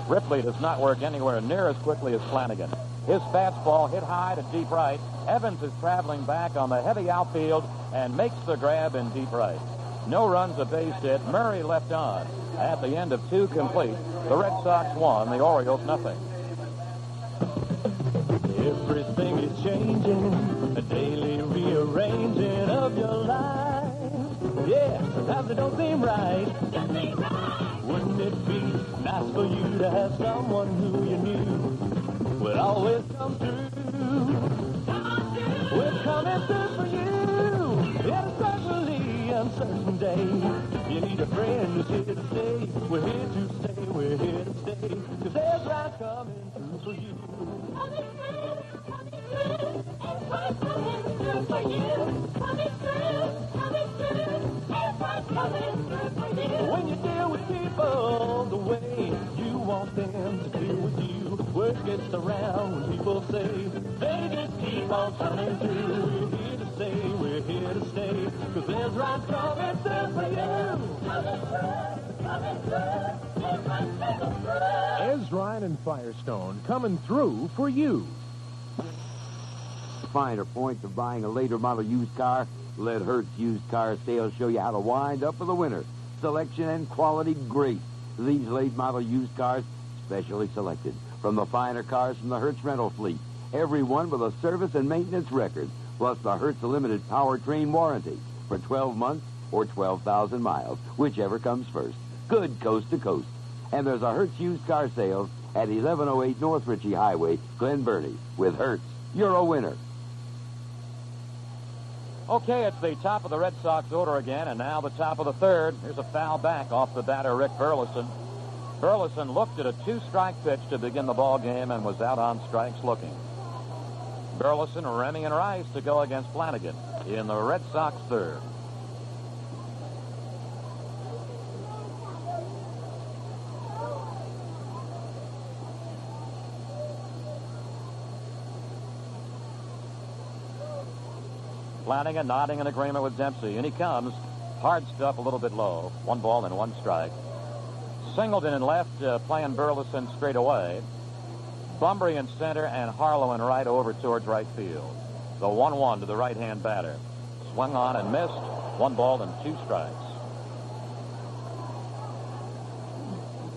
Ripley does not work anywhere near as quickly as Flanagan. His fastball hit high to deep right. Evans is traveling back on the heavy outfield and makes the grab in deep right. No runs, a base hit. Murray left on. At the end of 2 complete, the Red Sox won, the Orioles nothing. Everything is changing, a daily rearranging of your life. Yeah, sometimes it don't seem right. Wouldn't it be nice for you to have someone who you knew would always come through? We're coming through for you. Yeah, certainly uncertain day. You need a friend who's here to stay. We're here to stay. We're here to stay. 'Cause there's right coming through for you. Coming through, and what's coming through for you? Coming through, and what's coming through for you? When you deal with people the way you want them to deal with you, word gets around when people say they just keep on coming through. We're here to stay, we're here to stay, 'cause there's right coming through for you. Coming through, and what's coming through. Ezrine and Firestone coming through for you. Finer points of buying a later model used car? Let Hertz Used Car Sales show you how to wind up for the winter. Selection and quality great. These late model used cars, specially selected from the finer cars from the Hertz rental fleet. Every one with a service and maintenance record, plus the Hertz Limited Powertrain warranty for 12 months or 12,000 miles, whichever comes first. Good coast to coast. And there's a Hertz Used Car Sales at 1108 North Ritchie Highway, Glen Burnie. With Hertz, you're a winner. Okay, it's the top of the Red Sox order again, and now the top of the third. Here's a foul back off the batter, Rick Burleson. Burleson looked at a 2-strike pitch to begin the ball game and was out on strikes looking. Burleson, Remy, and Rice to go against Flanagan in the Red Sox third. Flanagan nodding in agreement with Dempsey. And he comes. Hard stuff, a little bit low. 1 ball and 1 strike. Singleton in left, playing Burleson straight away. Bumbry in center and Harlow in right over towards right field. The 1-1 to the right-hand batter. Swung on and missed. 1 ball and 2 strikes.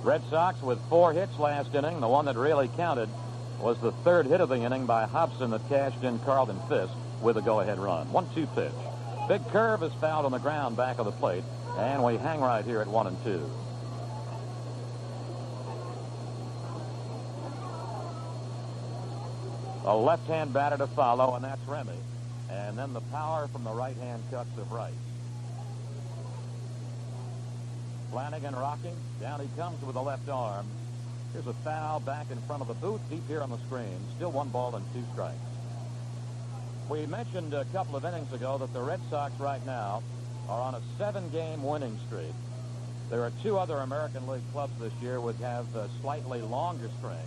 Red Sox with 4 hits last inning. The one that really counted was the 3rd hit of the inning by Hobson that cashed in Carlton Fisk with a go-ahead run. 1-2 pitch. Big curve is fouled on the ground back of the plate, and we hang right here at 1-2. A left-hand batter to follow, and that's Remy. And then the power from the right-hand cuts of Rice. Flanagan rocking. Down he comes with the left arm. Here's a foul back in front of the booth, deep here on the screen. Still 1 ball and 2 strikes. We mentioned a couple of innings ago that the Red Sox right now are on a 7-game winning streak. There are 2 other American League clubs this year which have slightly longer strings.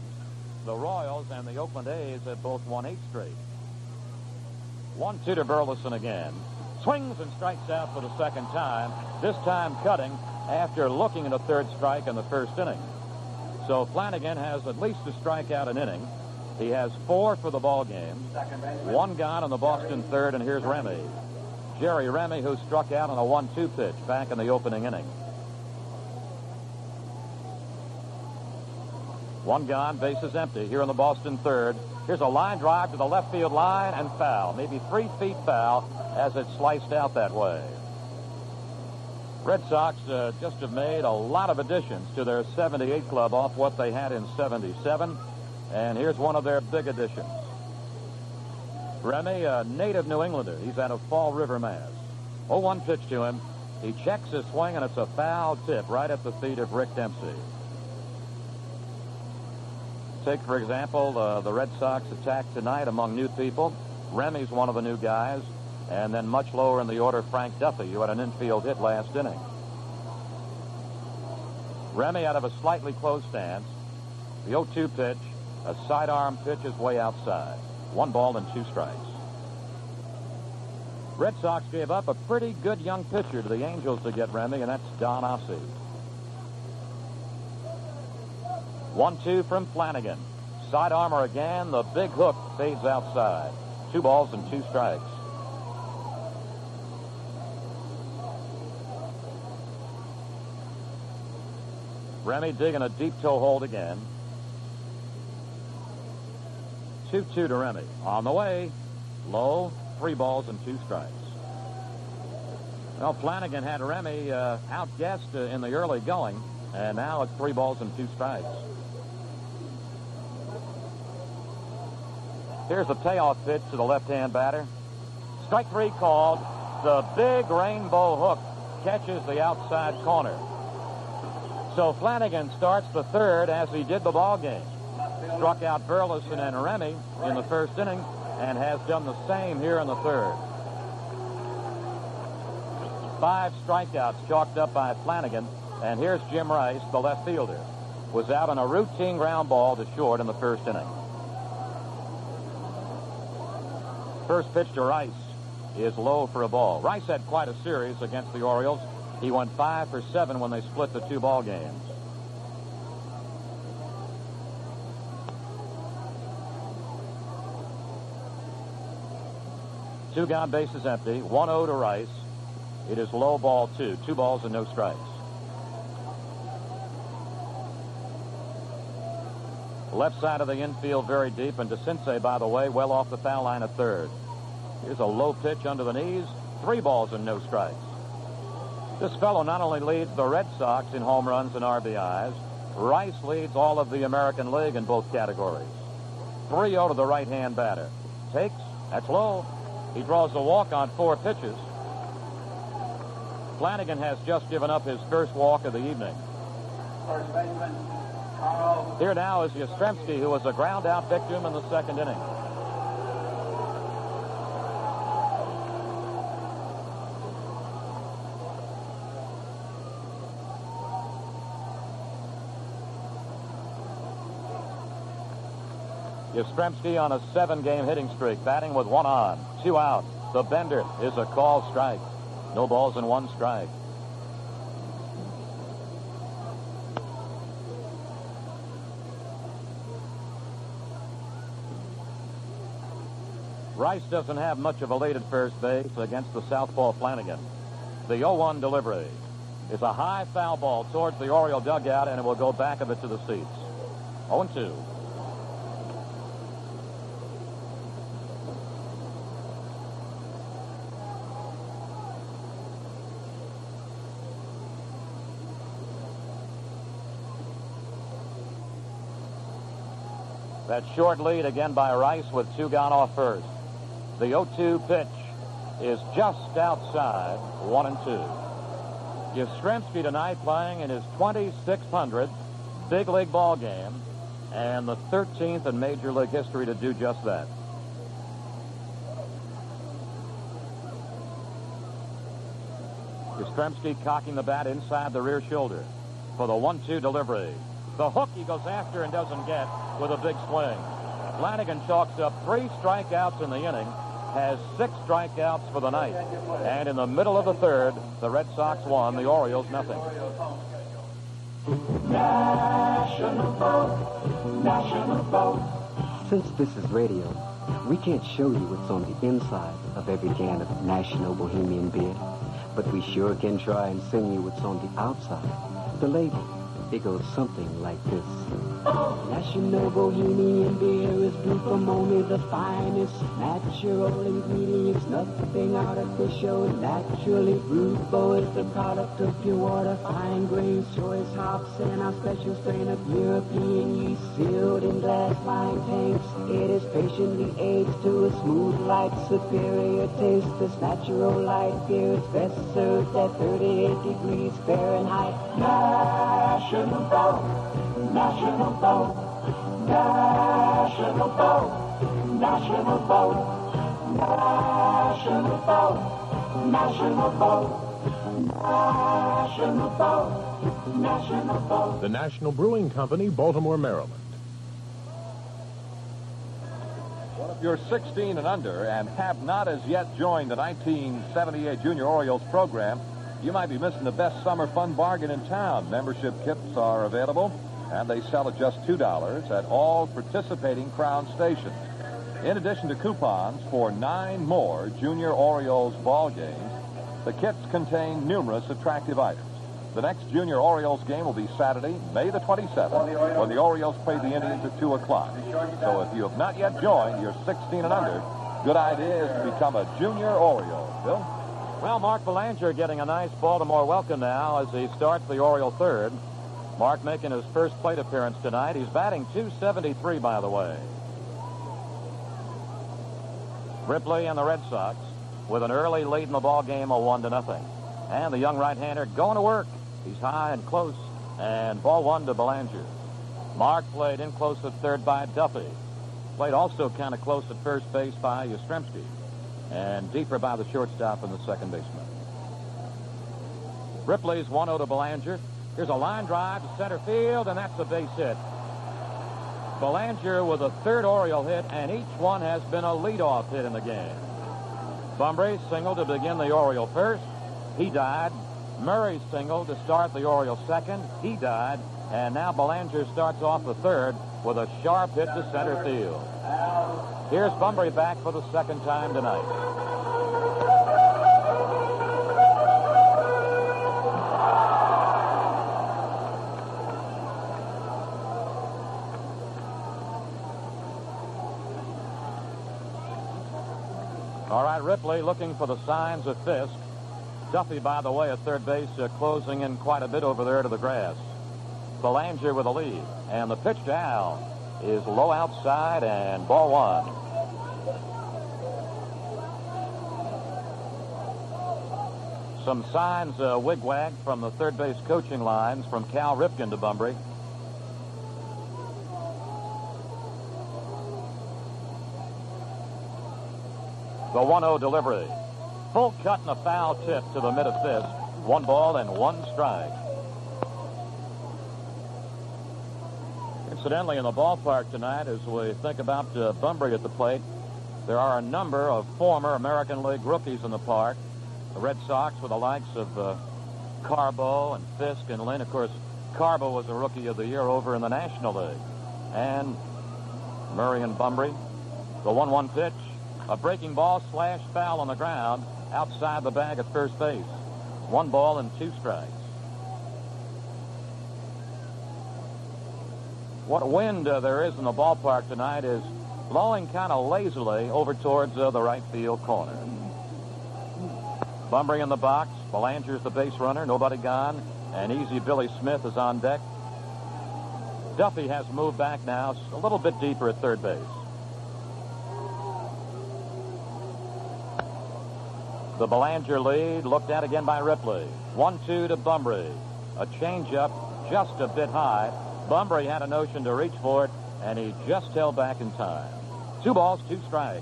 The Royals and the Oakland A's have both won 8 straight. 1-2 to Burleson again. Swings and strikes out for the 2nd time, this time cutting after looking at a 3rd strike in the 1st inning. So Flanagan has at least a strikeout an inning. He has 4 for the ball game. 1 gone on the Boston 3rd, and here's Remy. Jerry Remy, who struck out on a 1-2 pitch back in the opening inning. 1 gone, bases empty here in the Boston 3rd. Here's a line drive to the left field line and foul. Maybe 3 feet foul as it sliced out that way. Red Sox just have made a lot of additions to their 78 club off what they had in 77. And here's one of their big additions. Remy, a native New Englander. He's out of Fall River, Mass. 0-1 pitch to him. He checks his swing, and it's a foul tip right at the feet of Rick Dempsey. Take, for example, the Red Sox attack tonight among new people. Remy's one of the new guys. And then much lower in the order, Frank Duffy, who had an infield hit last inning. Remy out of a slightly closed stance. The 0-2 pitch. A sidearm pitch is way outside. 1 ball and 2 strikes. Red Sox gave up a pretty good young pitcher to the Angels to get Remy, and that's Don Ossie. 1-2 from Flanagan. Side armor again. The big hook fades outside. 2 balls and 2 strikes. Remy digging a deep toe hold again. 2-2 to Remy. On the way. Low. 3 balls and 2 strikes. Well, Flanagan had Remy outguessed in the early going, and now it's 3 balls and 2 strikes. Here's the payoff pitch to the left-hand batter. Strike 3 called. The big rainbow hook catches the outside corner. So Flanagan starts the third as he did the ball game. Struck out Burleson and Remy in the first inning and has done the same here in the third. 5 strikeouts chalked up by Flanagan. And here's Jim Rice, the left fielder. Was out on a routine ground ball to short in the first inning. First pitch to Rice is low for a ball. Rice had quite a series against the Orioles. He went 5 for 7 when they split the 2 ball games. Two gone, bases empty. 1-0 to Rice. It is low, ball 2. 2 balls and no strikes. Left side of the infield very deep, and DeCinces, by the way, well off the foul line at third. Here's a low pitch under the knees. 3 balls and no strikes. This fellow not only leads the Red Sox in home runs and RBIs, Rice leads all of the American League in both categories. 3-0 to the right-hand batter. Takes. That's low. He draws the walk on 4 pitches. Flanagan has just given up his first walk of the evening. First baseman, Carl. Here now is Yastrzemski, who was a ground-out victim in the second inning. Yastrzemski on a 7-game hitting streak, batting with 1 on, 2 out. The bender is a called strike. No balls and 1 strike. Rice doesn't have much of a lead at first base against the southpaw Flanagan. The 0-1 delivery is a high foul ball towards the Oriole dugout, and it will go back of it to the seats. 0-2. That short lead again by Rice with 2 gone off first. The 0-2 pitch is just outside, 1-2. Yastrzemski tonight playing in his 2600th big league ball game and the 13th in Major League history to do just that. Yastrzemski cocking the bat inside the rear shoulder for the 1-2 delivery. The hook he goes after and doesn't get with a big swing. Flanagan chalks up 3 strikeouts in the inning, has 6 strikeouts for the night. And in the middle of the third, the Red Sox won, the Orioles nothing. Since this is radio, we can't show you what's on the inside of every can of National Bohemian beer, but we sure can try and sing you what's on the outside, the label. It goes something like this. National Bohemian beer is brewed from only the finest natural ingredients, nothing artificial, naturally brewed. For it's a product of pure water, fine grains, choice hops, and our special strain of European yeast, sealed in glass-lined tanks. It is patiently aged to a smooth, light, superior taste. This natural light beer is best served at 38 degrees Fahrenheit. National Boat, National Boat, National Boat, National Boat, National Boat, National Boat, National Boat, National Boat. The National Brewing Company, Baltimore, Maryland. Well, if you're 16 and under and have not as yet joined the 1978 Junior Orioles program, you might be missing the best summer fun bargain in town. Membership kits are available. and they sell at just $2 at all participating Crown stations. In addition to coupons for 9 more Junior Orioles ball games, the kits contain numerous attractive items. The next Junior Orioles game will be Saturday, May the 27th, when the Orioles play the Indians at 2 o'clock. So if you have not yet joined, you're 16 and under, good idea is to become a Junior Oriole. Bill? Well, Mark Belanger getting a nice Baltimore welcome now as he starts the Oriole third. Mark making his first plate appearance tonight. He's batting .273, by the way. Ripley and the Red Sox with an early lead in the ball game, a 1-0. And the young right-hander going to work. He's high and close, and ball 1 to Belanger. Mark played in close at third by Duffy. Played also kind of close at first base by Yastrzemski, and deeper by the shortstop and the second baseman. Ripley's 1-0 to Belanger. Here's a line drive to center field, and that's a base hit. Belanger with a third Oriole hit, and each one has been a leadoff hit in the game. Bumbry singled to begin the Oriole first. He died. Murray singled to start the Oriole second. He died. And now Belanger starts off the third with a sharp hit to center field. Here's Bumbry back for the second time tonight. All right, Ripley looking for the signs of Fisk. Duffy, by the way, at third base, closing in quite a bit over there to the grass. Belanger with a lead. And the pitch to Al is low outside and ball 1. Some signs wigwag from the third base coaching lines from Cal Ripken to Bumbry. The 1-0 delivery. Full cut and a foul tip to the mid of Fisk. 1 ball and 1 strike. Incidentally, in the ballpark tonight, as we think about Bumbry at the plate, there are a number of former American League rookies in the park. The Red Sox with the likes of Carbo and Fisk and Lynn. Of course, Carbo was a Rookie of the Year over in the National League. And Murray and Bumbry. The 1-1 pitch. A breaking ball slash foul on the ground outside the bag at first base. 1 ball and 2 strikes. What wind there is in the ballpark tonight is blowing kind of lazily over towards the right field corner. Bumbry in the box. Belanger's the base runner. Nobody gone. And easy Billy Smith is on deck. Duffy has moved back now a little bit deeper at third base. The Belanger lead looked at again by Ripley. 1-2 to Bumbry. A changeup just a bit high. Bumbry had a notion to reach for it, and he just held back in time. 2 balls, 2 strikes.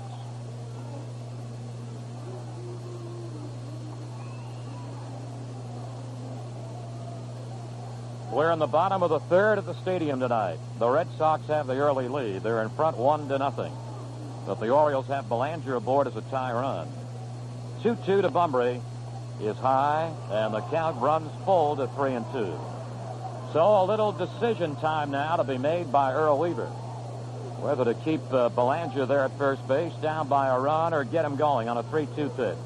We're in the bottom of the third at the stadium tonight. The Red Sox have the early lead. They're in front 1-0. But the Orioles have Belanger aboard as a tie run. 2-2 to Bumbry is high, and the count runs full to 3-2. So a little decision time now to be made by Earl Weaver. Whether to keep Belanger there at first base, down by a run, or get him going on a 3-2 pitch.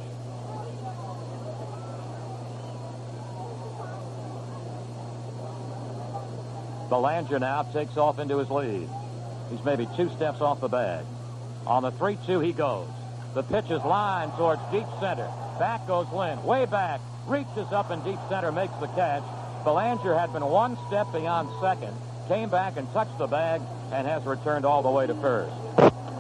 Belanger now takes off into his lead. He's maybe 2 steps off the bag. On the 3-2, he goes. The pitch is lined towards deep center. Back goes Lynn, way back. Reaches up in deep center, makes the catch. Belanger had been 1 step beyond second, came back and touched the bag, and has returned all the way to first.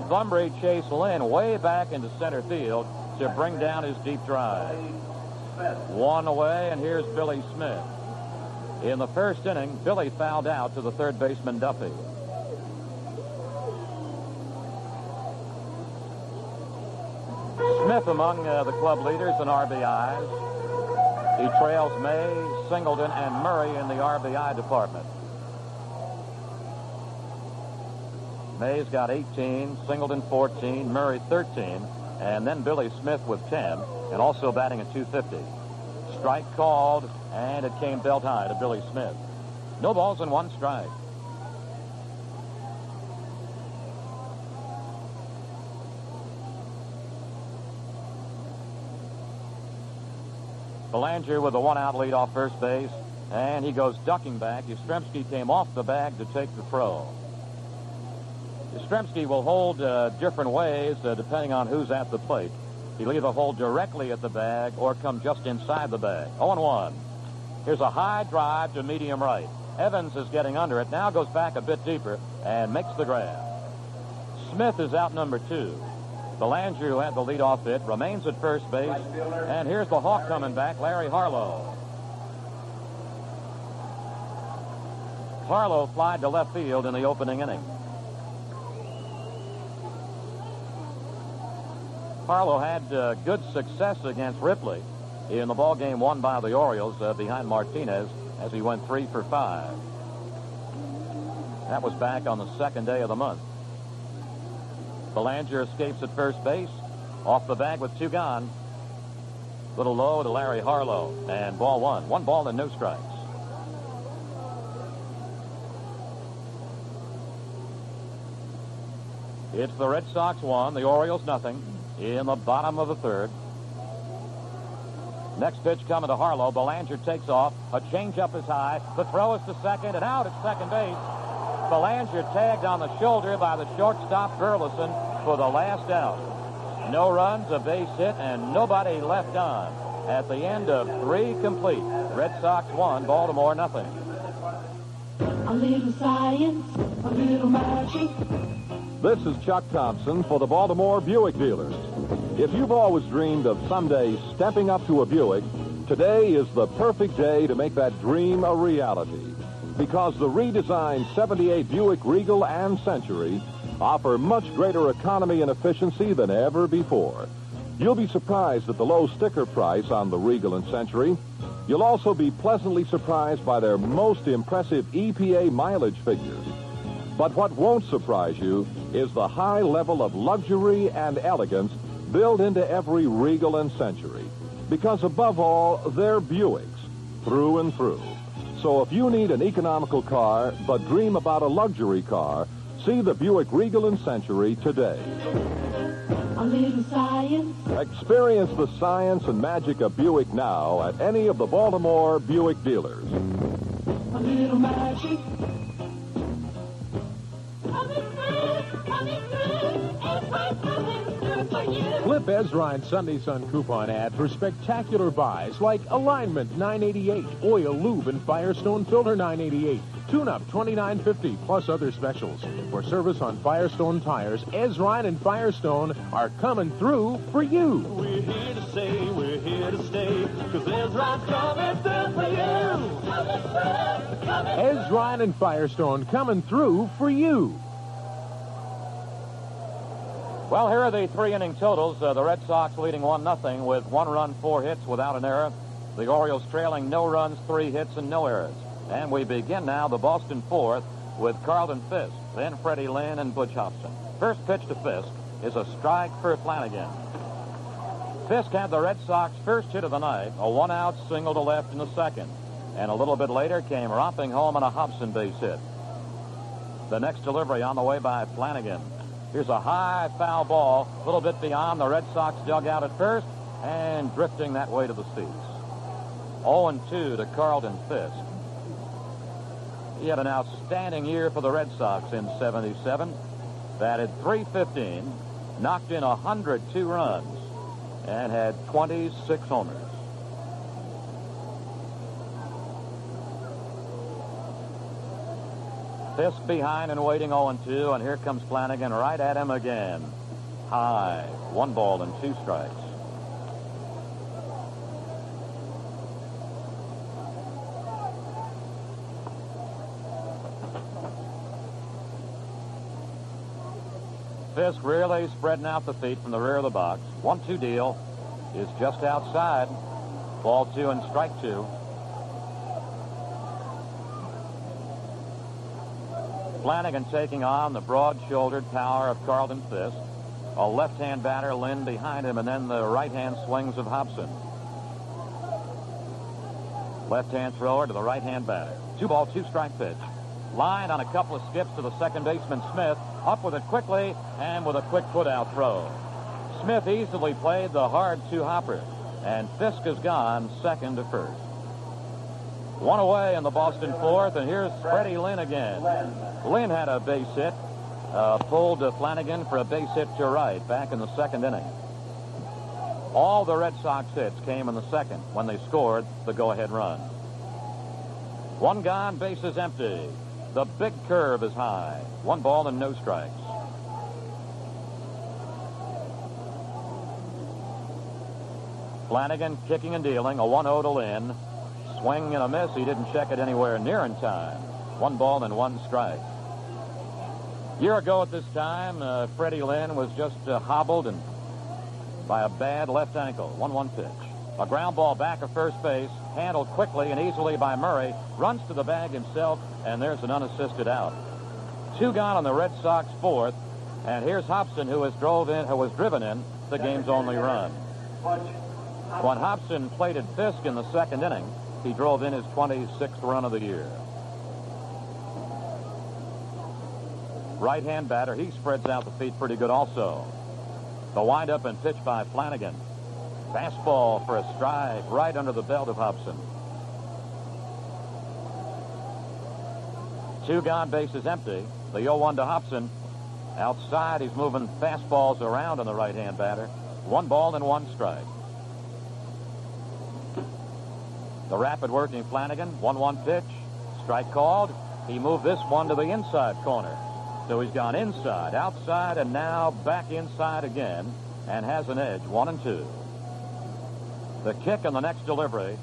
Bumbry chased Lynn way back into center field to bring down his deep drive. 1 away, and here's Billy Smith. In the first inning, Billy fouled out to the third baseman Duffy. Smith among the club leaders in RBIs. He trails May, Singleton, and Murray in the RBI department. May's got 18, Singleton 14, Murray 13, and then Billy Smith with 10, and also batting at .250. Strike called, and it came belt high to Billy Smith. No balls and 1 strike. Belanger with a one-out lead off first base, and he goes ducking back. Yastrzemski came off the bag to take the throw. Yastrzemski will hold different ways depending on who's at the plate. He'll either hold directly at the bag or come just inside the bag. 0-1. Here's a high drive to medium right. Evans is getting under it. Now goes back a bit deeper and makes the grab. Smith is out number 2. Belanger, who had the leadoff hit, remains at first base. And here's the Hawk coming back, Larry Harlow. Harlow flied to left field in the opening inning. Harlow had good success against Ripley in the ball game won by the Orioles behind Martinez as he went 3 for 5. That was back on the second day of the month. Belanger escapes at first base. Off the bag with 2 gone. Little low to Larry Harlow. And ball 1. 1 ball and no strikes. It's the Red Sox 1, the Orioles nothing in the bottom of the third. Next pitch coming to Harlow. Belanger takes off. A changeup is high. The throw is to second and out at second base. Belanger tagged on the shoulder by the shortstop Burleson for the last out. No runs, a base hit, and nobody left on at the end of 3 complete. Red Sox 1, Baltimore nothing. A little science, a little magic. This is Chuck Thompson for the Baltimore Buick dealers. If you've always dreamed of someday stepping up to a Buick, today is the perfect day to make that dream a reality. Because the redesigned 78 Buick Regal and Century offer much greater economy and efficiency than ever before. You'll be surprised at the low sticker price on the Regal and Century. You'll also be pleasantly surprised by their most impressive EPA mileage figures. But what won't surprise you is the high level of luxury and elegance built into every Regal and Century. Because above all, they're Buicks, through and through. So if you need an economical car but dream about a luxury car, see the Buick Regal and Century today. A little science. Experience the science and magic of Buick now at any of the Baltimore Buick dealers. A little magic. Flip Ezra and Sunday Sun coupon ad for spectacular buys like alignment $9.88, oil, lube, and Firestone filter $9.88, tune-up $29.50, plus other specials. For service on Firestone tires, Ezra and Firestone are coming through for you. We're here to say, we're here to stay, because Ezra's coming through for you. Ezra and Firestone coming through for you. Well, here are the 3-inning totals. The Red Sox leading 1-0 with 1 run, 4 hits without an error. The Orioles trailing no runs, 3 hits, and no errors. And we begin now the Boston 4th with Carlton Fisk, then Freddie Lynn and Butch Hobson. First pitch to Fisk is a strike for Flanagan. Fisk had the Red Sox first hit of the night, a 1-out single to left in the second. And a little bit later came romping home on a Hobson base hit. The next delivery on the way by Flanagan. Here's a high foul ball, a little bit beyond the Red Sox dugout at first, and drifting that way to the seats. 0-2 to Carlton Fisk. He had an outstanding year for the Red Sox in '77. Batted .315, knocked in 102 runs, and had 26 homers. Fisk behind and waiting 0-2, and here comes Flanagan right at him again. High, 1 ball and 2 strikes. Fisk really spreading out the feet from the rear of the box. 1-2 deal is just outside. Ball 2 and strike 2. Flanagan taking on the broad-shouldered power of Carlton Fisk. A left-hand batter, Lynn, behind him, and then the right-hand swings of Hobson. Left-hand thrower to the right-hand batter. 2 ball, 2 strike pitch. Line on a couple of skips to the second baseman, Smith. Up with it quickly and with a quick put-out throw. Smith easily played the hard 2-hopper. and Fisk is gone, second to first. One away in the Boston fourth, and here's Freddie Lynn again. Lynn had a base hit, pulled Flanagan for a base hit to right back in the second inning. All the Red Sox hits came in the second when they scored the go-ahead run. One gone, bases empty. The big curve is high. 1 ball and no strikes. Flanagan kicking and dealing, a 1-0 to Lynn. Swing and a miss. He didn't check it anywhere near in time. 1 ball and 1 strike. A year ago at this time, Freddie Lynn was just hobbled and by a bad left ankle. 1-1 pitch. A ground ball back of first base, handled quickly and easily by Murray. Runs to the bag himself, and there's an unassisted out. 2 gone on the Red Sox fourth, and here's Hobson, who was driven in the game's only run. When Hobson plated Fisk in the second inning, he drove in his 26th run of the year. Right-hand batter, he spreads out the feet pretty good also. The windup and pitch by Flanagan. Fastball for a strike right under the belt of Hobson. 2 gone, bases empty. The 0-1 to Hobson. Outside, he's moving fastballs around on the right-hand batter. 1 ball and 1 strike. The rapid working Flanagan, 1-1 pitch. Strike called. He moved this one to the inside corner. So he's gone inside, outside, and now back inside again, and has an edge, 1-2. The kick on the next delivery,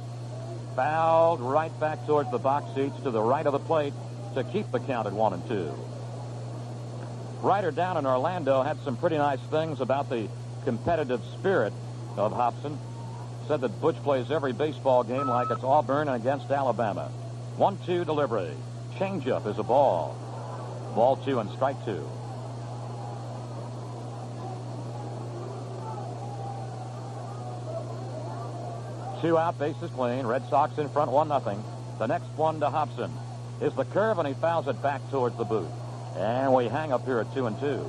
fouled right back towards the box seats to the right of the plate to keep the count at 1-2. Ryder down in Orlando had some pretty nice things about the competitive spirit of Hobson. Said that Butch plays every baseball game like it's Auburn against Alabama. 1-2 delivery. Changeup is a ball. Ball 2 and strike 2. Two out, bases clean. Red Sox in front, 1-0. The next one to Hobson is the curve, and he fouls it back towards the booth. And we hang up here at 2-2.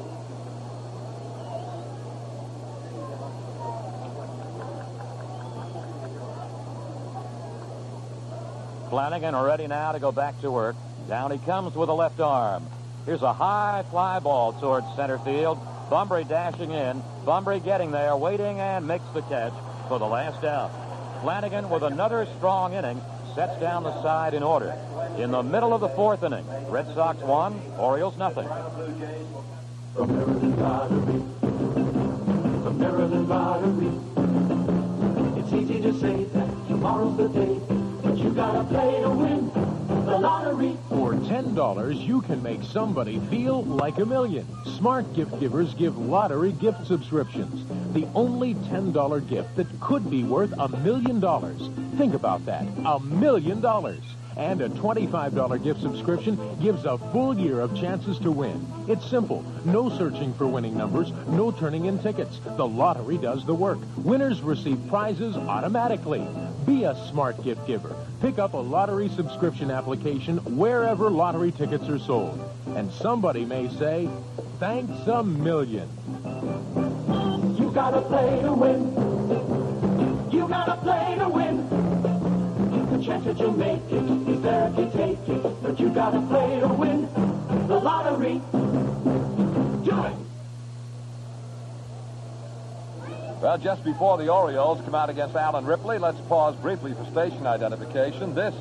Flanagan ready now to go back to work. Down he comes with a left arm. Here's a high fly ball towards center field. Bumbry dashing in. Bumbry getting there, waiting, and makes the catch for the last out. Flanagan with another strong inning sets down the side in order. In the middle of the fourth inning, Red Sox 1, Orioles 0. From Maryland Lottery. From Maryland Lottery. It's easy to say that tomorrow's the day, but you gotta play to win the lottery. For $10, you can make somebody feel like $1 million. Smart gift givers give lottery gift subscriptions. The only $10 gift that could be worth $1 million. Think about that. $1 million. And a $25 gift subscription gives a full year of chances to win. It's simple. No searching for winning numbers. No turning in tickets. The lottery does the work. Winners receive prizes automatically. Be a smart gift giver. Pick up a lottery subscription application wherever lottery tickets are sold. And somebody may say, thanks $1 million. You gotta play to win. You gotta play to win. The chance that you'll make it is there if you take it. But you gotta play to win the lottery. Do it. Well, just before the Orioles come out against Allen Ripley, let's pause briefly for station identification. This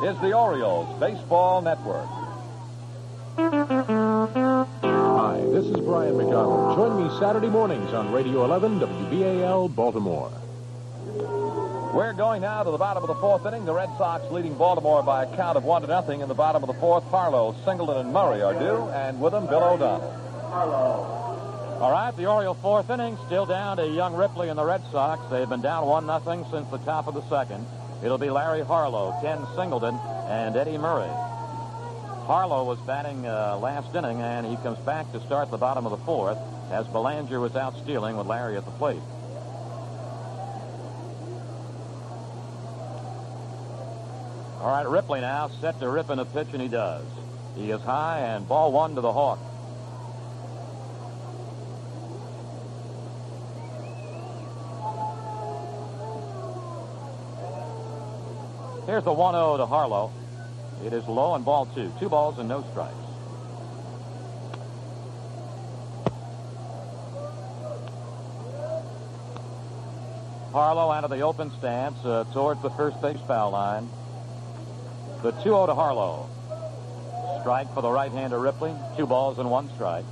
is the Orioles Baseball Network. Hi, this is Brian McDonald. Join me Saturday mornings on Radio 11 WBAL Baltimore. We're going now to the bottom of the fourth inning. The Red Sox leading Baltimore by a count of 1-0 in the bottom of the fourth. Harlow, Singleton, and Murray are due, and with them, Bill O'Donnell. All right, the Oriole fourth inning, still down to young Ripley and the Red Sox. They've been down 1-0 since the top of the second. It'll be Larry Harlow, Ken Singleton, and Eddie Murray. Harlow was batting last inning, and he comes back to start the bottom of the fourth as Belanger was out stealing with Larry at the plate. All right, Ripley now set to rip in a pitch, and he does. He is high, and ball 1 to the Hawk. Here's the 1-0 to Harlow. It is low and ball 2. 2 balls and no strikes. Harlow out of the open stance towards the first base foul line. The 2-0 to Harlow. Strike for the right-hander Ripley. 2 balls and 1 strike.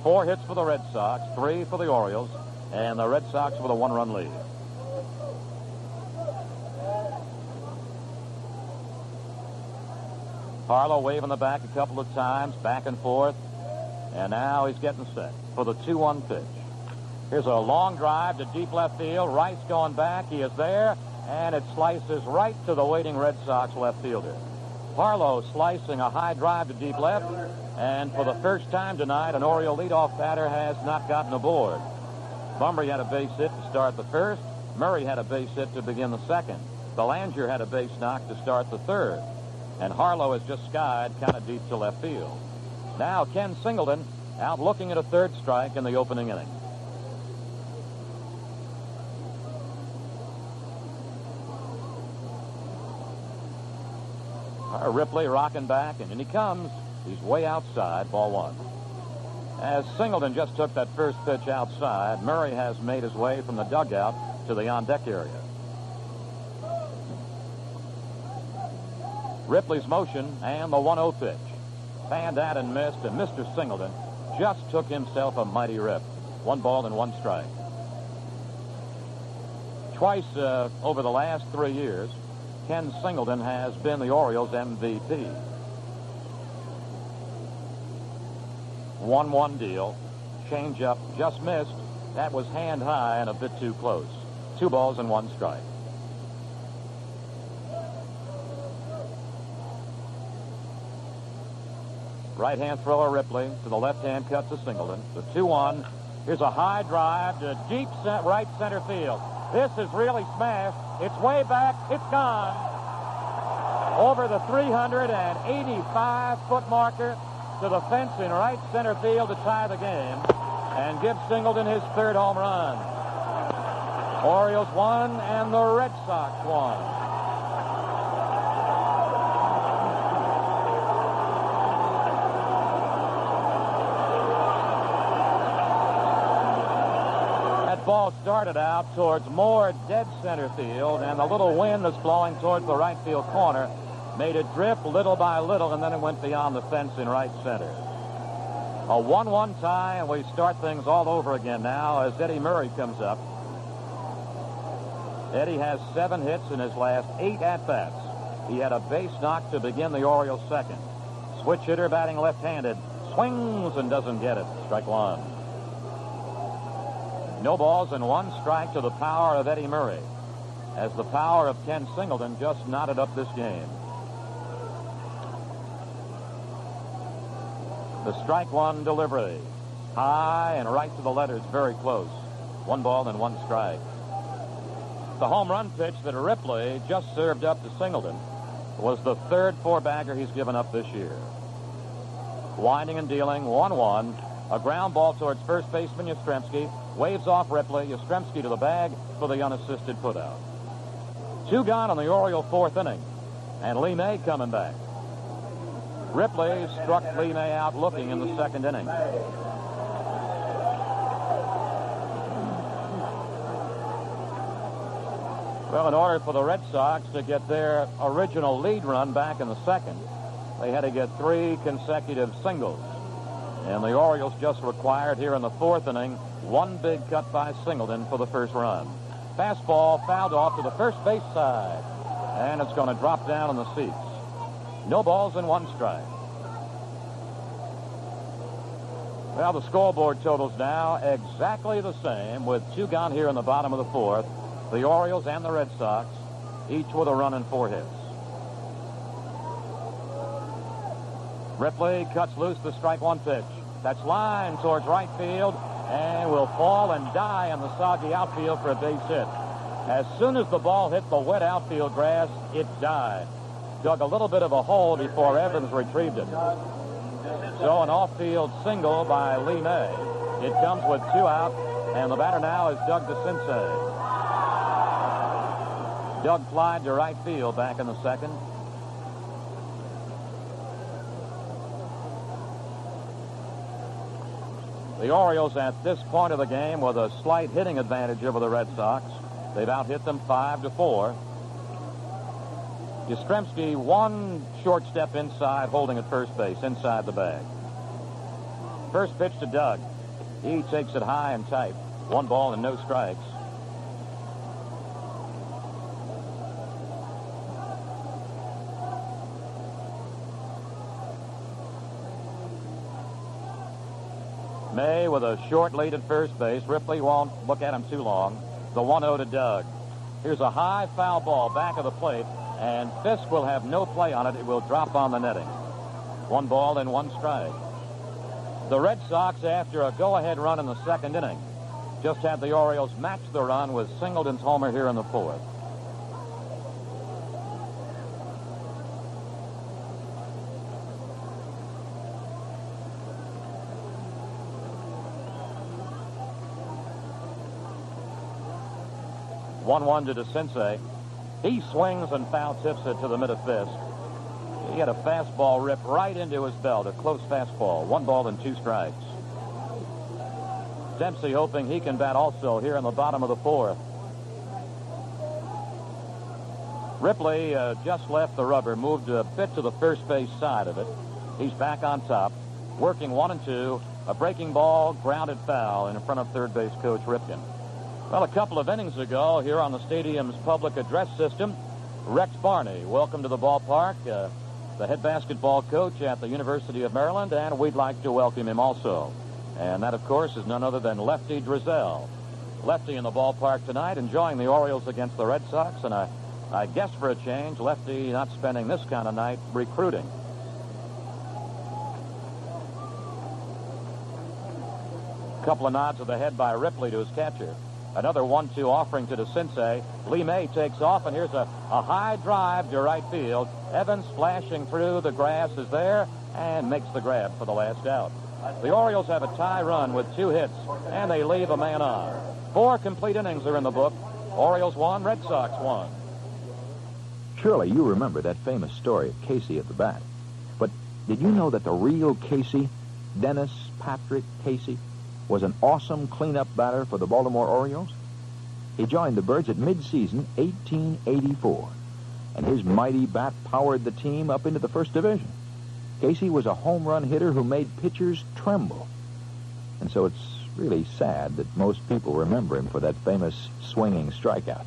4 hits for the Red Sox, 3 for the Orioles, and the Red Sox with a 1-run lead. Harlow waving the back a couple of times, back and forth, and now he's getting set for the 2-1 pitch. Here's a long drive to deep left field. Rice going back. He is there, and it slices right to the waiting Red Sox left fielder. Harlow slicing a high drive to deep left, and for the first time tonight, an Oriole leadoff batter has not gotten aboard. Bumbry had a base hit to start the first. Murray had a base hit to begin the second. Belanger had a base knock to start the third. And Harlow has just skied kind of deep to left field. Now Ken Singleton out looking at a third strike in the opening inning. Ripley rocking back, and in he comes. He's way outside, ball 1. As Singleton just took that first pitch outside, Murray has made his way from the dugout to the on-deck area. Ripley's motion and the 1-0 pitch. Fanned out and missed, and Mr. Singleton just took himself a mighty rip. 1 ball and 1 strike. Twice over the last 3 years, Ken Singleton has been the Orioles' MVP. 1-1 deal. Change-up just missed. That was hand high and a bit too close. 2 balls and 1 strike. Right-hand thrower Ripley to the left-hand cut to Singleton. The 2-1. Here's a high drive to deep right center field. This is really smashed. It's way back. It's gone. Over the 385-foot marker to the fence in right center field to tie the game and give Singleton his 3rd home run. Orioles won and the Red Sox won. Ball started out towards more dead center field, and the little wind that's blowing towards the right field corner made it drift little by little, and then it went beyond the fence in right center. A 1-1 tie, and we start things all over again now as Eddie Murray comes up. Eddie has 7 hits in his last 8 at-bats. He had a base knock to begin the Orioles' second. Switch hitter batting left-handed. Swings and doesn't get it. Strike 1. No balls and 1 strike to the power of Eddie Murray, as the power of Ken Singleton just knotted up this game. The strike 1 delivery. High and right to the letters, very close. 1 ball and 1 strike. The home run pitch that Ripley just served up to Singleton was the 3rd 4-bagger he's given up this year. Winding and dealing, 1-1. A ground ball towards first baseman Yastrzemski. Waves off Ripley. Yastrzemski to the bag for the unassisted putout. 2 gone in the Oriole 4th inning. And Lee May coming back. Ripley struck Lee May out looking in the 2nd inning. Well, in order for the Red Sox to get their original lead run back in the 2nd, they had to get 3 consecutive singles. And the Orioles just required here in the 4th inning 1 big cut by Singleton for the first run. Fastball fouled off to the first base side, and it's going to drop down in the seats. No balls and 1 strike. Well, the scoreboard totals now exactly the same, with 2 gone here in the bottom of the 4th. The Orioles and the Red Sox, each with a run and 4 hits. Ripley cuts loose the strike 1 pitch. That's line towards right field and will fall and die in the soggy outfield for a base hit. As soon as the ball hit the wet outfield grass, it died. Dug a little bit of a hole before Evans retrieved it. So an off-field single by Lee May. It comes with 2 out, and the batter now is Doug DeCinces. Doug flied to right field back in the second. The Orioles at this point of the game with a slight hitting advantage over the Red Sox. They've out-hit them 5-4. Yastrzemski one short step inside, holding at first base, inside the bag. First pitch to Doug. He takes it high and tight. 1 ball and no strikes. May with a short lead at first base. Ripley won't look at him too long. The 1-0 to Doug. Here's a high foul ball back of the plate, and Fisk will have no play on it. It will drop on the netting. 1 ball and 1 strike. The Red Sox, after a go-ahead run in the second inning, just had the Orioles match the run with Singleton's homer here in the fourth. One to DeCinces. He swings and foul tips it to the mid of Fisk. He had a fastball rip right into his belt, a close fastball. 1 ball and 2 strikes. Dempsey hoping he can bat also here in the bottom of the fourth. Ripley just left the rubber, moved a bit to the first base side of it. He's back on top, working 1 and 2. A breaking ball, grounded foul in front of third base coach Ripken. Well, a couple of innings ago, here on the stadium's public address system, Rex Barney, welcome to the ballpark, the head basketball coach at the University of Maryland, and we'd like to welcome him also. And that, of course, is none other than Lefty Drizel. Lefty in the ballpark tonight, enjoying the Orioles against the Red Sox, and I guess for a change, Lefty not spending this kind of night recruiting. A couple of nods of the head by Ripley to his catcher. Another 1-2 offering to DeCinces. Lee May takes off, and here's a high drive to right field. Evans flashing through. The grass is there and makes the grab for the last out. The Orioles have a tie run with 2 hits, and they leave a man on. 4 complete innings are in the book. Orioles 1, Red Sox 1. Surely you remember that famous story of Casey at the bat. But did you know that the real Casey, Dennis Patrick Casey, was an awesome cleanup batter for the Baltimore Orioles? He joined the Birds at mid-season 1884, and his mighty bat powered the team up into the first division. Casey was a home run hitter who made pitchers tremble. And so it's really sad that most people remember him for that famous swinging strikeout.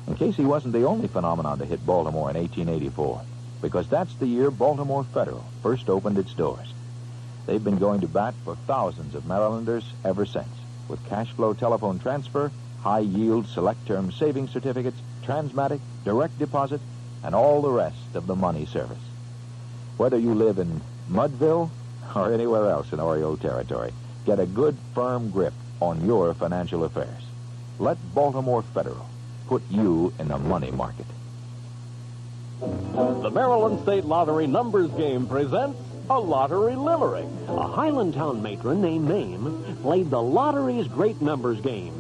And Casey wasn't the only phenomenon to hit Baltimore in 1884, because that's the year Baltimore Federal first opened its doors. They've been going to bat for thousands of Marylanders ever since, with cash flow telephone transfer, high-yield select-term savings certificates, Transmatic, direct deposit, and all the rest of the money service. Whether you live in Mudville or anywhere else in Oriole territory, get a good, firm grip on your financial affairs. Let Baltimore Federal put you in the money market. The Maryland State Lottery numbers game presents a lottery limerick. A Highlandtown matron named Mame played the lottery's great numbers game.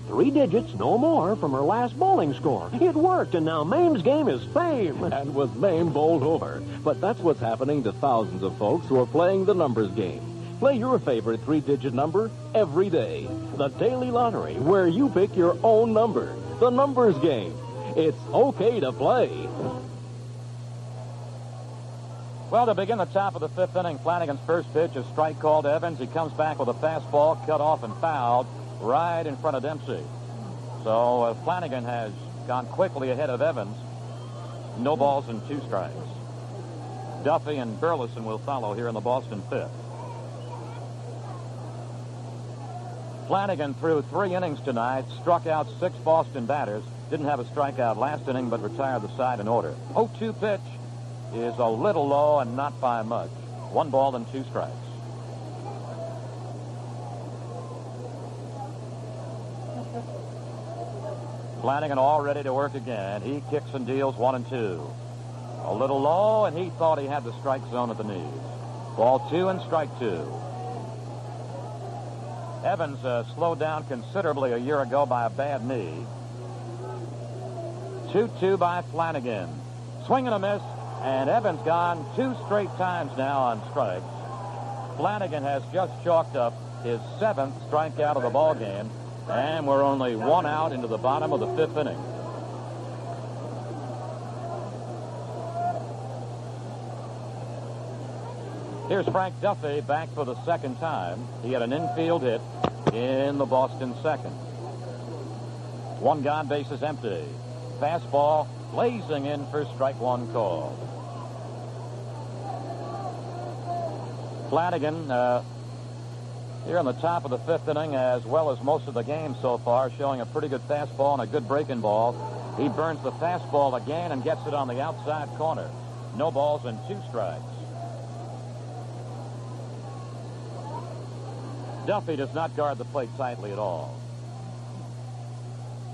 3 digits, no more, from her last bowling score. It worked, and now Mame's game is fame. And with Mame bowled over. But that's what's happening to thousands of folks who are playing the numbers game. Play your favorite 3-digit number every day. The Daily Lottery, where you pick your own number. The numbers game. It's okay to play. Well, to begin the top of the 5th inning, Flanagan's first pitch, a strike called Evans. He comes back with a fastball, cut off and fouled right in front of Dempsey. So Flanagan has gone quickly ahead of Evans. No balls and 2 strikes. Duffy and Burleson will follow here in the Boston 5th. Flanagan threw 3 innings tonight, struck out 6 Boston batters. Didn't have a strikeout last inning, but retired the side in order. 0-2 pitch is a little low and not by much. 1 ball and 2 strikes. Flanagan all ready to work again. He kicks and deals 1 and 2. A little low, and he thought he had the strike zone at the knees. Ball 2 and strike 2. Evans slowed down considerably a year ago by a bad knee. 2-2 by Flanagan. Swing and a miss, and Evans gone 2 straight times now on strikes. Flanagan has just chalked up his 7th strikeout of the ball game, and we're only 1 out into the bottom of the 5th inning. Here's Frank Duffy back for the 2nd time. He had an infield hit in the Boston 2nd. 1 gone, bases empty. Fastball blazing in for strike 1 call. Flanagan here in the top of the 5th inning, as well as most of the game so far, showing a pretty good fastball and a good breaking ball. He burns the fastball again and gets it on the outside corner. No balls and 2 strikes. Duffy does not guard the plate tightly at all.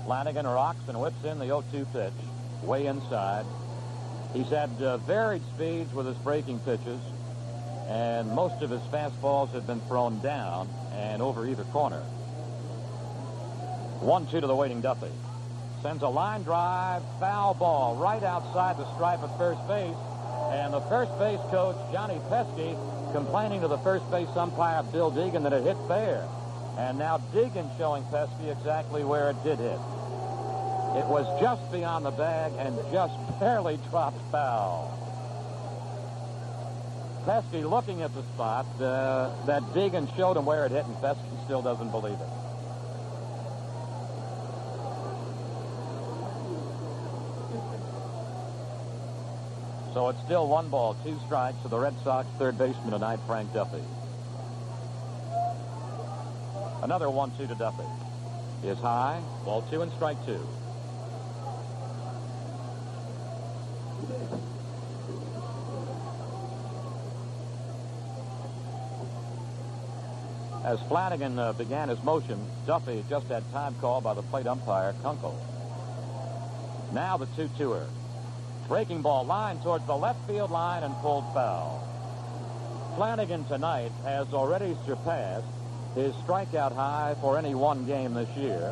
Flanagan rocks and whips in the 0-2 pitch, way inside. He's had varied speeds with his breaking pitches, and most of his fastballs have been thrown down and over either corner. 1-2 to the waiting Duffy. Sends a line drive, foul ball right outside the stripe at first base, and the first base coach, Johnny Pesky, complaining to the first base umpire, Bill Deegan, that it hit fair. And now Deegan showing Pesky exactly where it did hit. It was just beyond the bag and just barely dropped foul. Pesky looking at the spot that Deegan showed him where it hit, and Pesky still doesn't believe it. So it's still 1 ball, 2 strikes to the Red Sox third baseman tonight, Frank Duffy. Another 1-2 to Duffy. Is high, ball 2 and strike 2. As Flanagan began his motion, Duffy just had time called by the plate umpire, Kunkel. Now the 2-2er. Breaking ball line towards the left field line and pulled foul. Flanagan tonight has already surpassed his strikeout high for any one game this year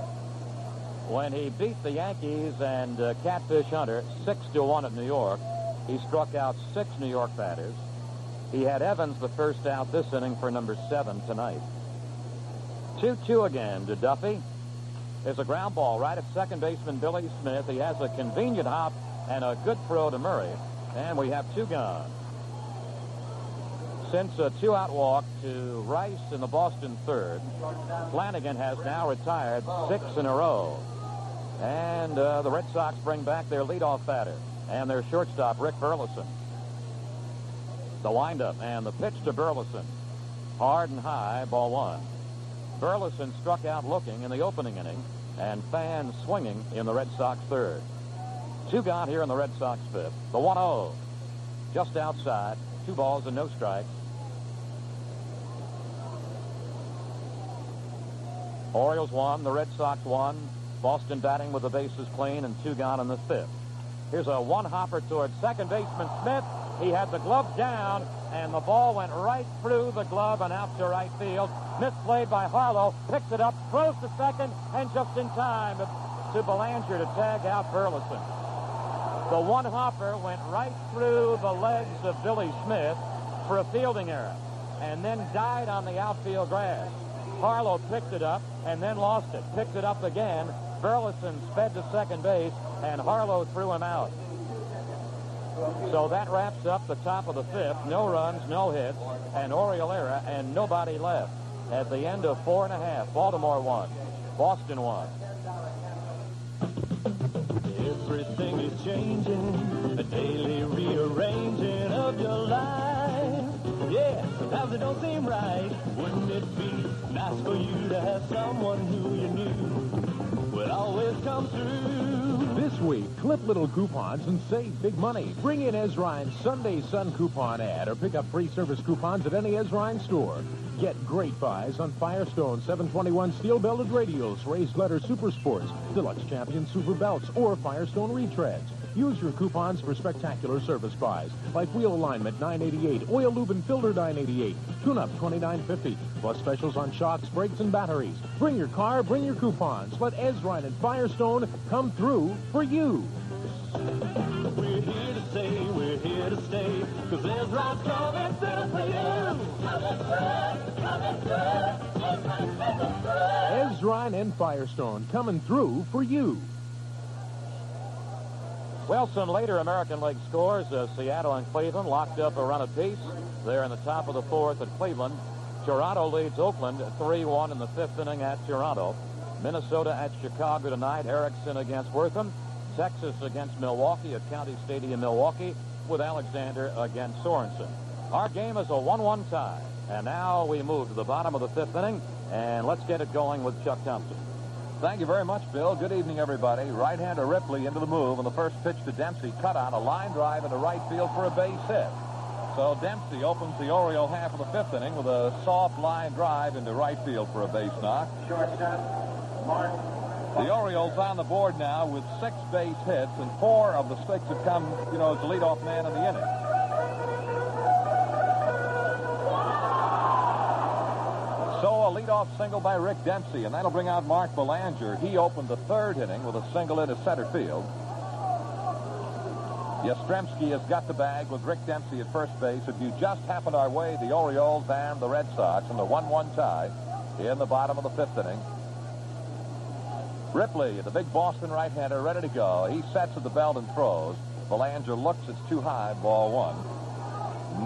when he beat the Yankees and Catfish Hunter 6-1 at New York. He struck out 6 New York batters. He had Evans the first out this inning for number 7 tonight. 2-2 again to Duffy. There's a ground ball right at second baseman Billy Smith. He has a convenient hop and a good throw to Murray. And we have 2 gone. Since a 2-out walk to Rice in the Boston third, Flanagan has now retired 6 in a row. And the Red Sox bring back their leadoff batter and their shortstop, Rick Burleson. The windup and the pitch to Burleson. Hard and high, ball 1. Burleson struck out looking in the opening inning, and fans swinging in the Red Sox third. 2 gone here in the Red Sox fifth. The 1-0. Just outside. 2 balls and no strikes. Orioles 1, the Red Sox 1. Boston batting with the bases clean and 2 gone in the 5th. Here's a 1-hopper towards second baseman Smith. He had the glove down, and the ball went right through the glove and out to right field. Misplayed by Harlow. Picks it up, throws to second, and just in time to Belanger to tag out Burleson. The 1-hopper went right through the legs of Billy Smith for a fielding error, and then died on the outfield grass. Harlow picked it up and then lost it. Picked it up again. Burleson sped to second base, and Harlow threw him out. So that wraps up the top of the 5th. No runs, no hits, an Oriole era, and nobody left. At the end of 4 1/2, Baltimore 1, Boston 1. Everything is changing, a daily rearranging of your life. Yeah, sometimes it don't seem right. Wouldn't it be nice for you to have someone who you knew would always come through? This week, clip little coupons and save big money. Bring in Ezrine's Sunday Sun coupon ad or pick up free service coupons at any Ezrine store. Get great buys on Firestone 721 steel-belted radials, raised letter Super Sports, Deluxe Champion Super Belts, or Firestone retreads. Use your coupons for spectacular service buys, like wheel alignment $9.88, oil lube and filter $9.88, tune-up $29.50, plus specials on shocks, brakes, and batteries. Bring your car, bring your coupons. Let Ezrine and Firestone come through for you. 'cause there's rides coming through for you. Coming through. Ezrine and Firestone coming through for you. Well, some later American League scores. Seattle and Cleveland locked up a run apiece. They're in the top of the fourth at Cleveland. Toronto leads Oakland 3-1 in the fifth inning at Toronto. Minnesota at Chicago tonight. Erickson against Wortham. Texas against Milwaukee at County Stadium, Milwaukee, with Alexander against Sorensen. Our game is a 1-1 tie. And now we move to the bottom of the fifth inning, and let's get it going with Chuck Thompson. Thank you very much, Bill. Good evening, everybody. Right-hander Ripley into the move, and the first pitch to Dempsey cut on a line drive into right field for a base hit. So Dempsey opens the Oriole half of the fifth inning with a soft line drive into right field for a base knock. Shortstop, Mark. The Orioles on the board now with 6 base hits, and 4 of the 6 have come, as the leadoff man in the inning. So a leadoff single by Rick Dempsey, and that'll bring out Mark Belanger. He opened the third inning with a single into center field. Yastrzemski has got the bag with Rick Dempsey at first base. If you just happened our way, the Orioles and the Red Sox in the 1-1 tie in the bottom of the fifth inning. Ripley, the big Boston right-hander, ready to go. He sets at the belt and throws. Belanger looks, it's too high, ball one.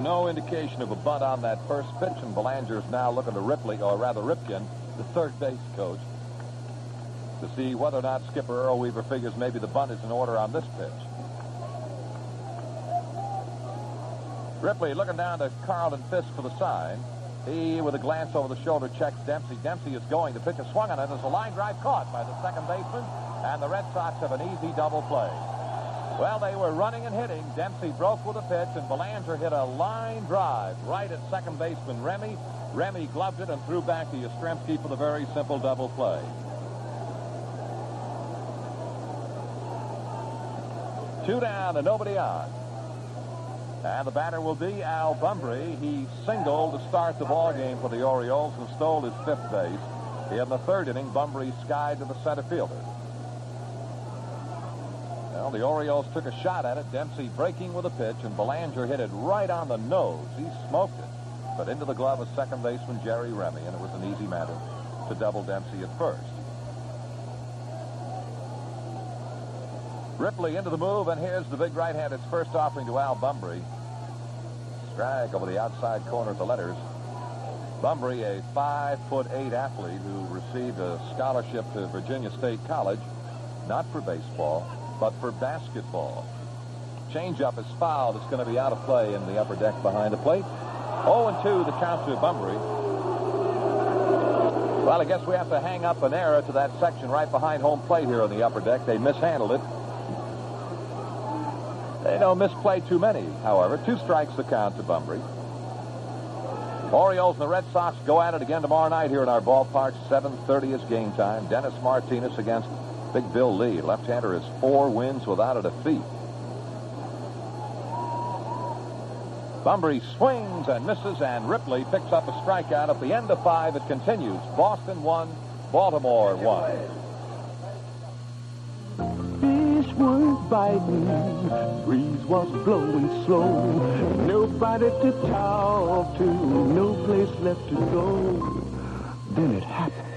No indication of a bunt on that first pitch, and Belanger's now looking to Ripley, or rather Ripken, the third base coach, to see whether or not skipper Earl Weaver figures maybe the bunt is in order on this pitch. Ripley looking down to Carlton Fisk for the sign. He, with a glance over the shoulder, checks Dempsey. Dempsey is going. The pitch is swung on it. There's a line drive caught by the second baseman, and the Red Sox have an easy double play. Well, they were running and hitting. Dempsey broke with a pitch, and Belanger hit a line drive right at second baseman Remy. Remy gloved it and threw back to Yastrzemski for the very simple double play. Two down and nobody on. And the batter will be Al Bumbry. He singled to start the ball game for the Orioles and stole his fifth base. In the third inning, Bumbry skied to the center fielder. Well, the Orioles took a shot at it. Dempsey breaking with a pitch, and Belanger hit it right on the nose. He smoked it, but into the glove of second baseman Jerry Remy, and it was an easy matter to double Dempsey at first. Ripley into the move, and here's the big right-hand. It's first offering to Al Bumbry. Strike over the outside corner of the letters. Bumbry, a 5'8" athlete who received a scholarship to Virginia State College, not for baseball, but for basketball. Changeup is fouled. It's going to be out of play in the upper deck behind the plate. 0-2 the count to Bumbry. Well, I guess we have to hang up an error to that section right behind home plate here on the upper deck. They mishandled it. They don't misplay too many, however. 2 strikes the count to Bumbry. Orioles and the Red Sox go at it again tomorrow night here in our ballpark. 7:30 is game time. Dennis Martinez against Big Bill Lee. Left-hander has 4 wins without a defeat. Bumbry swings and misses, and Ripley picks up a strikeout. At the end of 5, it continues. Boston 1, Baltimore 1. Fish was biting, breeze was blowing slow. Nobody to talk to, no place left to go. Then it happened.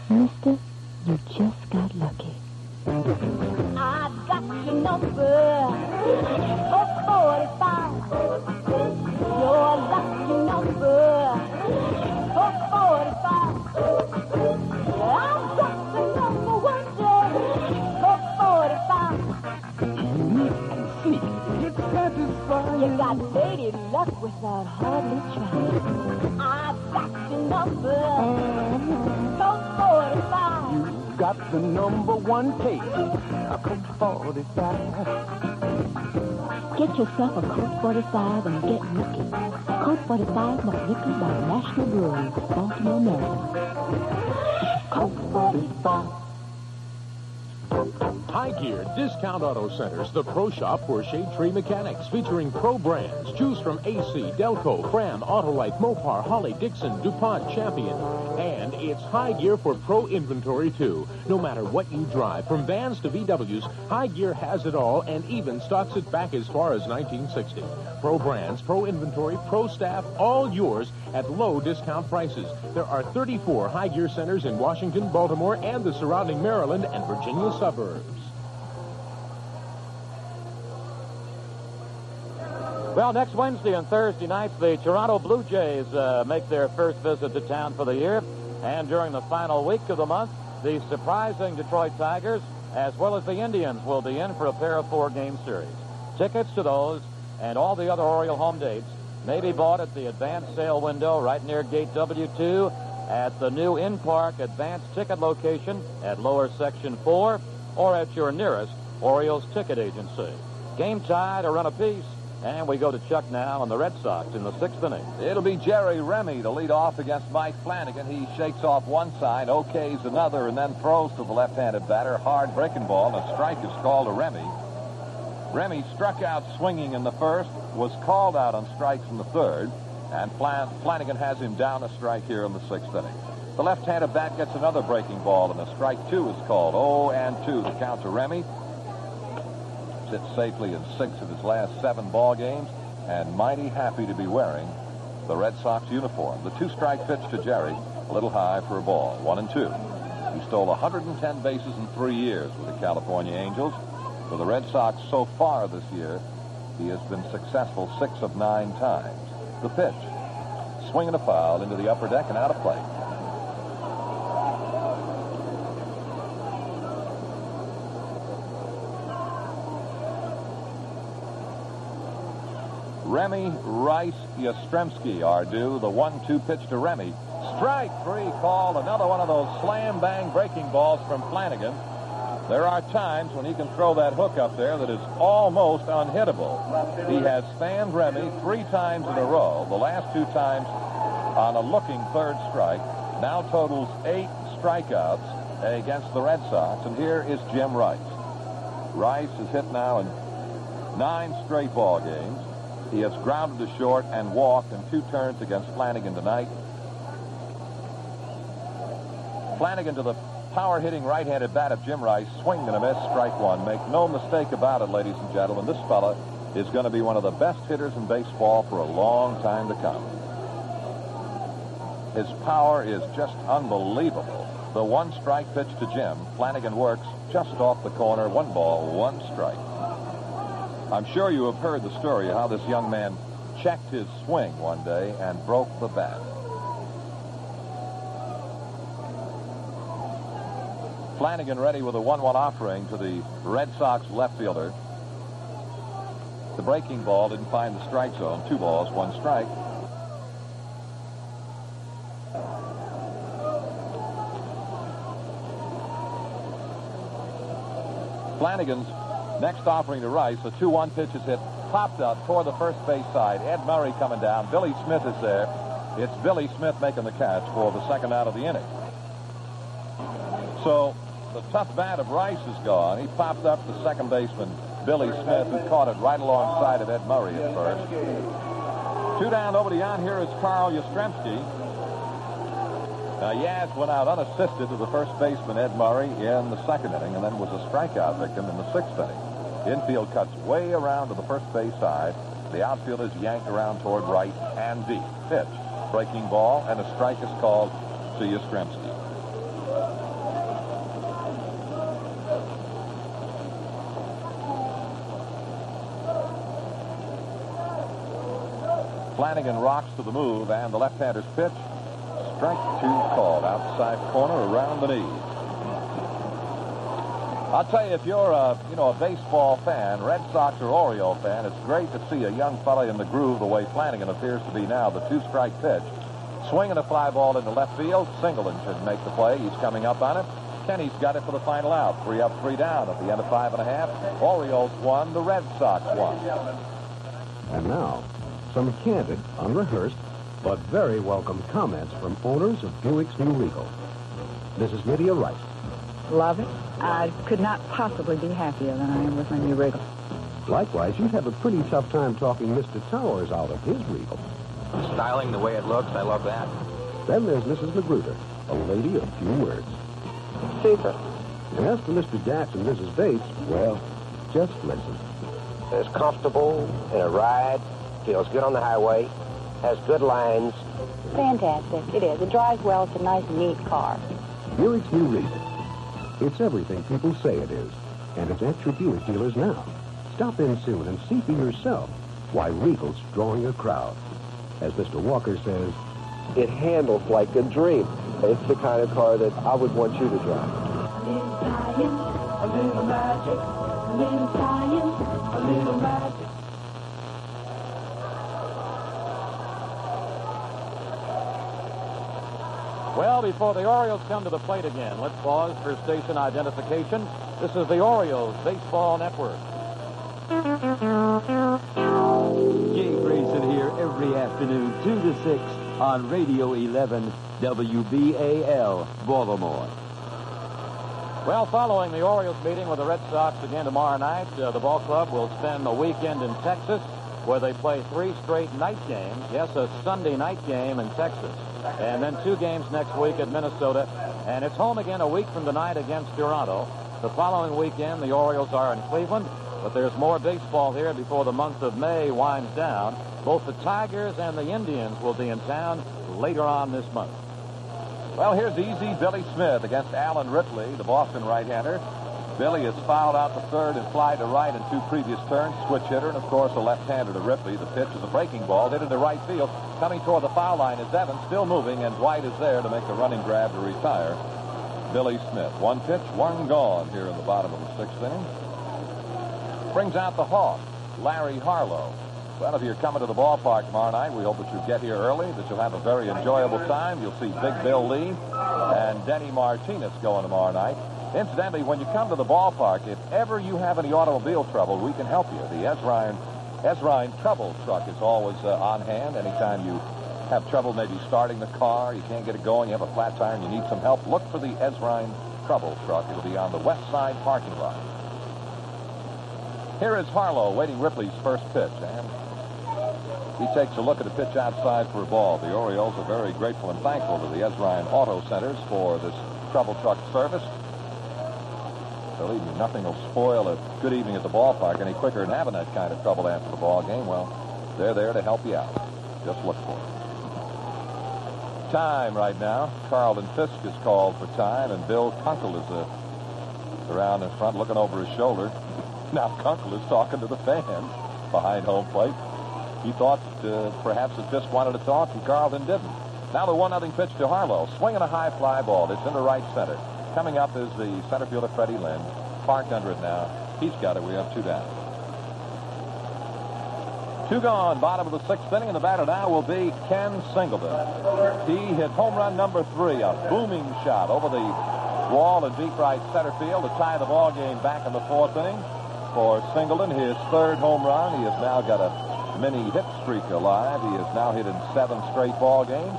Mister, you just got lucky. I've got your number, 445. Your lucky number, 445. I've got the number 1 day, 445. Neat and sleek, it's satisfying. You got lady luck without hardly trying. I've got your number, 445. Got the number 1 taste, a Coke 45. Get yourself a Coke 45 and get lucky. Coke 45 must liquor by National Brewery, Baltimore, Maryland. Coke 45. High Gear Discount Auto Centers, the pro shop for shade tree mechanics, featuring pro brands. Choose from AC, Delco, Fram, Autolite, Mopar, Holly, Dixon, DuPont, Champion. And it's High Gear for pro inventory, too. No matter what you drive, from vans to VWs, High Gear has it all and even stocks it back as far as 1960. Pro brands, pro inventory, pro staff, all yours at low discount prices. There are 34 High Gear centers in Washington, Baltimore, and the surrounding Maryland and Virginia suburbs. Well, next Wednesday and Thursday nights, the Toronto Blue Jays make their first visit to town for the year. And during the final week of the month, the surprising Detroit Tigers, as well as the Indians, will be in for a pair of 4-game series. Tickets to those and all the other Oriole home dates may be bought at the advanced sale window right near Gate W2, at the new in-park advanced ticket location at lower section 4, or at your nearest Orioles ticket agency. Game tied, a run apiece. And we go to Chuck now and the Red Sox in the 6th inning. It'll be Jerry Remy to lead off against Mike Flanagan. He shakes off one side, okays another, and then throws to the left-handed batter. Hard breaking ball, and a strike is called to Remy. Remy struck out swinging in the first, was called out on strikes in the third, and Flanagan has him down a strike here in the 6th inning. The left-handed bat gets another breaking ball, and a strike 2 is called. 0-2 the count to Remy. Sits safely in 6 of his last 7 ball games, and mighty happy to be wearing the Red Sox uniform. The 2-strike pitch to Jerry, a little high for a ball. 1-2. He stole 110 bases in 3 years with the California Angels. For the Red Sox so far this year, he has been successful 6 of 9 times. The pitch, swinging a foul into the upper deck and out of play. Remy, Rice, Yastrzemski are due. The 1-2 pitch to Remy. Strike 3 called. Another one of those slam-bang breaking balls from Flanagan. There are times when he can throw that hook up there that is almost unhittable. He has fanned Remy 3 times in a row. The last 2 times on a looking 3rd strike. Now totals 8 strikeouts against the Red Sox. And here is Jim Rice. Rice is hit now in 9 straight ball games. He has grounded to short and walked in 2 turns against Flanagan tonight. Flanagan to the power-hitting right-handed bat of Jim Rice. Swing and a miss, strike 1. Make no mistake about it, ladies and gentlemen. This fella is going to be one of the best hitters in baseball for a long time to come. His power is just unbelievable. The 1-strike pitch to Jim. Flanagan works just off the corner. 1 ball, 1 strike. I'm sure you have heard the story of how this young man checked his swing one day and broke the bat. Flanagan ready with a 1-1 offering to the Red Sox left fielder. The breaking ball didn't find the strike zone. 2 balls, 1 strike. Flanagan's next offering to Rice, a 2-1 pitch is hit, popped up toward the first base side. Ed Murray coming down. Billy Smith is there. It's Billy Smith making the catch for the 2nd out of the inning. So the tough bat of Rice is gone. He popped up to second baseman Billy Smith, who caught it right alongside of Ed Murray at first. 2 down, nobody on. Here is Carl Yastrzemski. Now, Yaz went out unassisted to the first baseman, Ed Murray, in the 2nd inning, and then was a strikeout victim in the 6th inning. Infield cuts way around to the first base side. The outfield is yanked around toward right and deep. Pitch, breaking ball, and a strike is called to Yastrzemski. Flanagan rocks to the move, and the left-hander's pitch. Strike 2 called outside corner around the knee. I'll tell you, if you're a baseball fan, Red Sox or Oriole fan, it's great to see a young fella in the groove the way Flanagan appears to be now. The 2-strike pitch. Swinging a fly ball into left field. Singleton should make the play. He's coming up on it. Kenny's got it for the final out. 3 up, 3 down at the end of 5.5. Orioles won. The Red Sox won. And now, some candid, unrehearsed, but very welcome comments from owners of Buick's new Regal. This is Lydia Wright. Love it. I could not possibly be happier than I am with my new Regal. Likewise, you'd have a pretty tough time talking Mr. Towers out of his Regal. Styling the way it looks, I love that. Then there's Mrs. Magruder, a lady of few words. Super. And as for Mr. Gatz and Mrs. Bates, well, just listen. It's comfortable in a ride, feels good on the highway, has good lines. Fantastic. It is. It drives well. It's a nice, neat car. Buick's new Regal. It's everything people say it is, and it's at your Buick dealers now. Stop in soon and see for yourself why Regal's drawing a crowd. As Mr. Walker says, it handles like a dream. It's the kind of car that I would want you to drive. A little science, a little magic, a little science, a little magic. Well, before the Orioles come to the plate again, let's pause for station identification. This is the Orioles Baseball Network. Jay Grayson here every afternoon, 2 to 6 on Radio 11 WBAL, Baltimore. Well, following the Orioles meeting with the Red Sox again tomorrow night, the ball club will spend the weekend in Texas, where they play 3 straight night games. Yes, a Sunday night game in Texas. And then 2 games next week at Minnesota. And it's home again a week from tonight against Toronto. The following weekend, the Orioles are in Cleveland. But there's more baseball here before the month of May winds down. Both the Tigers and the Indians will be in town later on this month. Well, here's easy Billy Smith against Alan Ripley, the Boston right-hander. Billy has fouled out to third and fly to right in 2 previous turns. Switch hitter, and of course a left-hander to Ripley. The pitch is a breaking ball hit into right field. Coming toward the foul line is Evans, still moving, and Dwight is there to make the running grab to retire Billy Smith. 1 pitch, 1 gone here in the bottom of the 6th inning. Brings out the Hawk, Larry Harlow. Well, if you're coming to the ballpark tomorrow night, we hope that you'll get here early, that you'll have a very enjoyable time. You'll see Big Bill Lee and Denny Martinez going tomorrow night. Incidentally, when you come to the ballpark, if ever you have any automobile trouble, we can help you. The Ezrine Trouble Truck is always on hand. Anytime you have trouble maybe starting the car, you can't get it going, you have a flat tire, and you need some help, look for the Ezrine Trouble Truck. It'll be on the west side parking lot. Here is Harlow waiting Ripley's first pitch, and he takes a look at a pitch outside for a ball. The Orioles are very grateful and thankful to the Ezrine Auto Centers for this trouble truck service. Believe me, nothing will spoil a good evening at the ballpark any quicker than having that kind of trouble after the ball game. Well, they're there to help you out. Just look for it. Time right now. Carlton Fisk is called for time, and Bill Kunkel is around in front looking over his shoulder. Now Kunkel is talking to the fans behind home plate. He thought perhaps that Fisk wanted to talk, and Carlton didn't. Now the 1-0 pitch to Harlow. Swinging a high fly ball. It's into right center. Coming up is the center fielder, Freddie Lynn. Parked under it now. He's got it. We have 2 down. 2 gone. Bottom of the 6th inning, and the batter now will be Ken Singleton. He hit home run number 3, a booming shot over the wall in deep right center field to tie the ball game back in the 4th inning. For Singleton, his 3rd home run. He has now got a mini hit streak alive. He has now hit in 7 straight ball games.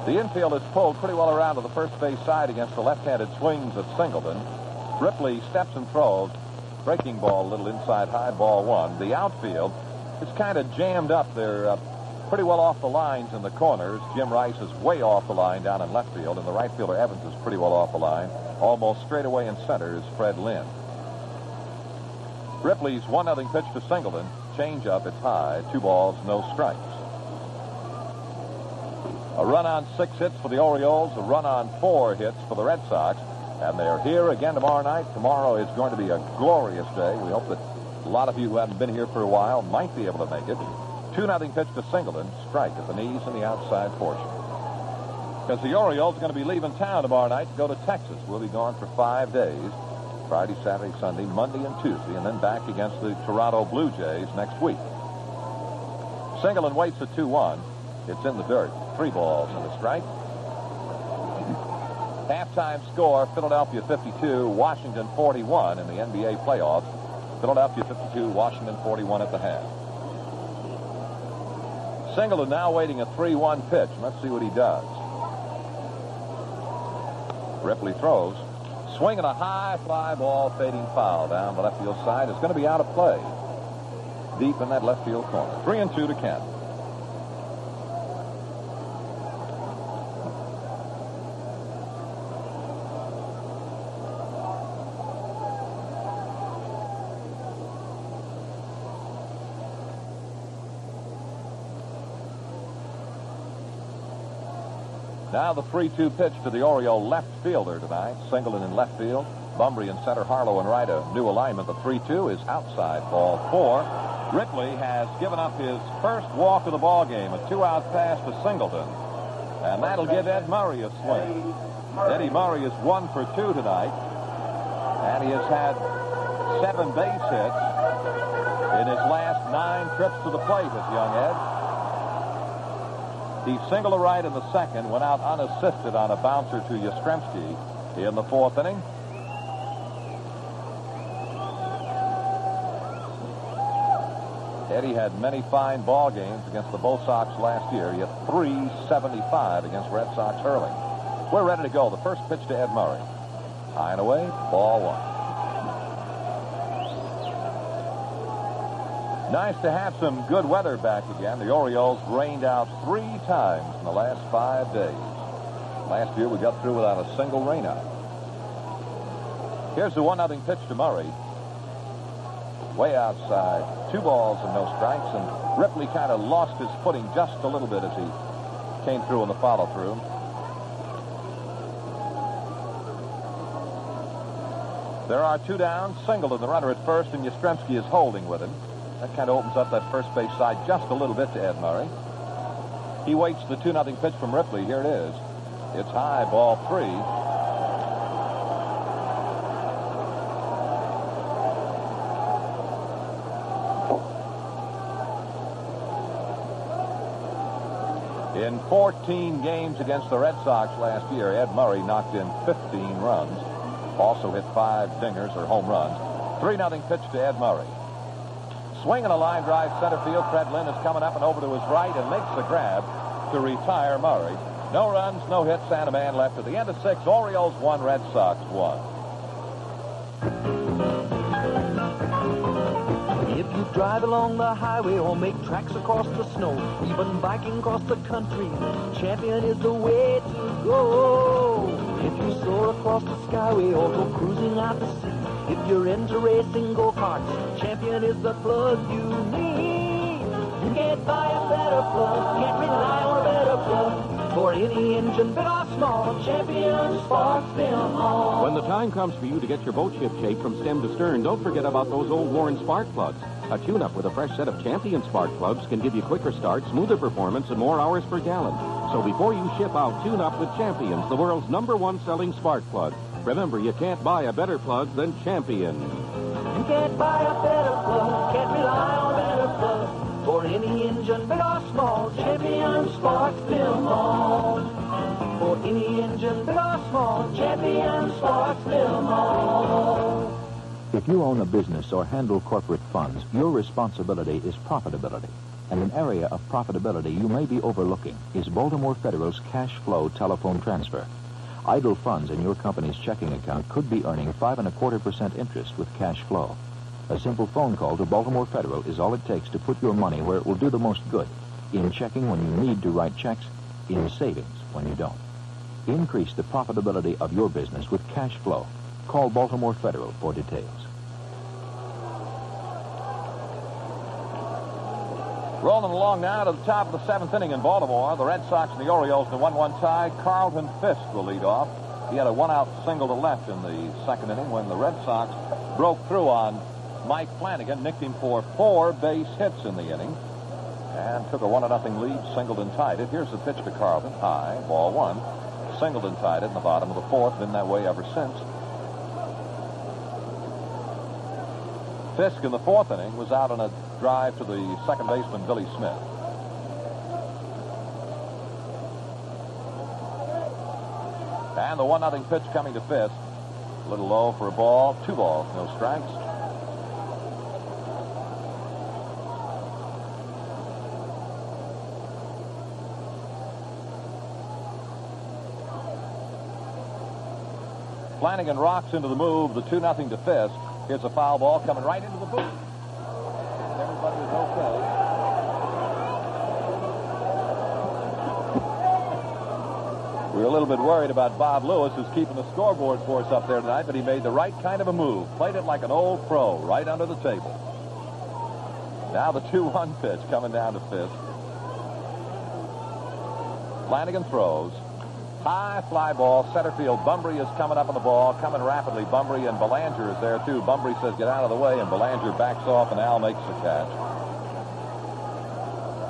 The infield is pulled pretty well around to the first base side against the left-handed swings of Singleton. Ripley steps and throws. Breaking ball a little inside high, ball 1. The outfield is kind of jammed up. They're pretty well off the lines in the corners. Jim Rice is way off the line down in left field, and the right fielder Evans is pretty well off the line. Almost straight away in center is Fred Lynn. Ripley's 1-0 pitch to Singleton. Change up, it's high. 2 balls, no strikes. A run on 6 hits for the Orioles, a run on 4 hits for the Red Sox, and they're here again tomorrow night. Tomorrow is going to be a glorious day. We hope that a lot of you who haven't been here for a while might be able to make it. 2-0 pitch to Singleton, strike at the knees and the outside portion. Because the Orioles are going to be leaving town tomorrow night to go to Texas. We'll be gone for 5 days, Friday, Saturday, Sunday, Monday, and Tuesday, and then back against the Toronto Blue Jays next week. Singleton waits at 2-1. It's in the dirt. 3 balls and a strike. Halftime score, Philadelphia 52, Washington 41 in the NBA playoffs. Philadelphia 52, Washington 41 at the half. Singleton now waiting a 3-1 pitch. Let's see what he does. Ripley throws. Swinging a high fly ball, fading foul down the left field side. It's going to be out of play. Deep in that left field corner. 3-2 to Ken. Now the 3-2 pitch to the Oriole left fielder tonight. Singleton in left field. Bumbry in center. Harlow in right. A new alignment. The 3-2 is outside, ball 4. Ripley has given up his first walk of the ball game. A 2-out pass to Singleton. And that'll give Ed Murray a swing. Eddie Murray is 1 for 2 tonight. And he has had 7 base hits in his last 9 trips to the plate, this young Ed. He singled to right in the second, went out unassisted on a bouncer to Yastrzemski in the 4th inning. Eddie had many fine ball games against the Bull Sox last year. He had 375 against Red Sox hurling. We're ready to go. The first pitch to Ed Murray. High and away, ball 1. Nice to have some good weather back again. The Orioles rained out 3 times in the last 5 days. Last year we got through without a single rainout. Here's the 1-0 pitch to Murray. Way outside. 2 balls and no strikes. And Ripley kind of lost his footing just a little bit as he came through in the follow-through. There are 2 down. Singleton, the runner at first, and Yastrzemski is holding with him. That kind of opens up that first base side just a little bit to Ed Murray. He waits the 2-0 pitch from Ripley. Here it is. It's high, ball 3. In 14 games against the Red Sox last year, Ed Murray knocked in 15 runs. Also hit 5 dingers or home runs. 3-0 pitch to Ed Murray. Swinging a line drive center field. Fred Lynn is coming up and over to his right and makes the grab to retire Murray. No runs, no hits, and a man left at the end of 6. Orioles 1, Red Sox 1. If you drive along the highway or make tracks across the snow, even biking across the country, Champion is the way to go. If you soar across the skyway or go cruising out to sea, if you're into racing go-karts, Champion is the plug you need. You can't buy a better plug, can't rely on a better plug. For any engine, big or small, Champion sparks them all. When the time comes for you to get your boat ship shape from stem to stern, don't forget about those old worn spark plugs. A tune-up with a fresh set of Champion spark plugs can give you quicker start, smoother performance, and more hours per gallon. So before you ship out, tune up with Champions, the world's #1 selling spark plug. Remember, you can't buy a better plug than Champion. You can't buy a better plug, can't rely on a better plug. For any engine, big or small, Champion sparks them all. For any engine, big or small, Champion sparks them all. If you own a business or handle corporate funds, your responsibility is profitability. And an area of profitability you may be overlooking is Baltimore Federal's cash flow telephone transfer. Idle funds in your company's checking account could be earning 5.25% interest with cash flow. A simple phone call to Baltimore Federal is all it takes to put your money where it will do the most good. In checking when you need to write checks, in savings when you don't. Increase the profitability of your business with cash flow. Call Baltimore Federal for details. Rolling along now to the top of the 7th inning in Baltimore. The Red Sox and the Orioles in a 1-1 tie. Carlton Fisk will lead off. He had a 1-out single to left in the 2nd inning when the Red Sox broke through on Mike Flanagan, nicked him for 4 base hits in the inning, and took a 1-0 lead. Singleton tied it. Here's the pitch to Carlton. High, ball 1. Singleton tied it in the bottom of the 4th. Been that way ever since. Fisk in the 4th inning was out on a drive to the second baseman, Billy Smith. And the 1-0 pitch coming to Fisk. A little low for a ball. 2 balls, no strikes. Flanagan rocks into the move, the 2-0 to Fisk. Here's a foul ball coming right into the booth. Everybody is okay. We were a little bit worried about Bob Lewis, who's keeping the scoreboard for us up there tonight, but he made the right kind of a move. Played it like an old pro, right under the table. Now the 2-1 pitch coming down to Fisk. Flanagan throws. High fly ball, center field. Bumbry is coming up on the ball, coming rapidly. Bumbry and Belanger is there, too. Bumbry says, get out of the way, and Belanger backs off, and Al makes the catch.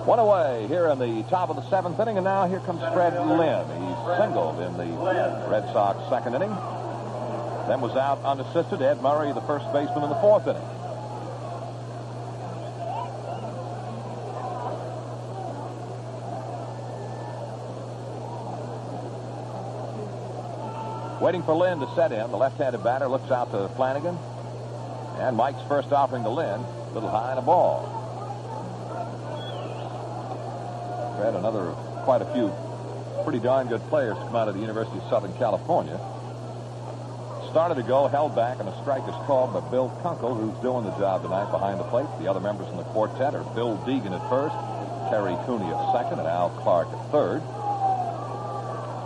One away here in the top of the 7th inning, and now here comes Fred Lynn. He's singled in the Red Sox 2nd inning. Then was out unassisted. Ed Murray, the first baseman, in the 4th inning. Waiting for Lynn to set in. The left-handed batter looks out to Flanagan. And Mike's first offering to Lynn. A little high and a ball. Had quite a few pretty darn good players come out of the University of Southern California. Started to go, held back, and a strike is called by Bill Kunkel, who's doing the job tonight behind the plate. The other members in the quartet are Bill Deegan at first, Terry Cooney at second, and Al Clark at third.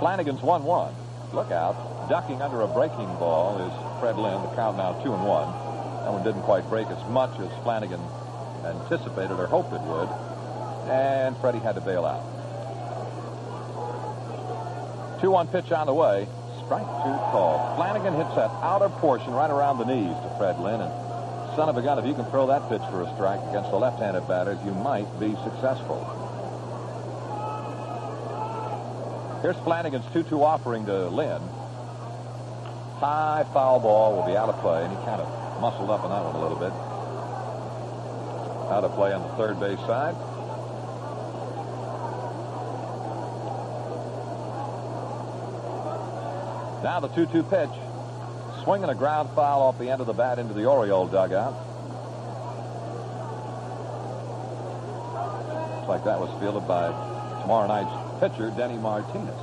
Flanagan's 1-1. Look out. Ducking under a breaking ball is Fred Lynn. The count now 2-1. That one didn't quite break as much as Flanagan anticipated or hoped it would. And Freddie had to bail out. 2-1 pitch on the way. Strike 2 called. Flanagan hits that outer portion right around the knees to Fred Lynn. And son of a gun, if you can throw that pitch for a strike against the left-handed batters, you might be successful. Here's Flanagan's 2-2 offering to Lynn. High foul ball will be out of play, and he kind of muscled up on that one a little bit. Out of play on the third base side. Now the 2-2 pitch. Swinging a ground foul off the end of the bat into the Oriole dugout. Looks like that was fielded by tomorrow night's pitcher, Denny Martinez.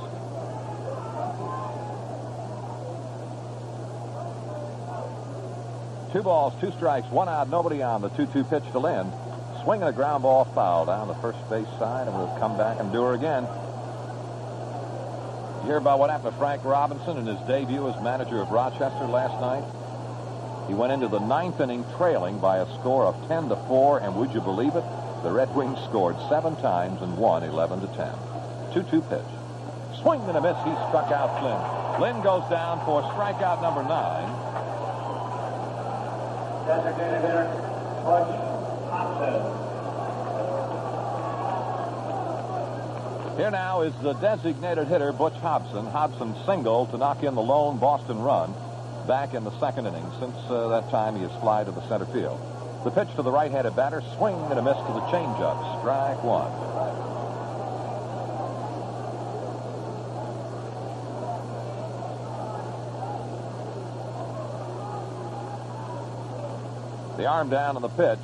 Two balls, 2 strikes, 1 out, nobody on. The 2-2 pitch to Lynn. Swinging a ground ball foul down the first base side, and we'll come back and do her again. You hear about what happened to Frank Robinson in his debut as manager of Rochester last night? He went into the 9th inning trailing by a score of 10-4, and would you believe it? The Red Wings scored 7 times and won 11-10. 2-2 pitch. Swing and a miss. He struck out Lynn. Lynn goes down for strikeout number 9. Designated hitter, Butch Hobson. Here now is the designated hitter, Butch Hobson. Hobson singled to knock in the lone Boston run back in the 2nd inning. Since that time, he has fly to the center field. The pitch to the right-handed batter, swing and a miss to the changeup. Strike 1. The arm down on the pitch,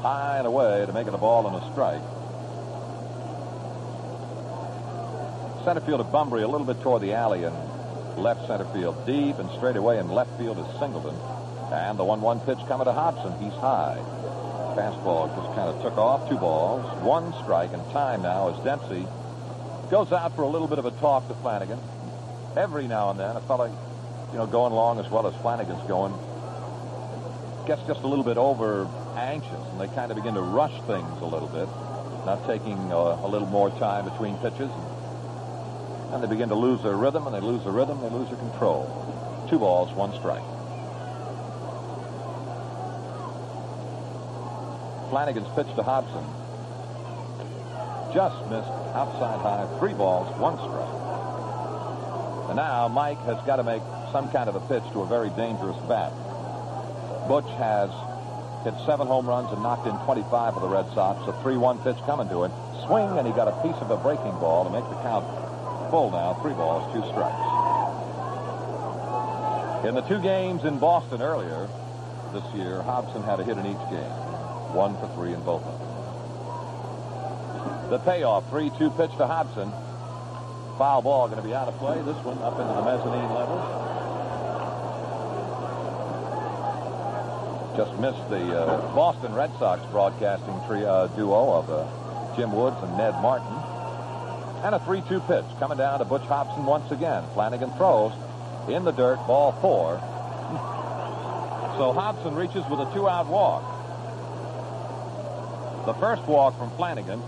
high and away to make it a ball and a strike. Center field of Bumbry a little bit toward the alley, and left center field deep and straight away in left field is Singleton. And the 1-1 pitch coming to Hobson. He's high. Fastball just kind of took off. 2 balls, 1 strike, and time now as Dempsey goes out for a little bit of a talk to Flanagan. Every now and then, a fella, going along as well as Flanagan's going, gets just a little bit over anxious, and they kind of begin to rush things a little bit, not taking a little more time between pitches. And they begin to lose their rhythm, and they lose their rhythm, they lose their control. 2 balls, 1 strike. Flanagan's pitch to Hobson. Just missed outside high. 3 balls, 1 strike. And now Mike has got to make some kind of a pitch to a very dangerous bat. Butch has hit 7 home runs and knocked in 25 for the Red Sox. A 3-1 pitch coming to it. Swing, and he got a piece of a breaking ball to make the count full now. 3 balls, 2 strikes. In the 2 games in Boston earlier this year, Hobson had a hit in each game. 1 for 3 in both of them. The payoff, 3-2 pitch to Hobson. Foul ball going to be out of play. This one up into the mezzanine level. just missed the Boston Red Sox broadcasting duo of Jim Woods and Ned Martin. And a 3-2 pitch coming down to Butch Hobson once again. Flanagan throws in the dirt, ball 4. So Hobson reaches with a 2-out walk. The first walk from Flanagan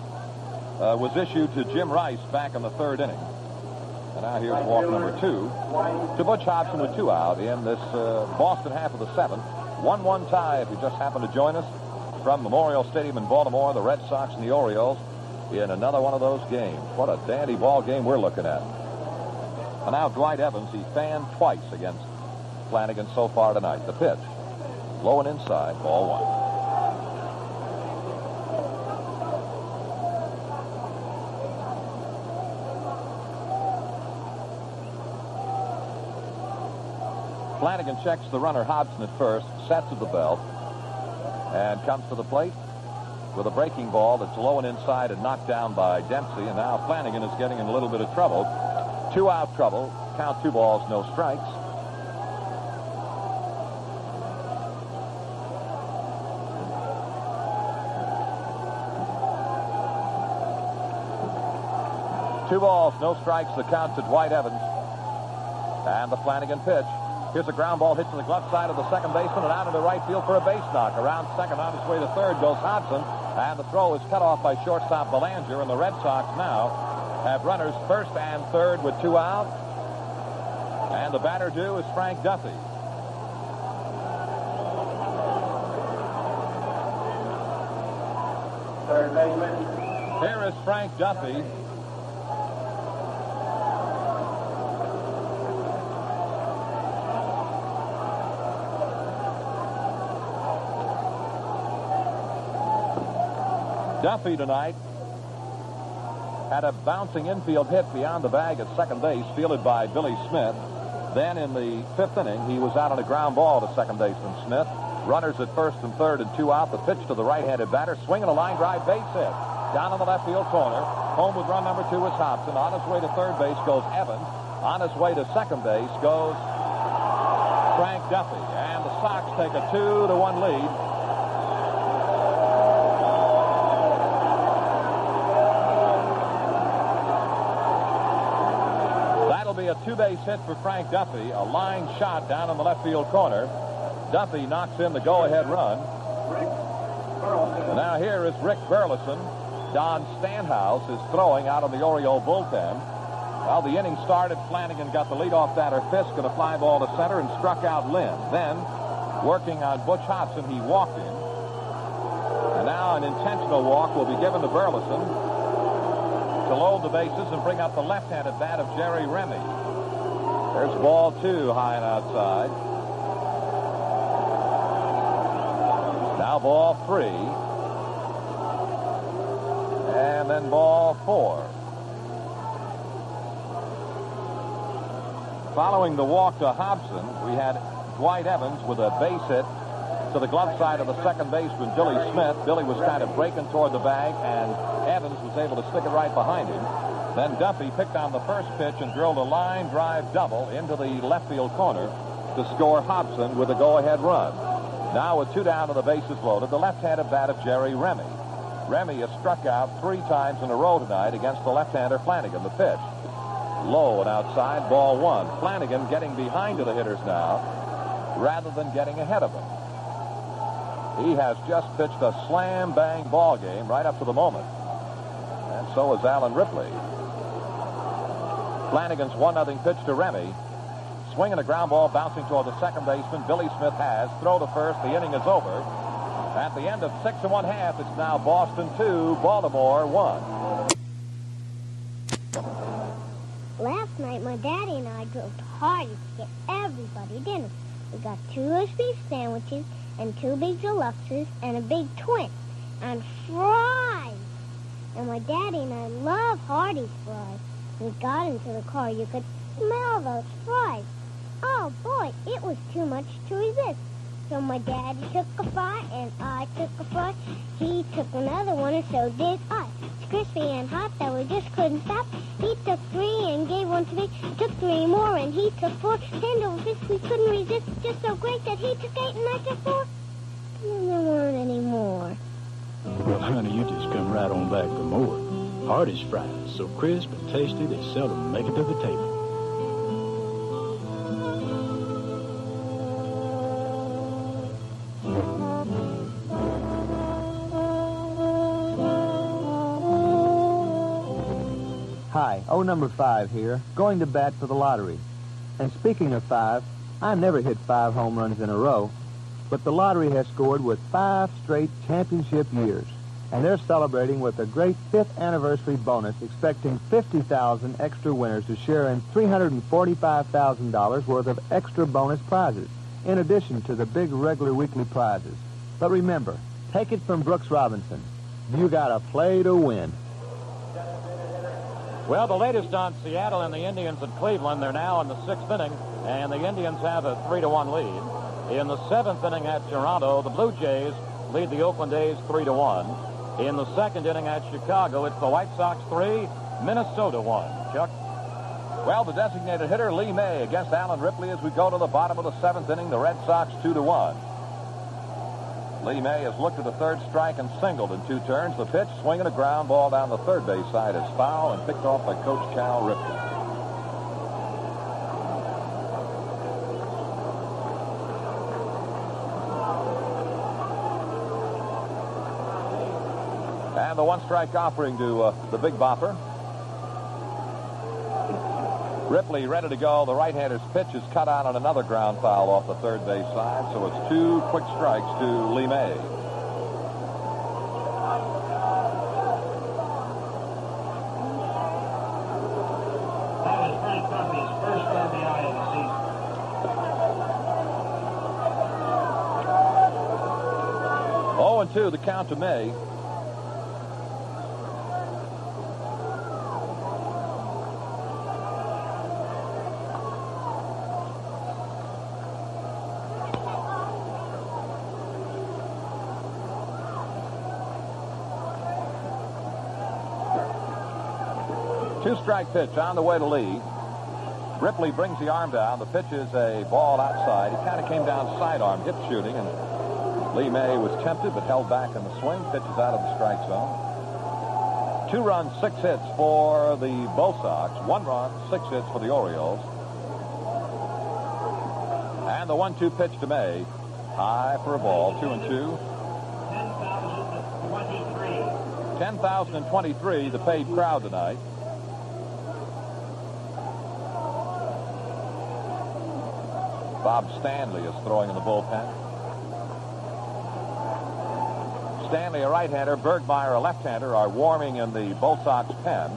was issued to Jim Rice back in the 3rd inning. And now here's walk number 2 to Butch Hobson with 2 out in this Boston half of the 7th. 1-1 tie if you just happen to join us from Memorial Stadium in Baltimore, the Red Sox and the Orioles in another one of those games. What a dandy ball game we're looking at. And now Dwight Evans, he fanned twice against Flanagan so far tonight. The pitch, low and inside, ball 1. Flanagan checks the runner Hobson at first, sets at the belt, and comes to the plate with a breaking ball that's low and inside and knocked down by Dempsey. And now Flanagan is getting in a little bit of trouble. 2-out trouble. Count 2 balls, no strikes. Two balls, no strikes. The count to Dwight Evans. And the Flanagan pitch. Here's a ground ball hit to the glove side of the second baseman and out into right field for a base knock. Around second, on his way to third goes Hobson. And the throw is cut off by shortstop Belanger. And the Red Sox now have runners first and third with 2 out. And the batter due is Frank Duffy. Third baseman. Here is Frank Duffy. Duffy tonight had a bouncing infield hit beyond the bag at second base, fielded by Billy Smith. Then in the 5th inning, he was out on a ground ball to second baseman Smith. Runners at first and third and 2 out. The pitch to the right-handed batter, swinging a line drive base hit down in the left field corner. Home with run number 2 is Hobson. On his way to third base goes Evans. On his way to second base goes Frank Duffy. And the Sox take a 2-1 lead. Be a 2-base hit for Frank Duffy, a line shot down in the left field corner. Duffy knocks in the go-ahead run. And now here is Rick Burleson. Don Stanhouse is throwing out on the Oriole bullpen. Well, the inning started. Flanagan got the leadoff batter Fisk and a fly ball to center and struck out Lynn. Then, working on Butch Hobson, he walked in. And now an intentional walk will be given to Burleson to load the bases and bring up the left-handed bat of Jerry Remy. There's ball 2 high and outside. Now ball 3. And then ball 4. Following the walk to Hobson, we had Dwight Evans with a base hit to the glove side of the second baseman, Billy Smith. Billy was kind of breaking toward the bag, and Evans was able to stick it right behind him. Then Duffy picked on the first pitch and drilled a line drive double into the left field corner to score Hobson with a go-ahead run. Now with 2 down and the bases loaded, the left-handed bat of Jerry Remy. Remy has struck out 3 times in a row tonight against the left-hander Flanagan. The pitch, low and outside, ball 1. Flanagan getting behind to the hitters now rather than getting ahead of them. He has just pitched a slam-bang ball game right up to the moment. And so is Alan Ripley. Flanagan's 1-0 pitch to Remy. Swinging a ground ball bouncing toward the second baseman. Billy Smith has. Throw to first. The inning is over. At the end of 6 1/2, it's now Boston 2, Baltimore 1. Last night, my daddy and I drove to Hardee's to get everybody dinner. We got 2 roast beef sandwiches and 2 big deluxes and a big twin and fries. And my daddy and I love Hardee's fries. We got into the car. You could smell those fries. Oh, boy, it was too much to resist. So my daddy took a fry, and I took a fry. He took another one, and so did I. It's crispy and hot that we just couldn't stop. He took 3 and gave 1 to me. Took 3 more, and he took 4. Hand over fist, we couldn't resist. Just so great that he took 8 and I took 4. And there weren't any more. Well, honey, you just come right on back for more. Hardy's fries, so crisp and tasty they seldom make it to the table. Hi, number 5 here, going to bat for the lottery. And speaking of 5, I never hit 5 home runs in a row, but the lottery has scored with 5 straight championship years. And they're celebrating with a great 5th anniversary bonus, expecting 50,000 extra winners to share in $345,000 worth of extra bonus prizes, in addition to the big regular weekly prizes. But remember, take it from Brooks Robinson. You gotta play to win. Well, the latest on Seattle and the Indians at Cleveland. They're now in the 6th inning, and the Indians have a 3-1 lead. In the 7th inning at Toronto, the Blue Jays lead the Oakland A's 3-1. In the 2nd inning at Chicago, it's the White Sox 3, Minnesota 1. Chuck? Well, the designated hitter, Lee May, against Alan Ripley as we go to the bottom of the 7th inning. The Red Sox 2-1. Lee May has looked at the third strike and singled in 2 turns. The pitch, swinging a ground ball down the third base side, is foul and picked off by Coach Cal Ripley. And the 1-strike offering to the Big Bopper. Ripley ready to go. The right-hander's pitch is cut out on another ground foul off the third base side, so it's 2 quick strikes to Lee May. That is Frank Duffy's first RBI of the season. 0-2, the count to May. Two-strike pitch on the way to Lee. Ripley brings the arm down. The pitch is a ball outside. He kind of came down sidearm, hip shooting, and Lee May was tempted but held back in the swing. Pitch is out of the strike zone. 2 runs, 6 hits for the Bull Sox. 1 run, 6 hits for the Orioles. And the 1-2 pitch to May. High for a ball, 2-2. 10,023, the paid crowd tonight. Bob Stanley is throwing in the bullpen. Stanley, a right-hander, Bergmeyer, a left-hander, are warming in the Bull Sox pen.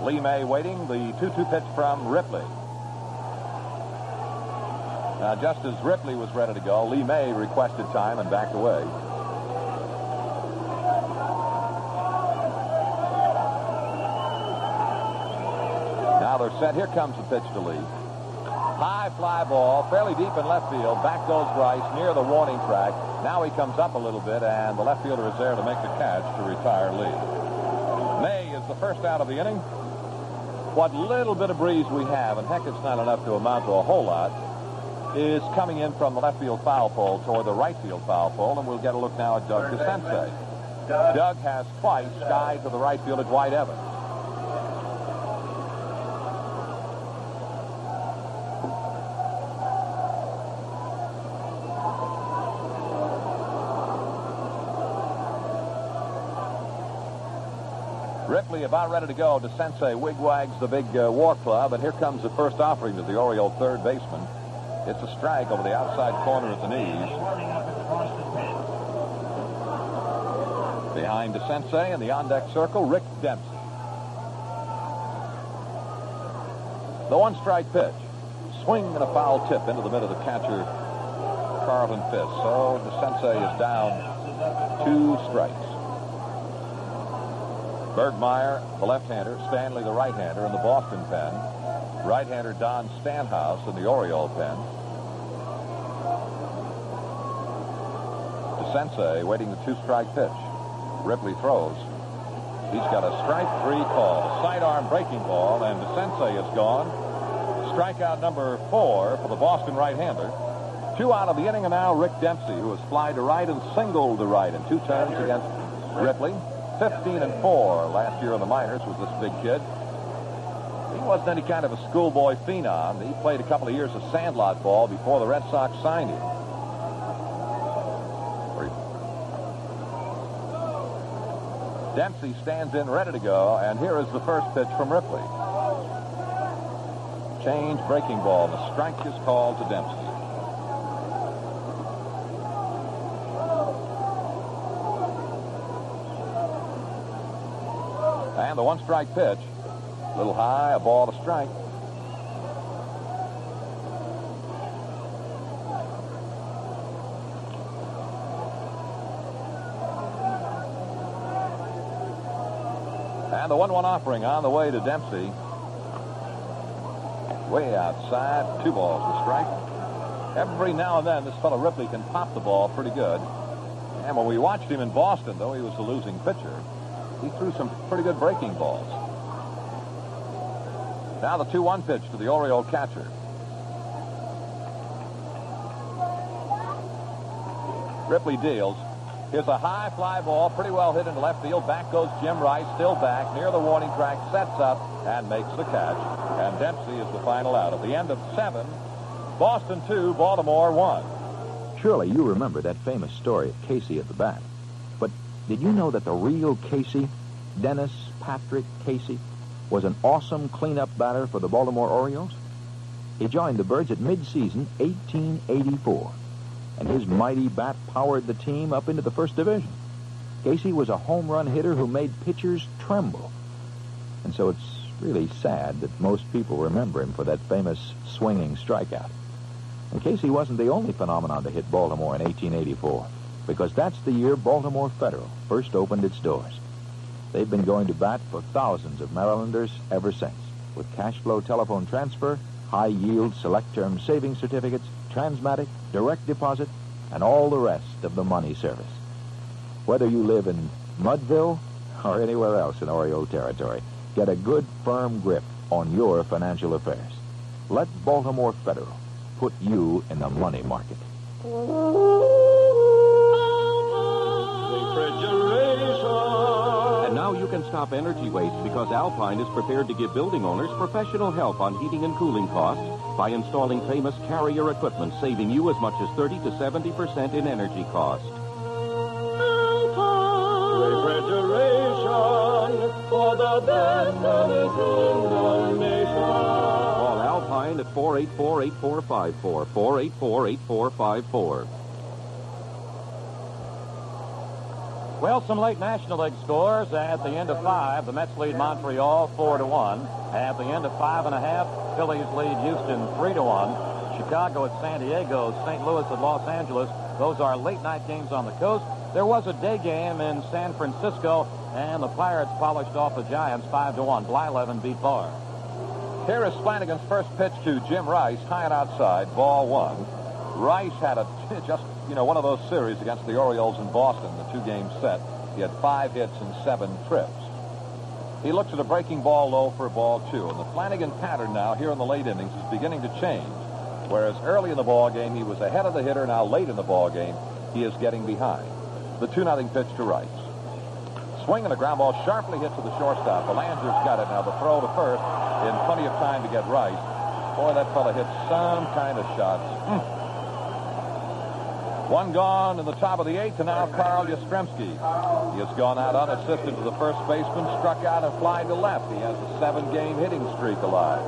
Lee May waiting. The 2-2 pitch from Ripley. Now, just as Ripley was ready to go, Lee May requested time and backed away. Now they're set. Here comes the pitch to Lee. High fly ball, fairly deep in left field. Back goes Rice near the warning track. Now he comes up a little bit, and the left fielder is there to make the catch to retire Lee. May is the first out of the inning. What little bit of breeze we have, and heck, it's not enough to amount to a whole lot, is coming in from the left field foul pole toward the right field foul pole, and we'll get a look now at Doug DeCinces. Doug has twice skied to the right field at Dwight Evans. Ripley about ready to go. DeCinces wigwags the big war club, and here comes the first offering to the Oriole third baseman. It's a strike over the outside corner of the knees. Behind DeCinces in the on-deck circle, Rick Dempsey. The 1-strike pitch. Swing and a foul tip into the middle of the catcher, Carlton Fisk. So DeCinces is down 2 strikes. Bergmeyer, the left-hander, Stanley, the right-hander, in the Boston pen. Right-hander Don Stanhouse in the Oriole pen. DeCinces waiting the 2-strike pitch. Ripley throws. He's got a strike 3 call. Sidearm breaking ball, and DeCinces is gone. Strikeout number 4 for the Boston right-hander. 2 out of the inning, and now Rick Dempsey, who has fly to right and singled to right in 2 turns against Ripley. 15-4 last year in the minors was this big kid. He wasn't any kind of a schoolboy phenom. He played a couple of years of sandlot ball before the Red Sox signed him. Dempsey stands in ready to go, and here is the first pitch from Ripley. Change breaking ball. The strike is called to Dempsey. And the 1-strike pitch. A little high, a ball to strike. And the 1-1 offering on the way to Dempsey. Way outside, 2 balls to strike. Every now and then, this fellow Ripley can pop the ball pretty good. And when we watched him in Boston, though he was the losing pitcher, he threw some pretty good breaking balls. Now the 2-1 pitch to the Oriole catcher. Ripley deals. Here's a high fly ball, pretty well hit into left field. Back goes Jim Rice, still back, near the warning track, sets up, and makes the catch. And Dempsey is the final out. At the end of 7, Boston 2, Baltimore 1. Surely you remember that famous story of Casey at the bat. But did you know that the real Casey, Dennis Patrick Casey, was an awesome cleanup batter for the Baltimore Orioles? He joined the Birds at mid-season 1884. And his mighty bat powered the team up into the first division. Casey was a home run hitter who made pitchers tremble. And so it's really sad that most people remember him for that famous swinging strikeout. And Casey wasn't the only phenomenon to hit Baltimore in 1884, because that's the year Baltimore Federal first opened its doors. They've been going to bat for thousands of Marylanders ever since, with cash flow telephone transfer, high-yield select-term savings certificates, Transmatic, direct deposit, and all the rest of the money service. Whether you live in Mudville or anywhere else in Oriole territory, get a good, firm grip on your financial affairs. Let Baltimore Federal put you in the money market. And now you can stop energy waste because Alpine is prepared to give building owners professional help on heating and cooling costs by installing famous Carrier equipment, saving you as much as 30 to 70% in energy cost. Refrigeration for the best in the nation. Call Alpine at 484-8454, 484-8454. Well, some late National League scores. At the end of 5, the Mets lead Montreal 4-1. At the end of 5.5, Phillies lead Houston 3-1. Chicago at San Diego, St. Louis at Los Angeles. Those are late night games on the coast. There was a day game in San Francisco, and the Pirates polished off the Giants 5-1. Blyleven beat Barr. Here is Flanagan's first pitch to Jim Rice, high and outside, ball 1. Rice had one of those series against the Orioles in Boston, the 2-game set. He had 5 hits and 7 trips. He looks at a breaking ball low for ball 2, and the Flanagan pattern now here in the late innings is beginning to change. Whereas early in the ball game he was ahead of the hitter, now late in the ball game he is getting behind. The 2-0 pitch to Rice. Swing and a ground ball sharply hit to the shortstop. Belanger's got it now. The throw to first in plenty of time to get Rice. Boy, that fella hit some kind of shots. 1 gone in the top of the 8th, and now Carl Yastrzemski. He has gone out unassisted to the first baseman, struck out and fly to left. He has a 7-game hitting streak alive.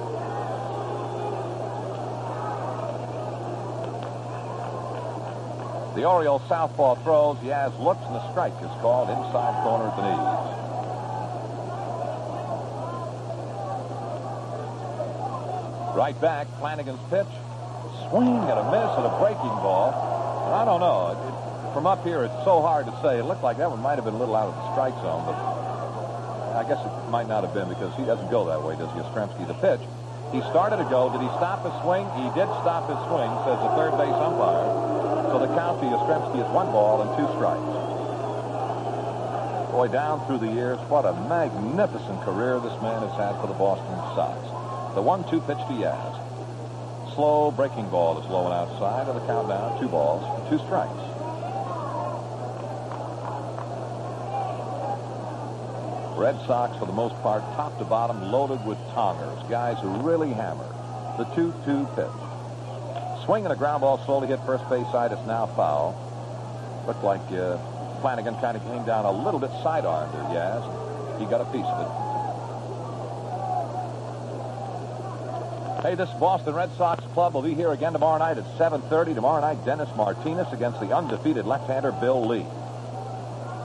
The Orioles southpaw throws. Yaz looks, and the strike is called inside corner at the knees. Right back, Flanagan's pitch. Swing and a miss at a breaking ball. I don't know. From up here, it's so hard to say. It looked like that one might have been a little out of the strike zone, but I guess it might not have been because he doesn't go that way, does Yastrzemski? The pitch. He started to go. Did he stop his swing? He did stop his swing, says the third base umpire. So the count to Yastrzemski is 1 ball and 2 strikes. Boy, down through the years, what a magnificent career this man has had for the Boston Sox. The 1-2 pitch to Yaz. slow breaking ball is low and outside, and the count now 2 balls for 2 strikes. Red Sox, for the most part, top to bottom, loaded with tongers, guys who really hammer. The 2-2 pitch. Swing and a ground ball slowly hit first base side. It's now foul. Looked like Flanagan kind of came down a little bit sidearmed there, Yaz. He got a piece of it. Hey, this Boston Red Sox club will be here again tomorrow night at 7:30. Tomorrow night, Dennis Martinez against the undefeated left-hander Bill Lee.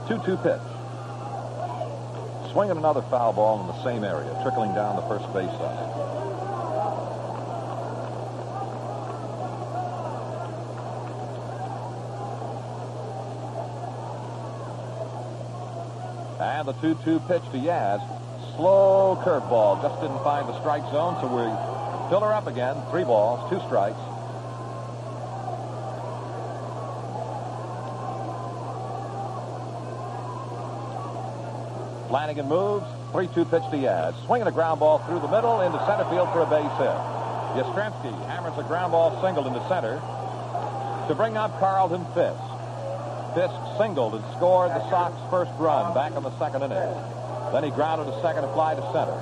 2-2 pitch. Swinging another foul ball in the same area, trickling down the first base side. And the 2-2 pitch to Yaz. Slow curveball. Just didn't find the strike zone, so we fill her up again. 3 balls, 2 strikes. Flanagan moves. 3-2 pitch to Yaz. Swinging a ground ball through the middle into center field for a base hit. Yastrzemski hammers a ground ball single into center to bring up Carlton Fisk. Fisk singled and scored the Sox first run back in the second inning. Then he grounded a second fly to center.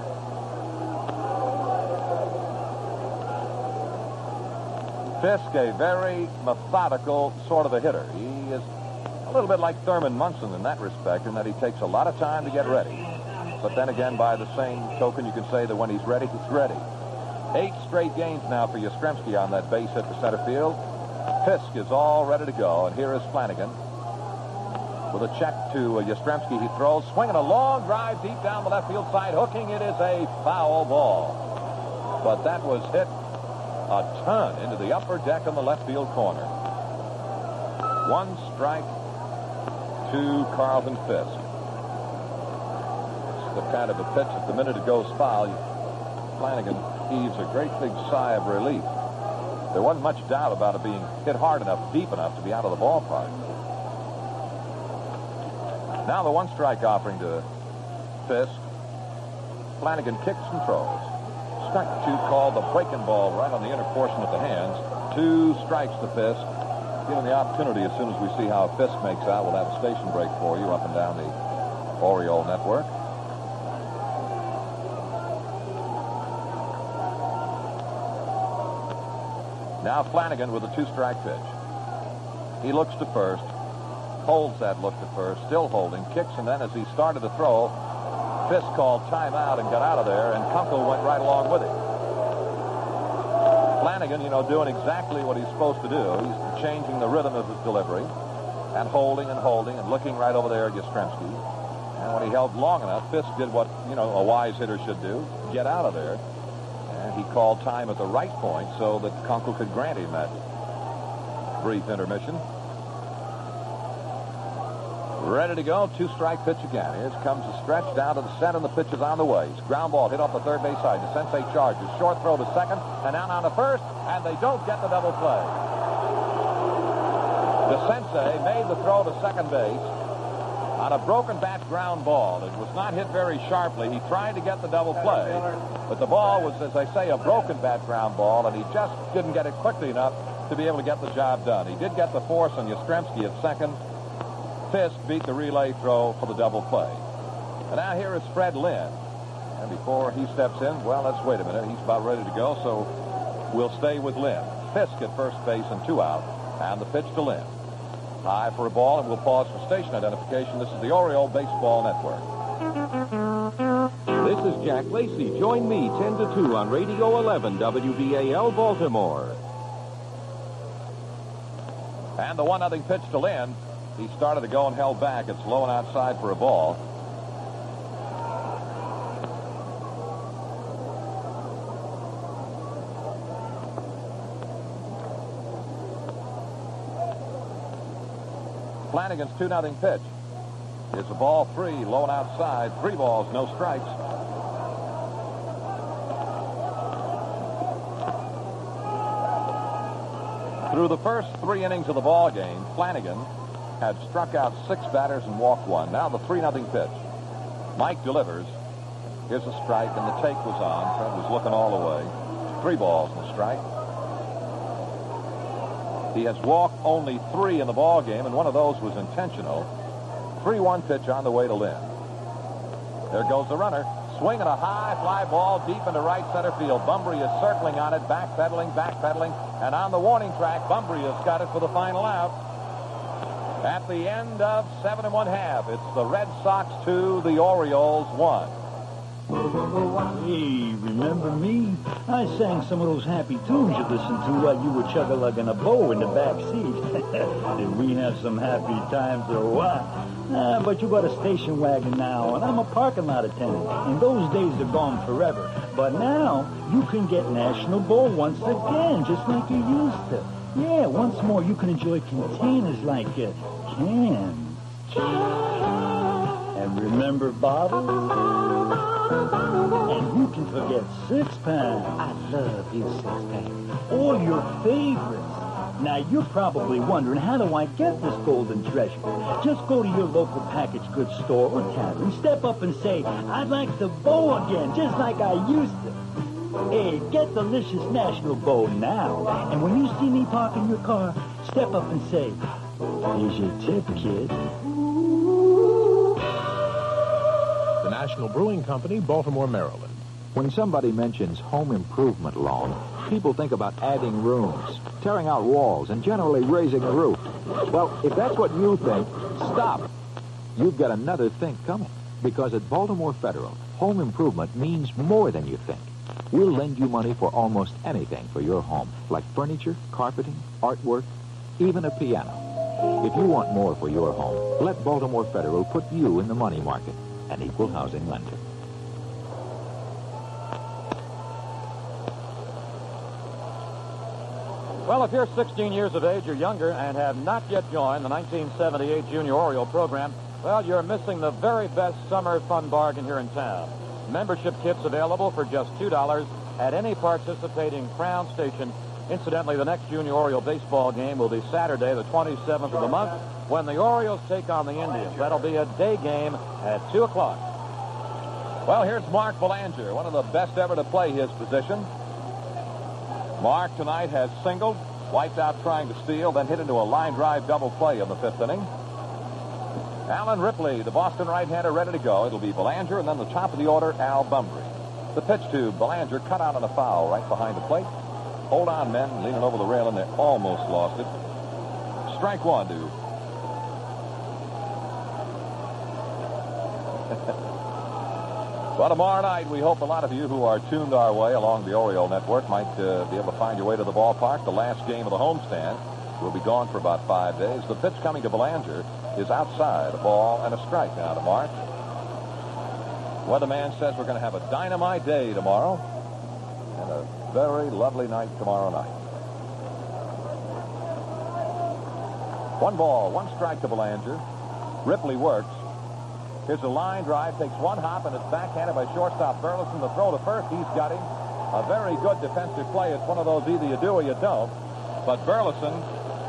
Fisk, a very methodical sort of a hitter. He is a little bit like Thurman Munson in that respect, in that he takes a lot of time to get ready. But then again, by the same token, you can say that when he's ready, he's ready. 8 straight games now for Yastrzemski on that base hit to center field. Fisk is all ready to go, and here is Flanagan. With a check to Yastrzemski, he throws, swinging a long drive deep down the left field side, hooking. It is a foul ball. But that was hit a ton into the upper deck on the left field corner. 1 strike to Carlton Fisk. It's the kind of a pitch that the minute it goes foul, Flanagan heaves a great big sigh of relief. There wasn't much doubt about it being hit hard enough, deep enough to be out of the ballpark. Now the 1 strike offering to Fisk. Flanagan kicks and throws. Strike 2 called the breaking ball right on the inner portion of the hands. 2 strikes to Fisk. Given the opportunity, as soon as we see how Fisk makes out, we'll have a station break for you up and down the Oriole network. Now Flanagan with a 2-strike pitch. He looks to first. Holds that look to first, still holding, kicks, and then as he started to throw, Fisk called timeout and got out of there, and Kunkel went right along with him. Flanagan, doing exactly what he's supposed to do. He's changing the rhythm of his delivery and holding and looking right over there at Yastrzemski. And when he held long enough, Fisk did what, a wise hitter should do, get out of there. And he called time at the right point so that Kunkel could grant him that brief intermission. Ready to go. 2-strike pitch again. Here comes the stretch down to the center, and the pitch is on the way. Ground ball hit off the third base side. DeCinces charges. Short throw to second, and down on to first, and they don't get the double play. DeCinces made the throw to second base on a broken bat ground ball. It was not hit very sharply. He tried to get the double play, but the ball was, as I say, a broken bat ground ball, and he just didn't get it quickly enough to be able to get the job done. He did get the force on Yastrzemski at second. Fisk beat the relay throw for the double play. And now here is Fred Lynn. And before he steps in, well, let's wait a minute. He's about ready to go, so we'll stay with Lynn. Fisk at first base and 2 out. And the pitch to Lynn. High for a ball, and we'll pause for station identification. This is the Oriole Baseball Network. This is Jack Lacey. Join me 10 to 2 on Radio 11 WBAL Baltimore. And the 1-0 pitch to Lynn. He started to go and held back. It's low and outside for a ball. Flanagan's 2-0 pitch. It's a ball 3, low and outside. 3 balls, no strikes. Through the first 3 innings of the ball game, Flanagan had struck out 6 batters and walked 1. Now the 3-0 pitch. Mike delivers. Here's a strike, and the take was on. Fred was looking all the way. 3 balls and a strike. He has walked only 3 in the ball game, and one of those was intentional. 3-1 pitch on the way to Lynn. There goes the runner. Swinging a high fly ball deep into right center field. Bumbry is circling on it, backpedaling, and on the warning track, Bumbry has got it for the final out. At the end of 7 1/2, it's the Red Sox 2, the Orioles 1. Hey, remember me? I sang some of those happy tunes you listened to while you were chug-a-lugging a bow in the back seat. Did we have some happy times or what? But you got a station wagon now, and I'm a parking lot attendant. And those days are gone forever. But now, you can get National Bowl once again, just like you used to. Yeah, once more, you can enjoy containers like cans. And remember bottles? And you can forget 6-pack. I love you, 6-pack. All your favorites. Now, you're probably wondering, how do I get this golden treasure? Just go to your local packaged goods store or tavern, step up and say, I'd like the bow again, just like I used to. Hey, get delicious National Bow now. And when you see me parking your car, step up and say, here's your tip, kid. The National Brewing Company, Baltimore, Maryland. When somebody mentions home improvement loan, people think about adding rooms, tearing out walls, and generally raising a roof. Well, if that's what you think, stop. You've got another think coming. Because at Baltimore Federal, home improvement means more than you think. We'll lend you money for almost anything for your home, like furniture, carpeting, artwork, even a piano. If you want more for your home, let Baltimore Federal put you in the money market, an equal housing lender. Well, if you're 16 years of age or younger and have not yet joined the 1978 Junior Oriole program, well, you're missing the very best summer fun bargain here in town. Membership kits available for just $2 at any participating Crown station. Incidentally, the next Junior Oriole baseball game will be Saturday, the 27th of the month, when the Orioles take on the Indians. That'll be a day game at 2 o'clock. Well, here's Mark Belanger, one of the best ever to play his position. Mark tonight has singled, wiped out trying to steal, then hit into a line drive double play in the 5th inning. Alan Ripley, the Boston right-hander, ready to go. It'll be Belanger, and then the top of the order, Al Bumbry. The pitch to Belanger, cut out on a foul right behind the plate. Hold on, men, leaning over the rail, and they almost lost it. Strike one, dude. Well, tomorrow night, we hope a lot of you who are tuned our way along the Oriole Network might be able to find your way to the ballpark. The last game of the homestand will be gone for about 5 days. The pitch coming to Belanger is outside, a ball and a strike now to Mark. Weatherman says we're going to have a dynamite day tomorrow and a very lovely night tomorrow night. 1 ball, 1 strike to Belanger. Ripley works. Here's a line drive, takes 1 hop, and it's backhanded by shortstop Burleson. The throw to first, he's got him. A very good defensive play. It's one of those either you do or you don't. But Burleson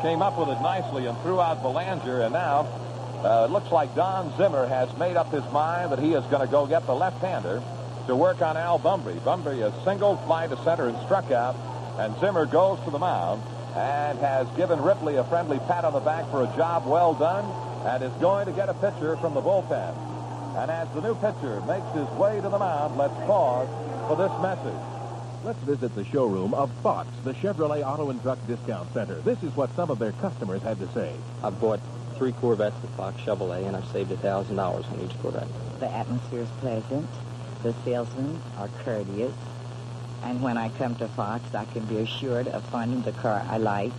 came up with it nicely and threw out Belanger, and now it looks like Don Zimmer has made up his mind that he is going to go get the left-hander to work on Al Bumbry. Bumbry has singled, fly to center, and struck out, and Zimmer goes to the mound and has given Ripley a friendly pat on the back for a job well done, and is going to get a pitcher from the bullpen. And as the new pitcher makes his way to the mound, let's pause for this message. Let's visit the showroom of Fox, the Chevrolet Auto and Truck Discount Center. This is what some of their customers had to say. I've bought 3 Corvettes at Fox Chevrolet, and I've saved $1,000 on each Corvette. The atmosphere is pleasant. The salesmen are courteous. And when I come to Fox, I can be assured of finding the car I like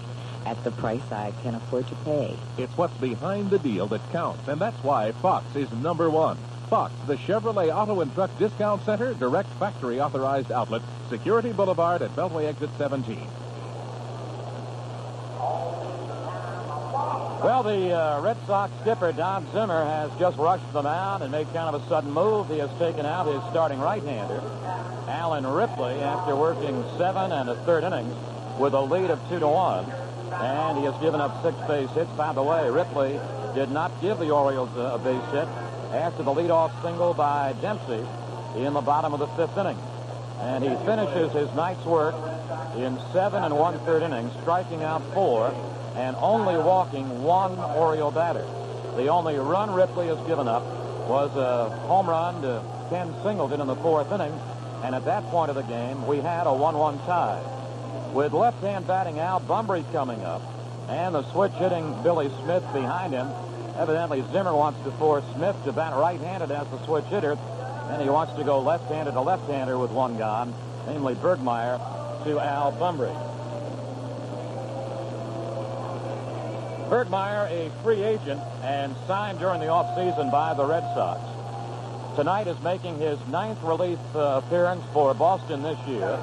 at the price I can afford to pay. It's what's behind the deal that counts, and that's why Fox is #1. Fox, the Chevrolet Auto and Truck Discount Center, direct factory authorized outlet, Security Boulevard at Beltway Exit 17. Well, the Red Sox skipper, Don Zimmer, has just rushed to the mound and made kind of a sudden move. He has taken out his starting right-hander, Alan Ripley, after working 7 1/3 innings with a lead of 2-1. And he has given up 6 base hits. By the way, Ripley did not give the Orioles a base hit after the leadoff single by Dempsey in the bottom of the 5th inning. And he finishes his night's work in 7 1/3 innings, striking out 4 and only walking one Oriole batter. The only run Ripley has given up was a home run to Ken Singleton in the 4th inning, and at that point of the game, we had a 1-1 tie. With left-hand batting Al Bumbry coming up, and the switch-hitting Billy Smith behind him, evidently Zimmer wants to force Smith to bat right-handed as the switch hitter, and he wants to go left-handed to left-hander with one gone, namely Bergmeyer to Al Bumbry. Bergmeyer, a free agent and signed during the offseason by the Red Sox, tonight is making his 9th relief appearance for Boston this year.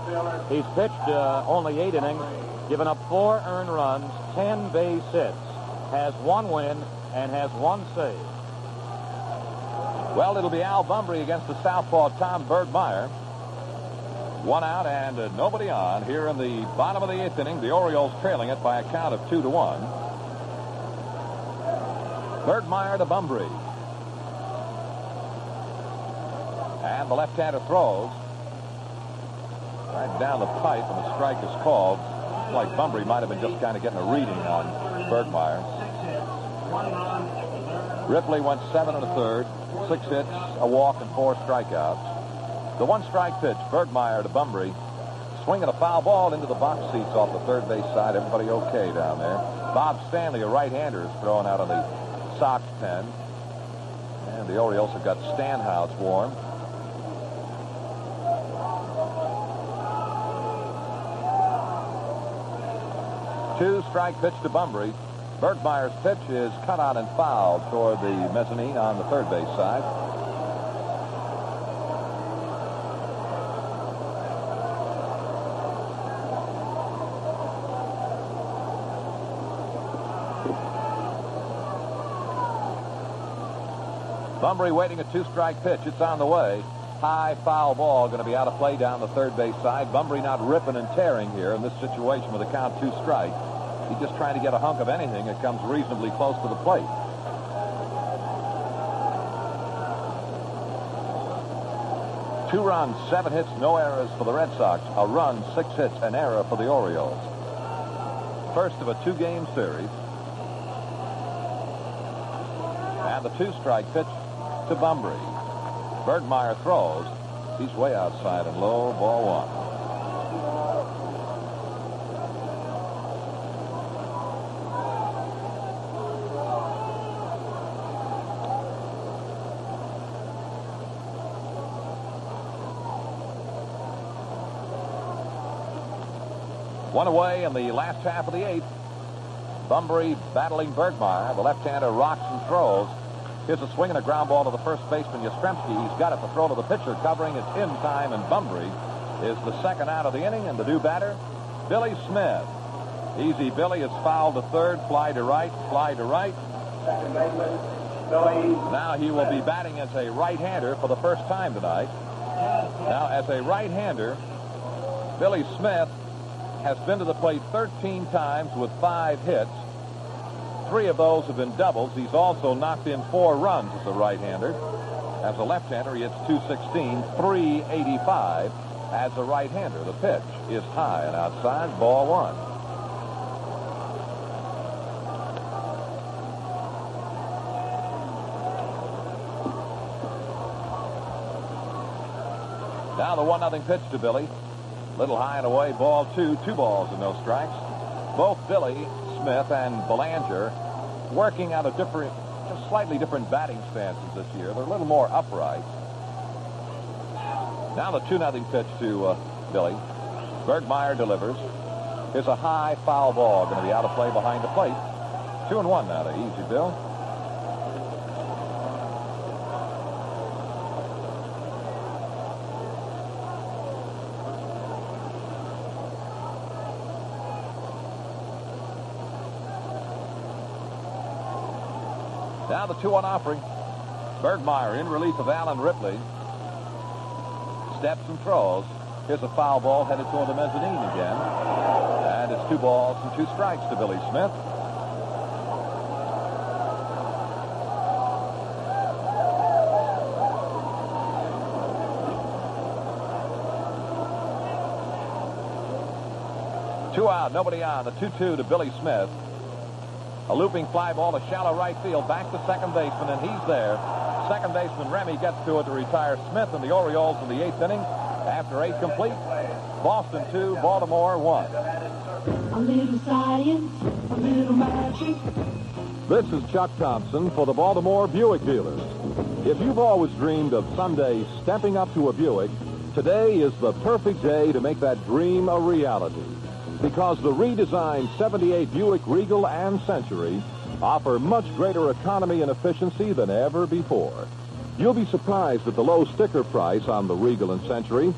He's pitched only 8 innings, given up 4 earned runs, 10 base hits, has 1 win, and has 1 save. Well, it'll be Al Bumbry against the southpaw Tom Bergmeyer. 1 out and nobody on here in the bottom of the 8th inning. The Orioles trailing it by a count of 2-1. Bergmeyer to Bumbry. And the left-hander throws right down the pipe, and the strike is called. It's like Bumbry might have been just kind of getting a reading on Bergmeyer. Ripley went 7 1/3, 6 hits, a walk, and 4 strikeouts. The 1-strike pitch, Bergmeyer to Bumbry, swinging a foul ball into the box seats off the third base side. Everybody okay down there. Bob Stanley, a right-hander, is throwing out on the Sox pen. And the Orioles have got Stanhouse warm. Two-strike pitch to Bumbry. Bergmeyer's pitch is cut out and fouled toward the mezzanine on the third base side. Bumbry waiting a 2-strike pitch. It's on the way. High foul ball going to be out of play down the third base side. Bumbry not ripping and tearing here in this situation with a count 2 strike. He's just trying to get a hunk of anything that comes reasonably close to the plate. Two runs, 7 hits, no errors for the Red Sox. A run, 6 hits, an error for the Orioles. First of a 2-game series. And the 2-strike pitch to Bumbry. Bergmeyer throws. He's way outside and low, ball 1. One away in the last half of the 8th. Bumbry battling Bergmeyer. The left-hander rocks and throws. Here's a swing and a ground ball to the first baseman, Yastrzemski. He's got it. The throw to the pitcher covering. It's in time, and Bumbry is the 2nd out of the inning, and the new batter, Billy Smith. Easy Billy is fouled to third, fly to right, fly to right. Second baseman, Billy. Now he will be batting as a right-hander for the first time tonight. Now, as a right-hander, Billy Smith has been to the plate 13 times with 5 hits. 3 of those have been doubles. He's also knocked in 4 runs as a right-hander. As a left-hander, he hits .216, .385 as a right-hander. The pitch is high and outside, ball 1. Now the 1-0 pitch to Billy. Little high and away, ball 2. 2 balls and no strikes. Both Billy, Smith, and Belanger working out a different, just slightly different batting stances this year. They're a little more upright. Now the 2-0 pitch to Billy. Bergmeyer delivers. Here's a high foul ball going to be out of play behind the plate. 2-1 now to Easy Bill. Now the 2-1 offering. Bergmeyer in relief of Alan Ripley. Steps and throws. Here's a foul ball headed toward the mezzanine again. And it's 2 balls and 2 strikes to Billy Smith. Two out, nobody on. The 2-2 to Billy Smith. A looping fly ball to shallow right field, back to second baseman, and he's there. Second baseman Remy gets to it to retire Smith and the Orioles in the 8th inning. After 8 complete, Boston 2, Baltimore 1. A little science, a little magic. This is Chuck Thompson for the Baltimore Buick dealers. If you've always dreamed of someday stepping up to a Buick, today is the perfect day to make that dream a reality. Because the redesigned 78 Buick Regal and Century offer much greater economy and efficiency than ever before. You'll be surprised at the low sticker price on the Regal and Century.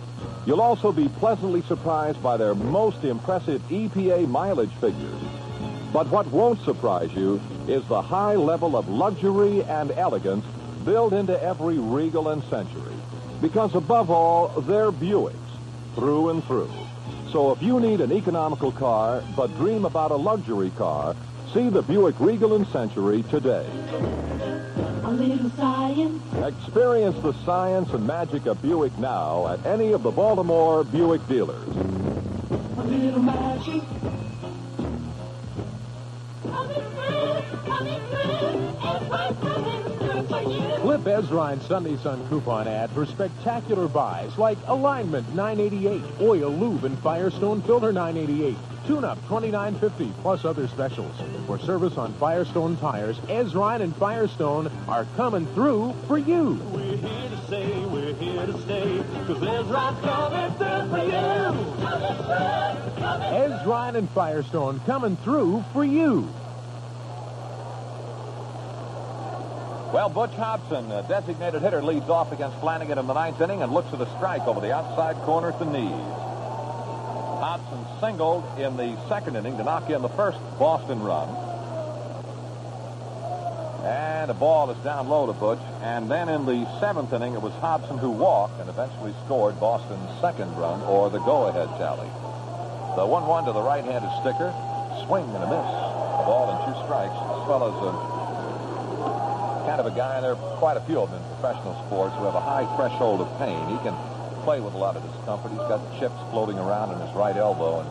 You'll also be pleasantly surprised by their most impressive EPA mileage figures. But what won't surprise you is the high level of luxury and elegance built into every Regal and Century. Because above all, they're Buicks, through and through. So if you need an economical car but dream about a luxury car, see the Buick Regal and Century today. A little science. Experience the science and magic of Buick now at any of the Baltimore Buick dealers. A little magic. Flip Ezrine's Sunday Sun coupon ad for spectacular buys like alignment $9.88, oil, lube, and Firestone filter $9.88, tune-up $29.50, plus other specials. For service on Firestone tires, Ezrine and Firestone are coming through for you. We're here to say, we're here to stay, because Ezrine's coming through for you. Ezrine and Firestone coming through for you. Well, Butch Hobson, designated hitter, leads off against Flanagan in the 9th inning and looks at a strike over the outside corner at the knees. Hobson singled in the 2nd inning to knock in the first Boston run. And a ball is down low to Butch. And then in the 7th inning, it was Hobson who walked and eventually scored Boston's 2nd run, or the go-ahead tally. The 1-1 to the right-handed sticker. Swing and a miss. A ball and 2 strikes. This fellow's kind of a guy, and there are quite a few of them in professional sports who have a high threshold of pain. He can play with a lot of discomfort. He's got chips floating around in his right elbow, and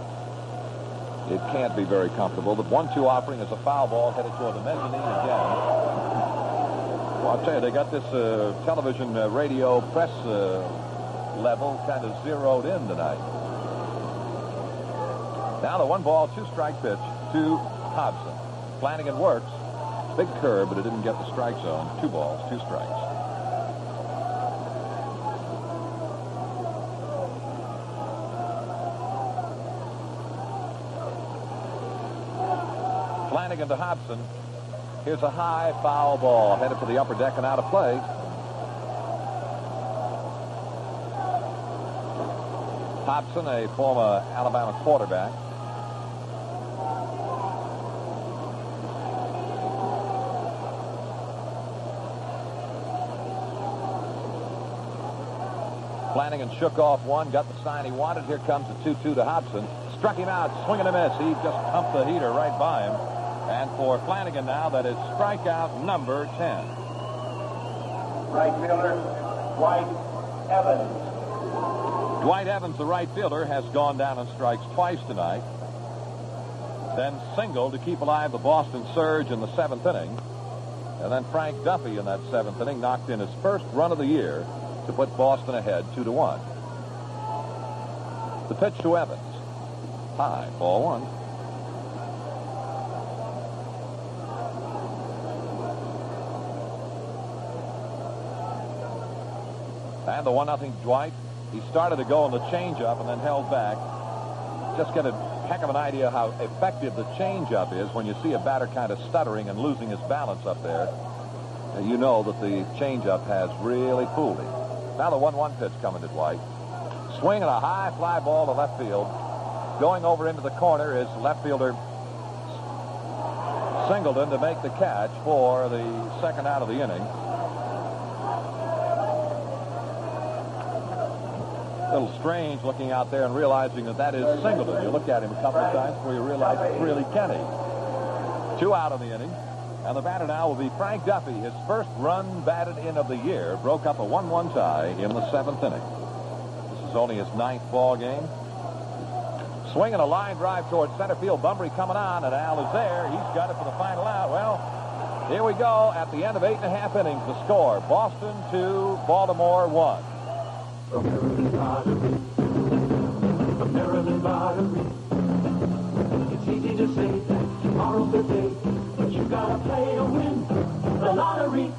it can't be very comfortable. The 1-2 offering is a foul ball headed toward the mezzanine again. Well, I'll tell you, they got this television, radio, press level kind of zeroed in tonight. Now the 1-ball, 2-strike pitch to Hobson. Flanagan works. Big curve, but it didn't get the strike zone. 2 balls, 2 strikes. Flanagan to Hobson. Here's a high foul ball headed for the upper deck and out of play. Hobson, a former Alabama quarterback. Flanagan shook off one, got the sign he wanted. Here comes the 2-2 to Hobson. Struck him out, swing and a miss. He just pumped the heater right by him. And for Flanagan now, that is strikeout number 10. Right fielder, Dwight Evans. Dwight Evans, the right fielder, has gone down on strikes twice tonight. Then singled to keep alive the Boston surge in the 7th inning. And then Frank Duffy in that 7th inning knocked in his first run of the year to put Boston ahead 2-1. The pitch to Evans. High, ball 1. And the 1-0 Dwight. He started to go on the changeup and then held back. Just get a heck of an idea how effective the changeup is when you see a batter kind of stuttering and losing his balance up there. You know that the changeup has really fooled him. Now the 1-1 pitch coming to Dwight. Swing and a high fly ball to left field. Going over into the corner is left fielder Singleton to make the catch for the 2nd out of the inning. A little strange looking out there and realizing that that is Singleton. You look at him a couple of times before you realize it's really Kenny. 2 out of the inning. And the batter now will be Frank Duffy. His first run batted in of the year broke up a 1-1 tie in the 7th inning. This is only his 9th ball game. Swinging a line drive towards center field. Bumbry coming on, and Al is there. He's got it for the final out. Well, here we go at the end of 8.5 innings. The score, Boston 2, Baltimore 1. It's easy to say that tomorrow's the day, but you gotta play to win the lottery.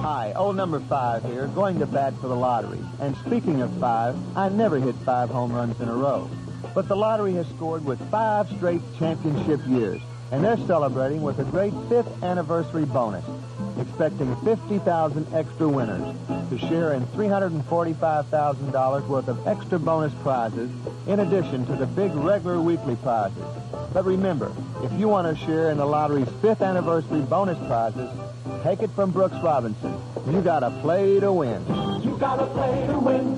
Hi, old number 5 here, going to bat for the lottery. And speaking of 5, I never hit 5 home runs in a row. But the lottery has scored with 5 straight championship years, and they're celebrating with a great 5th anniversary bonus, expecting 50,000 extra winners to share in $345,000 worth of extra bonus prizes, in addition to the big regular weekly prizes. But remember, if you want to share in the lottery's 5th anniversary bonus prizes, take it from Brooks Robinson. You gotta play to win. You gotta play to win.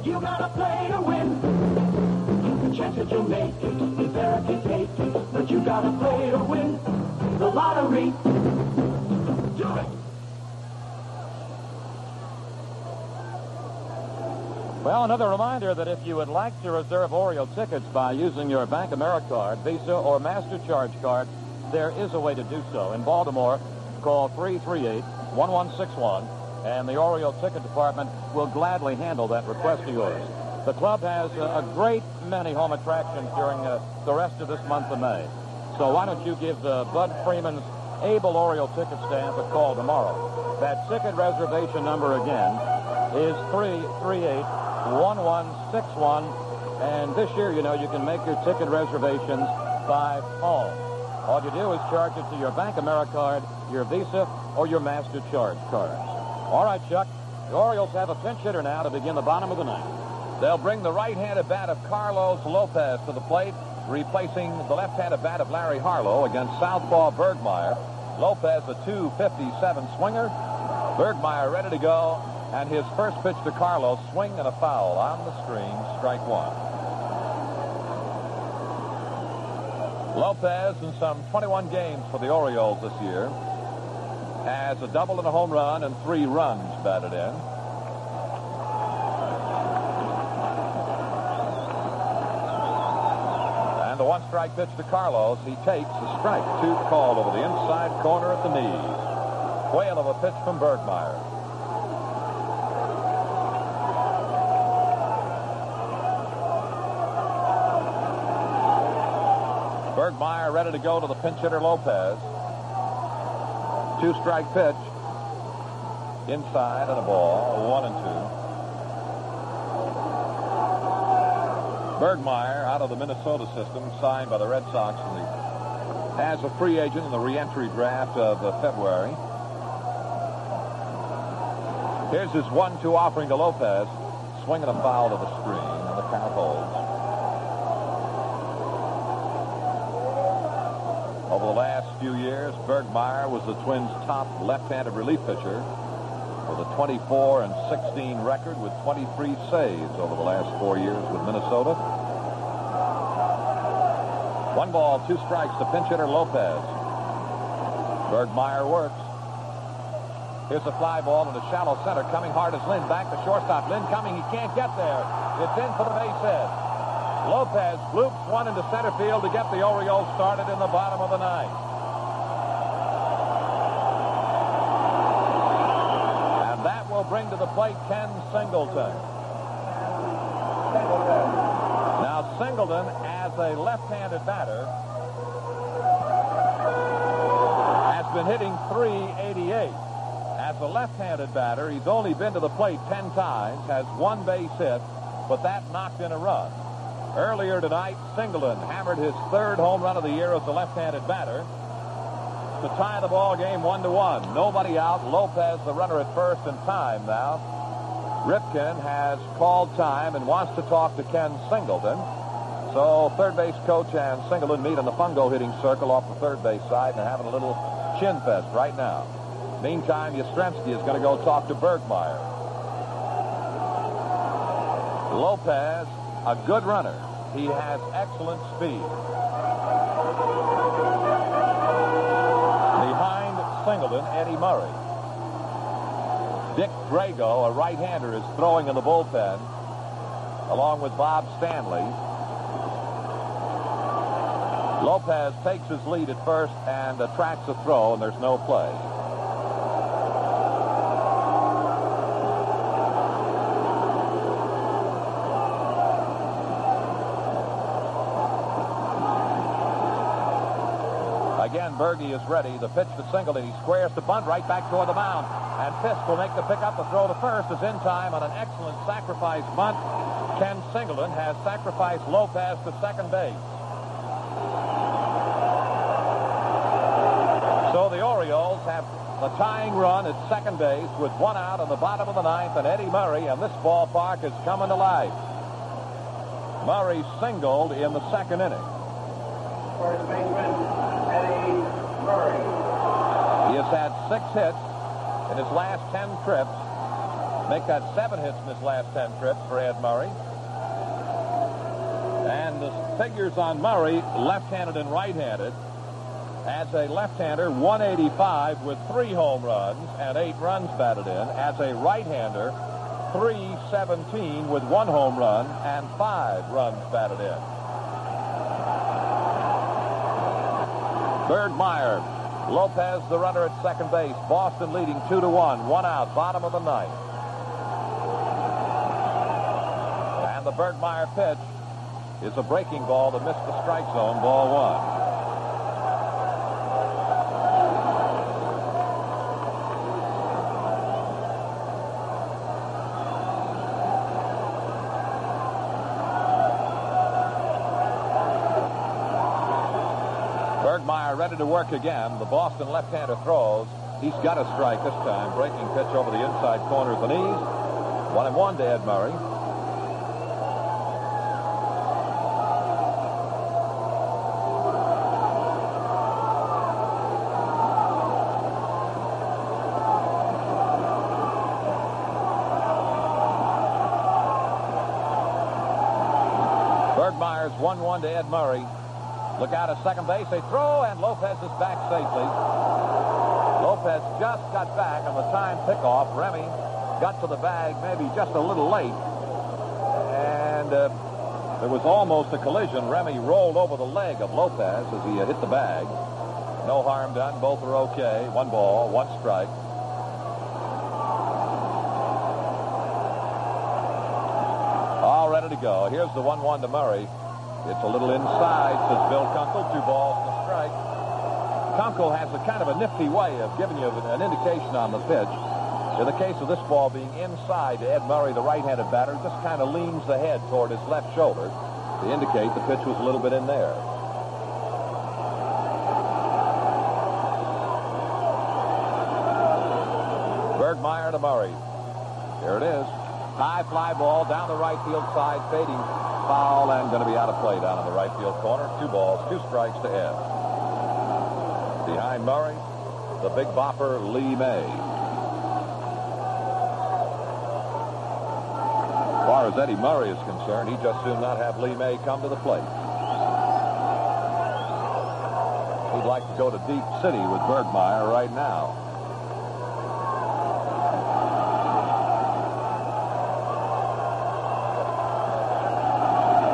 You gotta play to win. The chance that you'll make it is there if you take it, but you gotta play to win the lottery. Do it. Well, another reminder that if you would like to reserve Oriole tickets by using your Bank Americard, Visa, or Master Charge card, there is a way to do so. In Baltimore, call 338-1161, and the Oriole ticket department will gladly handle that request of yours. The club has a great many home attractions during the rest of this month of May. So why don't you give Bud Freeman's Able Oriole ticket stamp a call tomorrow. That ticket reservation number again is 338-1161. And this year, you know, you can make your ticket reservations by phone. All you do is charge it to your Bank Americard, your Visa, or your Master Charge cards. All right, Chuck. The Orioles have a pinch hitter now to begin the bottom of the ninth. They'll bring the right-handed bat of Carlos Lopez to the plate, replacing the left-handed bat of Larry Harlow against southpaw Bergmeyer. Lopez, a .257 swinger. Bergmeyer ready to go, and his first pitch to Carlos, swing and a foul on the screen, strike one. Lopez, in some 21 games for the Orioles this year, has a double and a home run and 3 runs batted in. And the one-strike pitch to Carlos, he takes a strike 2 called over the inside corner at the knees. Whale of a pitch from Bergmeyer. Bergmeyer ready to go to the pinch hitter Lopez. 2-strike pitch. Inside and a ball. 1-2. Bergmeyer out of the Minnesota system, signed by the Red Sox as a free agent in the re-entry draft of February. Here's his 1-2 offering to Lopez. Swinging a foul to the screen, and the count holds. Over the last few years, Bergmeyer was the Twins' top left-handed relief pitcher with a 24-16 record with 23 saves over the last 4 years with Minnesota. 1 ball, 2 strikes to pinch hitter Lopez. Bergmeyer works. Here's a fly ball in the shallow center. Coming hard is Lynn. Back to shortstop. Lynn coming. He can't get there. It's in for the base hit. Lopez bloops one into center field to get the Orioles started in the bottom of the ninth. And that will bring to the plate Ken Singleton. Now Singleton, as a left-handed batter, has been hitting .388. As a left-handed batter, he's only been to the plate 10 times, has 1 base hit, but that knocked in a run. Earlier tonight, Singleton hammered his 3rd home run of the year as a left-handed batter to tie the ball game 1-1. Nobody out. Lopez, the runner at first, and time now. Ripken has called time and wants to talk to Ken Singleton. So third base coach and Singleton meet in the fungo hitting circle off the third base side and having a little chin fest right now. Meantime, Yastrzemski is going to go talk to Bergmeyer. Lopez, a good runner. He has excellent speed. Behind Singleton, Eddie Murray. Dick Drago, a right-hander, is throwing in the bullpen. along with Bob Stanley. Lopez takes his lead at first and tracks a throw, and there's no play. Again, Berge is ready. The pitch to Singleton. He squares to bunt right back toward the mound. And Fisk will make the pickup. The throw to first is in time on an excellent sacrifice bunt. Ken Singleton has sacrificed Lopez to second base. So the Orioles have the tying run at second base with one out in the bottom of the ninth, and Eddie Murray, and this ballpark is coming to life. Murray singled in the second inning. First baseman, Eddie Murray. He has had 6 hits in his last 10 trips. Make that 7 hits in his last 10 trips for Ed Murray. And the figures on Murray, left-handed and right-handed. As a left-hander, 185 with 3 home runs and 8 runs batted in. As a right-hander, 317 with 1 home run and 5 runs batted in. Bergmeyer, Lopez the runner at second base. Boston leading 2-1. 1 out, bottom of the ninth. And the Bergmeyer pitch is a breaking ball that missed the strike zone, ball 1. Bergmeyer ready to work again. The Boston left-hander throws. He's got a strike this time. Breaking pitch over the inside corner of the knees. 1-1 to Ed Murray. Bergmeyer's 1-1 to Ed Murray. Look out at second base. They throw, and Lopez is back safely. Lopez just got back on the time pickoff. Remy got to the bag maybe just a little late. And there was almost a collision. Remy rolled over the leg of Lopez as he hit the bag. No harm done. Both are okay. 1 ball, 1 strike. All ready to go. Here's the 1-1 to Murray. It's a little inside, says Bill Kunkel. 2 balls and a strike. Kunkel has a kind of a nifty way of giving you an indication on the pitch. In the case of this ball being inside to Ed Murray, the right-handed batter, just kind of leans the head toward his left shoulder to indicate the pitch was a little bit in there. Bergmeyer to Murray. Here it is. High fly ball down the right field side, fading foul, and going to be out of play down in the right field corner. 2 balls, 2 strikes to Ed. Behind Murray, the big bopper, Lee May. As far as Eddie Murray is concerned, he'd just soon not have Lee May come to the plate. He'd like to go to Deep City with Bergmeyer right now.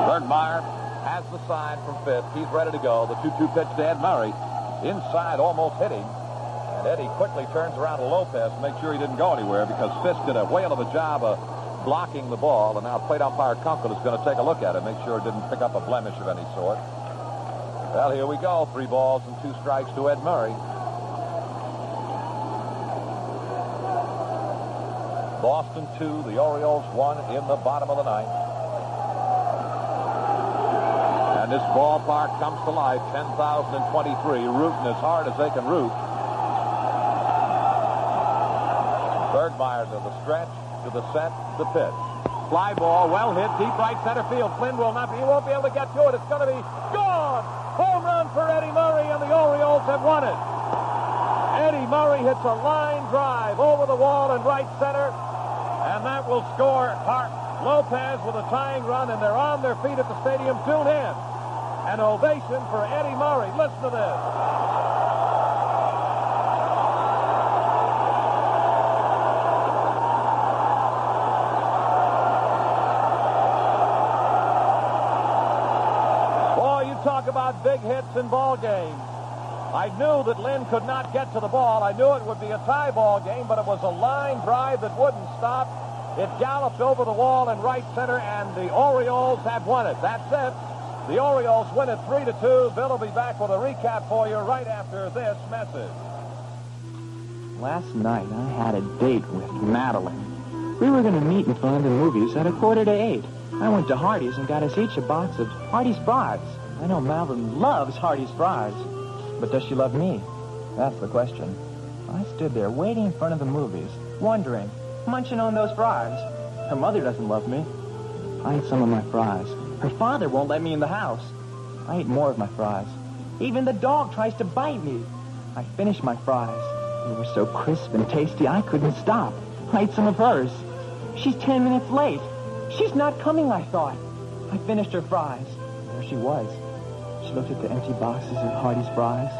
Bergmeyer has the sign from fifth. He's ready to go. The 2-2 pitch to Ed Murray. Inside, almost hit him. And Eddie quickly turns around to Lopez to make sure he didn't go anywhere, because Fisk did a whale of a job of blocking the ball. And now plate umpire Kunkel is going to take a look at it, make sure it didn't pick up a blemish of any sort. Well, here we go. 3 balls and 2 strikes to Ed Murray. Boston 2, the Orioles 1 in the bottom of the ninth. And this ballpark comes to life, 10,023, rooting as hard as they can root. Bergmeyer to the stretch, to the set, the pitch. Fly ball, well hit, deep right center field. Flynn he won't be able to get to it. It's going to be gone. Home run for Eddie Murray, and the Orioles have won it. Eddie Murray hits a line drive over the wall in right center, and that will score Lopez with a tying run, and they're on their feet at the stadium. Tune in. An ovation for Eddie Murray. Listen to this. talk about big hits in ball games. I knew that Lynn could not get to the ball. I knew it would be a tie ball game, but it was a line drive that wouldn't stop. It galloped over the wall in right center, and the Orioles had won it. That's it. The Orioles win it 3-2. Bill will be back with a recap for you right after this message. Last night, I had a date with Madeline. We were going to meet in front of the movies at 7:45. I went to Hardee's and got us each a box of Hardee's fries. I know Madeline loves Hardee's fries. But does she love me? That's the question. I stood there waiting in front of the movies, wondering, munching on those fries. Her mother doesn't love me. I ate some of my fries. Her father won't let me in the house. I ate more of my fries. Even the dog tries to bite me. I finished my fries. They were so crisp and tasty, I couldn't stop. I ate some of hers. She's 10 minutes late. She's not coming, I thought. I finished her fries. There she was. She looked at the empty boxes of Hardee's fries.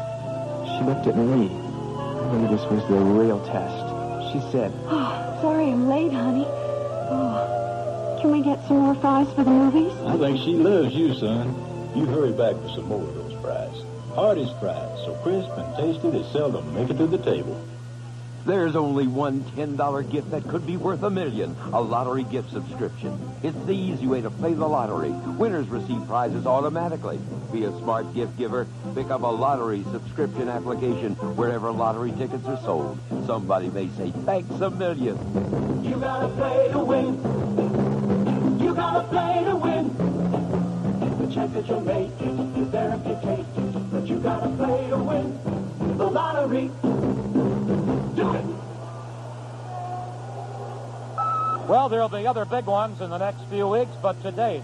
She looked at me. I knew this was the real test. She said, Oh, sorry I'm late, honey. Oh, can we get some more fries for the movies? I think she loves you, son. You hurry back for some more of those fries. Hardee's fries, so crisp and tasty they seldom make it to the table. There's only one $10 gift that could be worth $1 million, a lottery gift subscription. It's the easy way to play the lottery. Winners receive prizes automatically. Be a smart gift giver. Pick up a lottery subscription application wherever lottery tickets are sold. Somebody may say, thanks $1 million. You gotta play to win. You gotta play to win. The chance that you'll make it is there if you take it. But you gotta play to win. The lottery. Do it. Well, there'll be other big ones in the next few weeks, but to date,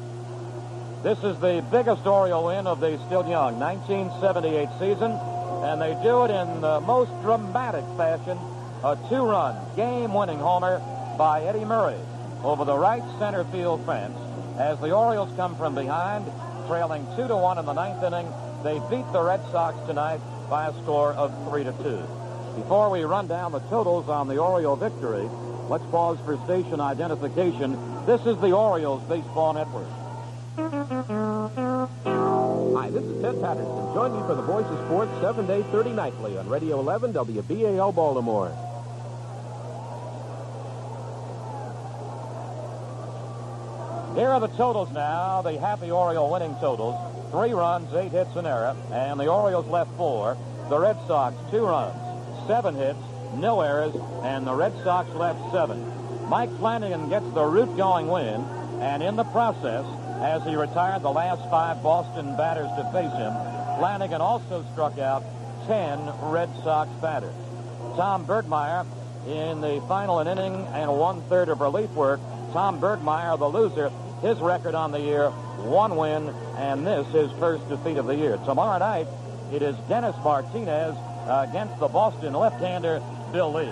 this is the biggest Oriole win of the still young 1978 season, and they do it in the most dramatic fashion. A two-run, game-winning homer by Eddie Murray over the right center field fence. As the Orioles come from behind, trailing 2-1 in the ninth inning, they beat the Red Sox tonight by a score of 3-2. Before we run down the totals on the Oriole victory, let's pause for station identification. This is the Orioles Baseball Network. Hi, this is Ted Patterson. Join me for the Voice of Sports 7 Day 30 Nightly on Radio 11 WBAL Baltimore. Here are the totals now, the happy Oriole winning totals. 3 runs, 8 hits, an error, and the Orioles left 4. The Red Sox, 2 runs, 7 hits, no errors, and the Red Sox left 7. Mike Flanagan gets the root-going win, and in the process, as he retired the last 5 Boston batters to face him, Flanagan also struck out 10 Red Sox batters. Tom Bergmeyer in the final inning and 1/3 of relief work. Tom Bergmeyer, the loser, his record on the year, 1 win, and this his first defeat of the year. Tomorrow night, it is Dennis Martinez against the Boston left-hander Bill Lee.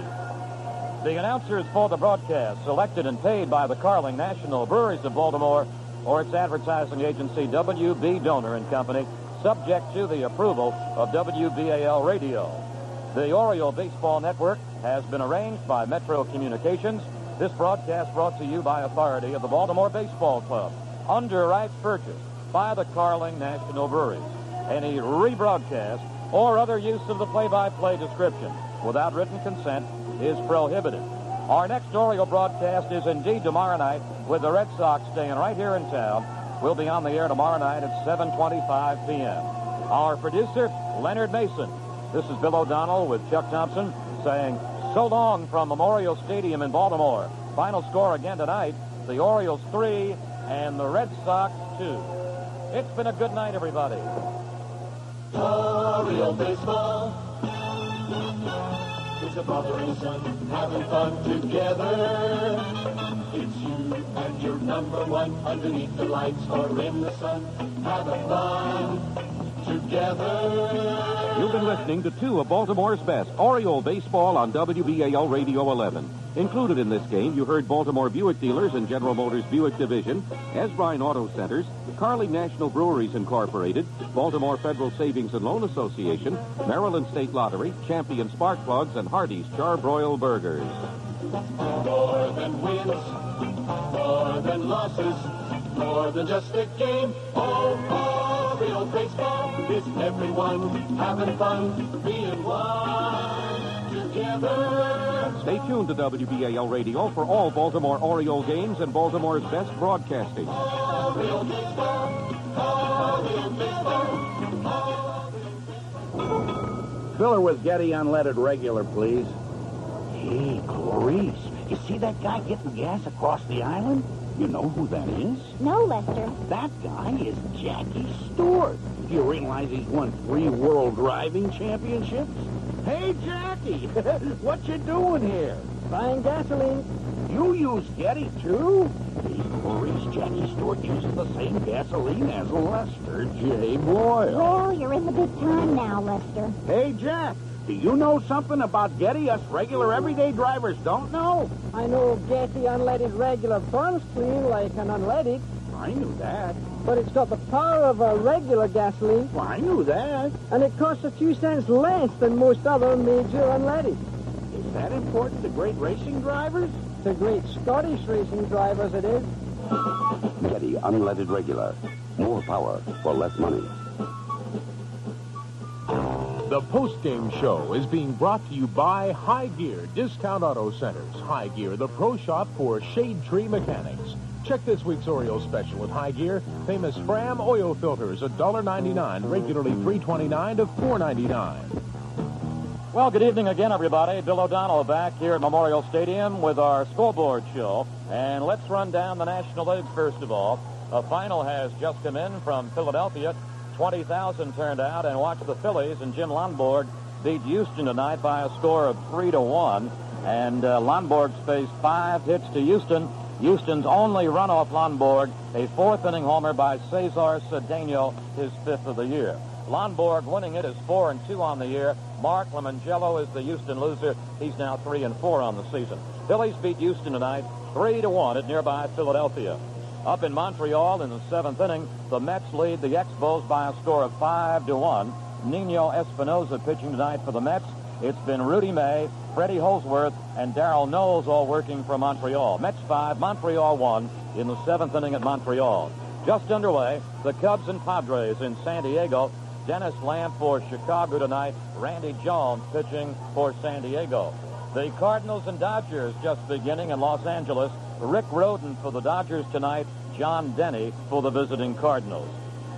The announcers for the broadcast, selected and paid by the Carling National Breweries of Baltimore or its advertising agency WB Donor and Company, subject to the approval of WBAL Radio. The Oriole Baseball Network has been arranged by Metro Communications. This broadcast brought to you by authority of the Baltimore Baseball Club, under rights purchased by the Carling National Breweries. Any rebroadcast or other use of the play-by-play description without written consent is prohibited. Our next Oriole broadcast is indeed tomorrow night, with the Red Sox staying right here in town. We'll be on the air tomorrow night at 7:25 p.m. Our producer, Leonard Mason. This is Bill O'Donnell with Chuck Thompson saying so long from Memorial Stadium in Baltimore. Final score again tonight, the Orioles 3 and the Red Sox 2. It's been a good night, everybody. Oriole baseball. It's a father and son having fun together. It's you and your number one underneath the lights or in the sun, having fun together. You've been listening to 2 of Baltimore's best, Oriole baseball on WBAL Radio 11. Included in this game, you heard Baltimore Buick Dealers and General Motors Buick Division, Esbrine Auto Centers, Carling National Breweries Incorporated, Baltimore Federal Savings and Loan Association, Maryland State Lottery, Champion Spark Plugs, and Hardee's Charbroiled Burgers. More than wins, more than losses, more than just a game. Oh, Oriole baseball is everyone having fun, being one together. Stay tuned to WBAL Radio for all Baltimore Oriole games and Baltimore's best broadcasting. Oriole baseball, Oriole baseball. Filler with Getty unleaded regular, please. Hey, Clarice, you see that guy getting gas across the island? You know who that is? No, Lester. That guy is Jackie Stewart. Do you realize he's won 3 world driving championships? Hey, Jackie, what you doing here? Buying gasoline. You use Getty, too? Hey, Clarice, Jackie Stewart uses the same gasoline as Lester J. Boyle. Well, you're in the big time now, Lester. Hey, Jack, do you know something about Getty us regular everyday drivers don't know? I know Getty unleaded regular burns clean like an unleaded. I knew that. But it's got the power of a regular gasoline. Well, I knew that. And it costs a few cents less than most other major unleaded. Is that important to great racing drivers? To great Scottish racing drivers, it is. Getty unleaded regular. More power for less money. The post-game show is being brought to you by High Gear Discount Auto Centers. High Gear, the pro shop for shade tree mechanics. Check this week's Orioles special at High Gear. Famous Fram oil filters, $1.99, regularly $3.29 to $4.99. Well, good evening again, everybody. Bill O'Donnell back here at Memorial Stadium with our scoreboard show. And let's run down the National League first of all. A final has just come in from Philadelphia. 20,000 turned out, and watch the Phillies and Jim Lonborg beat Houston tonight by a score of 3-1. And Lonborg's faced 5 hits to Houston. Houston's only run off Lonborg, a 4th-inning homer by Cesar Cedeno, his 5th of the year. Lonborg winning it is 4-2 on the year. Mark Lamangelo is the Houston loser. He's now 3-4 on the season. Phillies beat Houston tonight 3-1 at nearby Philadelphia. Up in Montreal in the 7th inning, the Mets lead the Expos by a score of 5-1. Nino Espinosa pitching tonight for the Mets. It's been Rudy May, Freddie Holsworth, and Darryl Knowles all working for Montreal. Mets 5, Montreal 1 in the 7th inning at Montreal. Just underway, the Cubs and Padres in San Diego. Dennis Lamb for Chicago tonight. Randy Jones pitching for San Diego. The Cardinals and Dodgers just beginning in Los Angeles. Rick Rhoden for the Dodgers tonight. John Denny for the visiting Cardinals.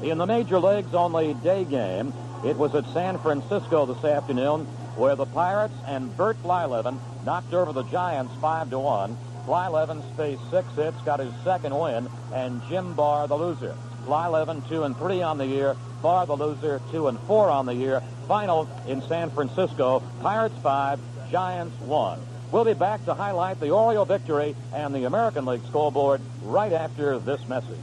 In the major leagues only day game, it was at San Francisco this afternoon where the Pirates and Bert Blyleven knocked over the Giants 5-1. Blyleven faced 6 hits, got his 2nd win, and Jim Barr the loser. Blyleven 2-3 on the year, Barr the loser 2-4 on the year. Final in San Francisco, Pirates 5, Giants 1. We'll be back to highlight the Oriole victory and the American League scoreboard right after this message.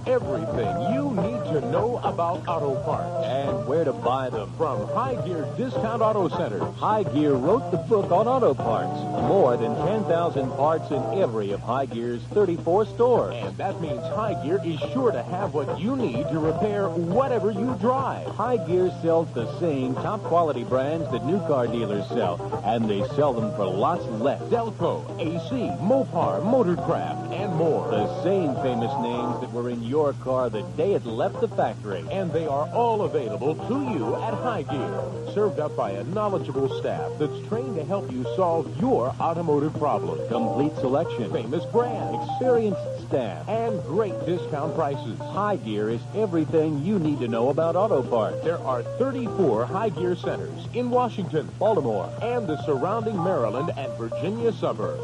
Everything you need to know about auto parts. And where to buy them. From High Gear Discount Auto Centers. High Gear wrote the book on auto parts. More than 10,000 parts in every of High Gear's 34 stores. And that means High Gear is sure to have what you need to repair whatever you drive. High Gear sells the same top-quality brands that new car dealers sell, and they sell them for lots less. Delco, AC, Mopar, Motorcraft, and more. The same famous names that were in your car the day it left the factory. And they are all available to you at High Gear. Served up by a knowledgeable staff that's trained to help you solve your automotive problems. Complete selection. Famous brands. Experienced staff. And great discount prices. High Gear is everything you need to know about auto parts. There are 34 High Gear centers in Washington, Baltimore, and the surrounding Maryland and Virginia suburbs.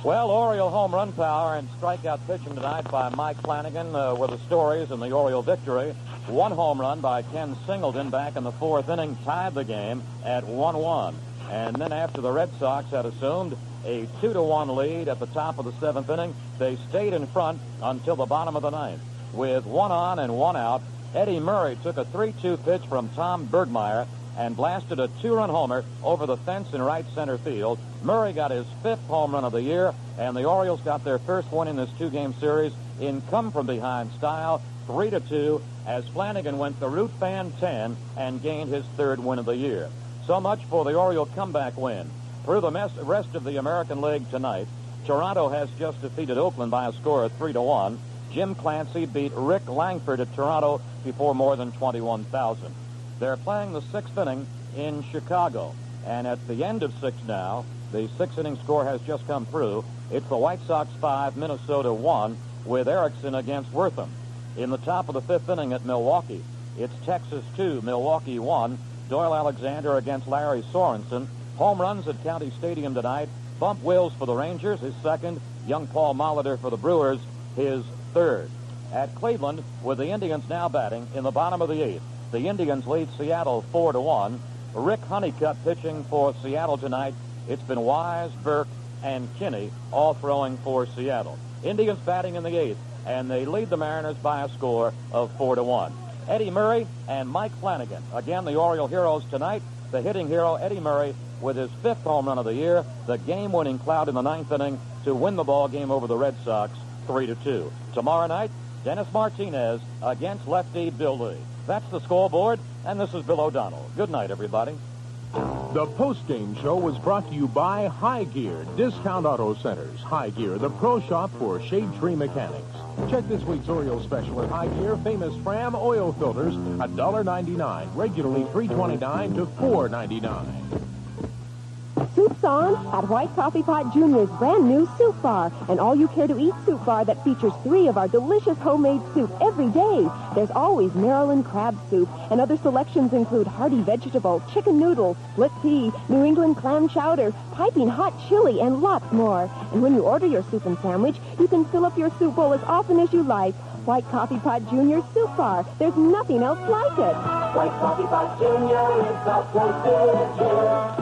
Well, Oriole home run power and strikeout pitching tonight by Mike Flanagan were the stories in the Oriole victory. 1 home run by Ken Singleton back in the 4th inning tied the game at 1-1. And then after the Red Sox had assumed a 2-1 lead at the top of the 7th inning, they stayed in front until the bottom of the 9th. With 1 on and 1 out, Eddie Murray took a 3-2 pitch from Tom Bergmeyer and blasted a 2-run homer over the fence in right center field. Murray got his 5th home run of the year, and the Orioles got their first win in this 2-game series in come-from-behind style, 3-2, as Flanagan went the root fan 10 and gained his 3rd win of the year. So much for the Oriole comeback win. Through the rest of the American League tonight, Toronto has just defeated Oakland by a score of 3-1. Jim Clancy beat Rick Langford at Toronto before more than 21,000. They're playing the 6th inning in Chicago. And at the end of 6 now, the 6th-inning score has just come through. It's the White Sox 5, Minnesota 1, with Erickson against Wortham. In the top of the 5th inning at Milwaukee, it's Texas 2, Milwaukee 1. Doyle Alexander against Larry Sorensen. Home runs at County Stadium tonight. Bump Wills for the Rangers, his 2nd. Young Paul Molitor for the Brewers, his 3rd. At Cleveland, with the Indians now batting in the bottom of the 8th, the Indians lead Seattle 4-1. Rick Honeycutt pitching for Seattle tonight. It's been Wise, Burke, and Kinney all throwing for Seattle. Indians batting in the 8th, and they lead the Mariners by a score of 4-1. Eddie Murray and Mike Flanagan. Again, the Oriole heroes tonight. The hitting hero, Eddie Murray, with his 5th home run of the year, the game-winning cloud in the 9th inning to win the ball game over the Red Sox 3-2. Tomorrow night, Dennis Martinez against lefty Bill Lee. That's the scoreboard, and this is Bill O'Donnell. Good night, everybody. The post-game show was brought to you by High Gear Discount Auto Centers. High Gear, the pro shop for shade tree mechanics. Check this week's Orioles special at High Gear. Famous Fram oil filters, $1.99. Regularly $3.29 to $4.99. Soup's on at White Coffee Pot Jr.'s brand new soup bar. An all-you-care-to-eat soup bar that features 3 of our delicious homemade soup every day. There's always Maryland crab soup, and other selections include hearty vegetable, chicken noodles, split pea, New England clam chowder, piping hot chili, and lots more. And when you order your soup and sandwich, you can fill up your soup bowl as often as you like. White Coffee Pot Jr. Soup Bar. There's nothing else like it. White Coffee Pot Jr. is the place to cheer.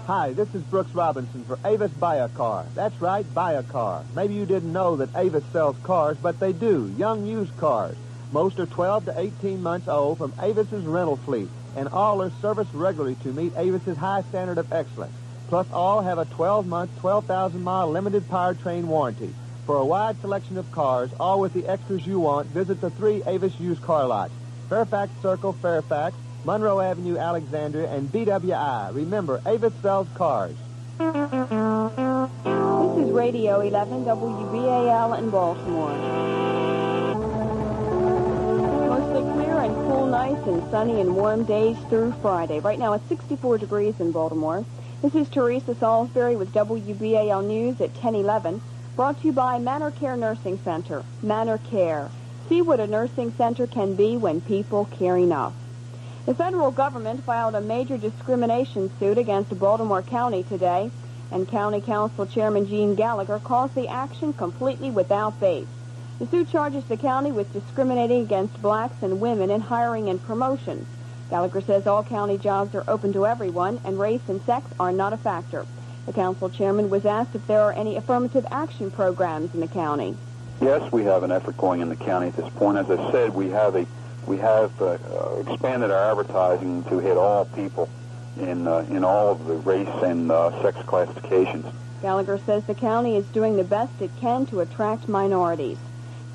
Hi, this is Brooks Robinson for Avis Buy a Car. That's right, buy a car. Maybe you didn't know that Avis sells cars, but they do. Young used cars. Most are 12 to 18 months old from Avis's rental fleet, and all are serviced regularly to meet Avis's high standard of excellence. Plus, all have a 12-month, 12,000-mile limited powertrain warranty. For a wide selection of cars, all with the extras you want, visit the 3 Avis used car lots: Fairfax Circle, Fairfax, Monroe Avenue, Alexandria, and BWI. Remember, Avis sells cars. This is Radio 11 WBAL in Baltimore. Mostly clear and cool nights and sunny and warm days through Friday. Right now it's 64 degrees in Baltimore. This is Teresa Salisbury with WBAL News at 10:11. Brought to you by Manor Care Nursing Center. Manor Care. See what a nursing center can be when people care enough. The federal government filed a major discrimination suit against Baltimore County today, and County Council Chairman Gene Gallagher calls the action completely without base. The suit charges the county with discriminating against blacks and women in hiring and promotions. Gallagher says all county jobs are open to everyone, and race and sex are not a factor. The council chairman was asked if there are any affirmative action programs in the county. Yes, we have an effort going in the county at this point. As I said, we have expanded our advertising to hit all people in all of the race and sex classifications. Gallagher says the county is doing the best it can to attract minorities.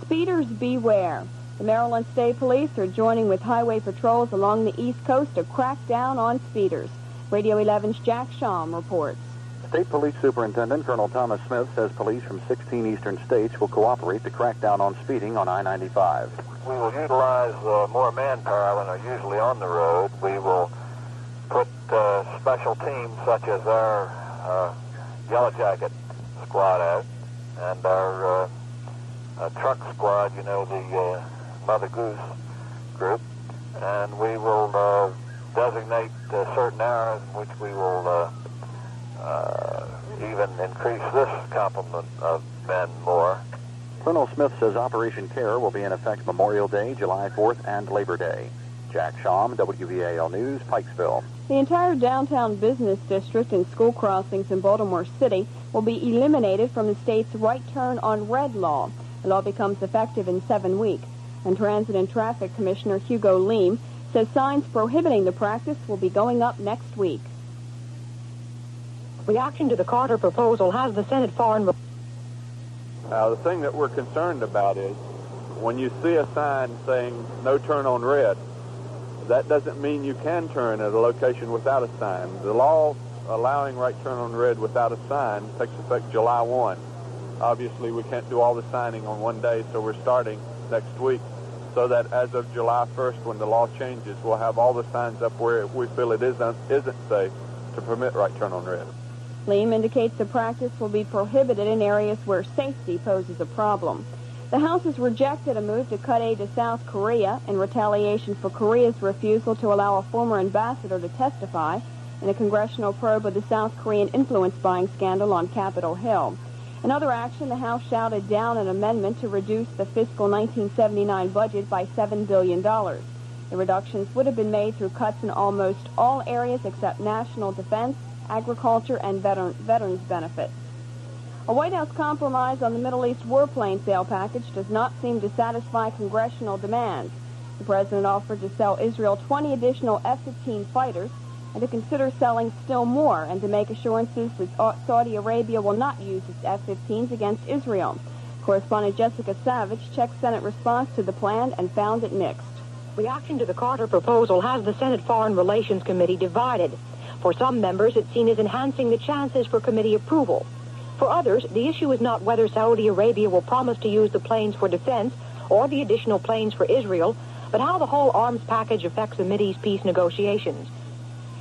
Speeders beware. The Maryland State Police are joining with highway patrols along the East Coast to crack down on speeders. Radio 11's Jack Sham reports. State Police Superintendent Colonel Thomas Smith says police from 16 eastern states will cooperate to crack down on speeding on I-95. We will utilize more manpower than are usually on the road. We will put special teams such as our Yellow Jacket squad out and our truck squad, you know, the Mother Goose group, and we will designate certain hours in which we will even increase this complement of men more. Colonel Smith says Operation CARE will be in effect Memorial Day, July 4th, and Labor Day. Jack Sham, WVAL News, Pikesville. The entire downtown business district and school crossings in Baltimore City will be eliminated from the state's right turn on red law. The law becomes effective in 7 weeks. And Transit and Traffic Commissioner Hugo Leem says signs prohibiting the practice will be going up next week. Reaction to the Carter proposal has the Senate Foreign... Now, the thing that we're concerned about is when you see a sign saying no turn on red, that doesn't mean you can turn at a location without a sign. The law allowing right turn on red without a sign takes effect July 1. Obviously, we can't do all the signing on one day, so we're starting next week, so that as of July 1st, when the law changes, we'll have all the signs up where we feel it isn't safe to permit right turn on red. Lehm indicates the practice will be prohibited in areas where safety poses a problem. The House has rejected a move to cut aid to South Korea in retaliation for Korea's refusal to allow a former ambassador to testify in a congressional probe of the South Korean influence buying scandal on Capitol Hill. In other action, the House shouted down an amendment to reduce the fiscal 1979 budget by $7 billion. The reductions would have been made through cuts in almost all areas except national defense, agriculture, and veterans benefits. A White House compromise on the Middle East warplane sale package does not seem to satisfy congressional demands. The president offered to sell Israel 20 additional F-15 fighters and to consider selling still more and to make assurances that Saudi Arabia will not use its F-15s against Israel. Correspondent Jessica Savage checked Senate response to the plan and found it mixed. Reaction to the Carter proposal has the Senate Foreign Relations Committee divided. For some members, it's seen as enhancing the chances for committee approval. For others, the issue is not whether Saudi Arabia will promise to use the planes for defense or the additional planes for Israel, but how the whole arms package affects the Mideast peace negotiations.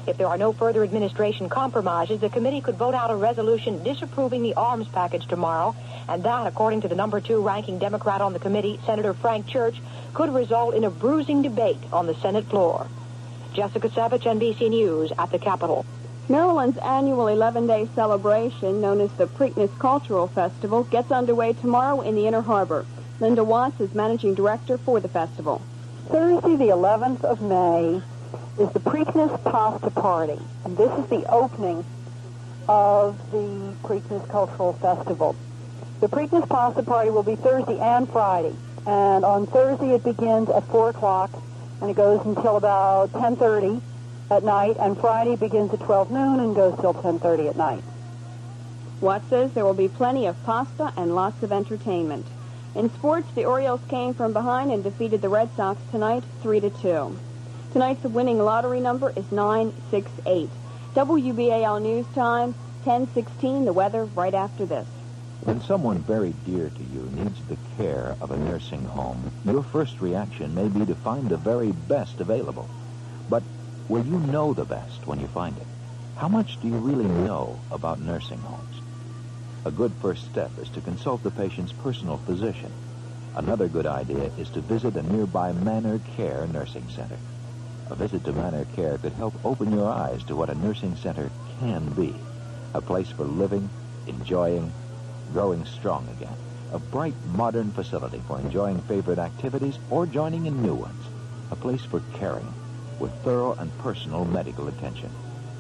If there are no further administration compromises, the committee could vote out a resolution disapproving the arms package tomorrow, and that, according to the number 2 ranking Democrat on the committee, Senator Frank Church, could result in a bruising debate on the Senate floor. Jessica Savage, NBC News, at the Capitol. Maryland's annual 11-day celebration, known as the Preakness Cultural Festival, gets underway tomorrow in the Inner Harbor. Linda Watts is managing director for the festival. Thursday, the 11th of May, is the Preakness Pasta Party, and this is the opening of the Preakness Cultural Festival. The Preakness Pasta Party will be Thursday and Friday, and on Thursday it begins at 4 o'clock, and it goes until about 10:30 at night, and Friday begins at 12 noon and goes till 10:30 at night. Watt says there will be plenty of pasta and lots of entertainment. In sports, the Orioles came from behind and defeated the Red Sox tonight 3-2. Tonight's winning lottery number is 968. WBAL News Time, 10:16. The weather right after this. When someone very dear to you needs the care of a nursing home, your first reaction may be to find the very best available. But will you know the best when you find it? How much do you really know about nursing homes? A good first step is to consult the patient's personal physician. Another good idea is to visit a nearby Manor Care nursing center. A visit to Manor Care could help open your eyes to what a nursing center can be. A place for living, enjoying, growing strong again. A bright, modern facility for enjoying favorite activities or joining in new ones. A place for caring, with thorough and personal medical attention.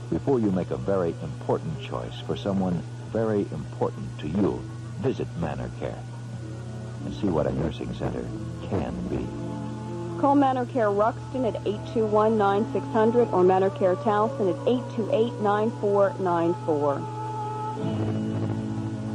Before you make a very important choice for someone very important to you, visit Manor Care and see what a nursing center can be. Call Manor Care Ruxton at 821-9600 or Manor Care Towson at 828-9494.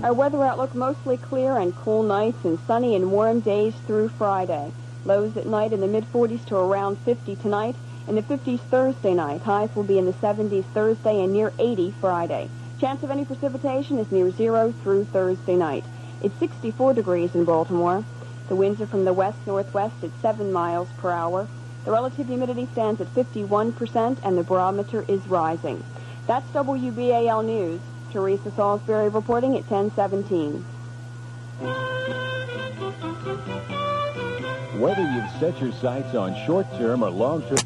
Our weather outlook mostly clear and cool nights and sunny and warm days through Friday. Lows at night in the mid-40s to around 50 tonight. In the 50s Thursday night. Highs will be in the 70s Thursday and near 80 Friday. Chance of any precipitation is near 0 through Thursday night. It's 64 degrees in Baltimore. The winds are from the west-northwest at 7 miles per hour. The relative humidity stands at 51% and the barometer is rising. That's WBAL News. Teresa Salisbury reporting at 10:17. Whether you've set your sights on short-term or long-term...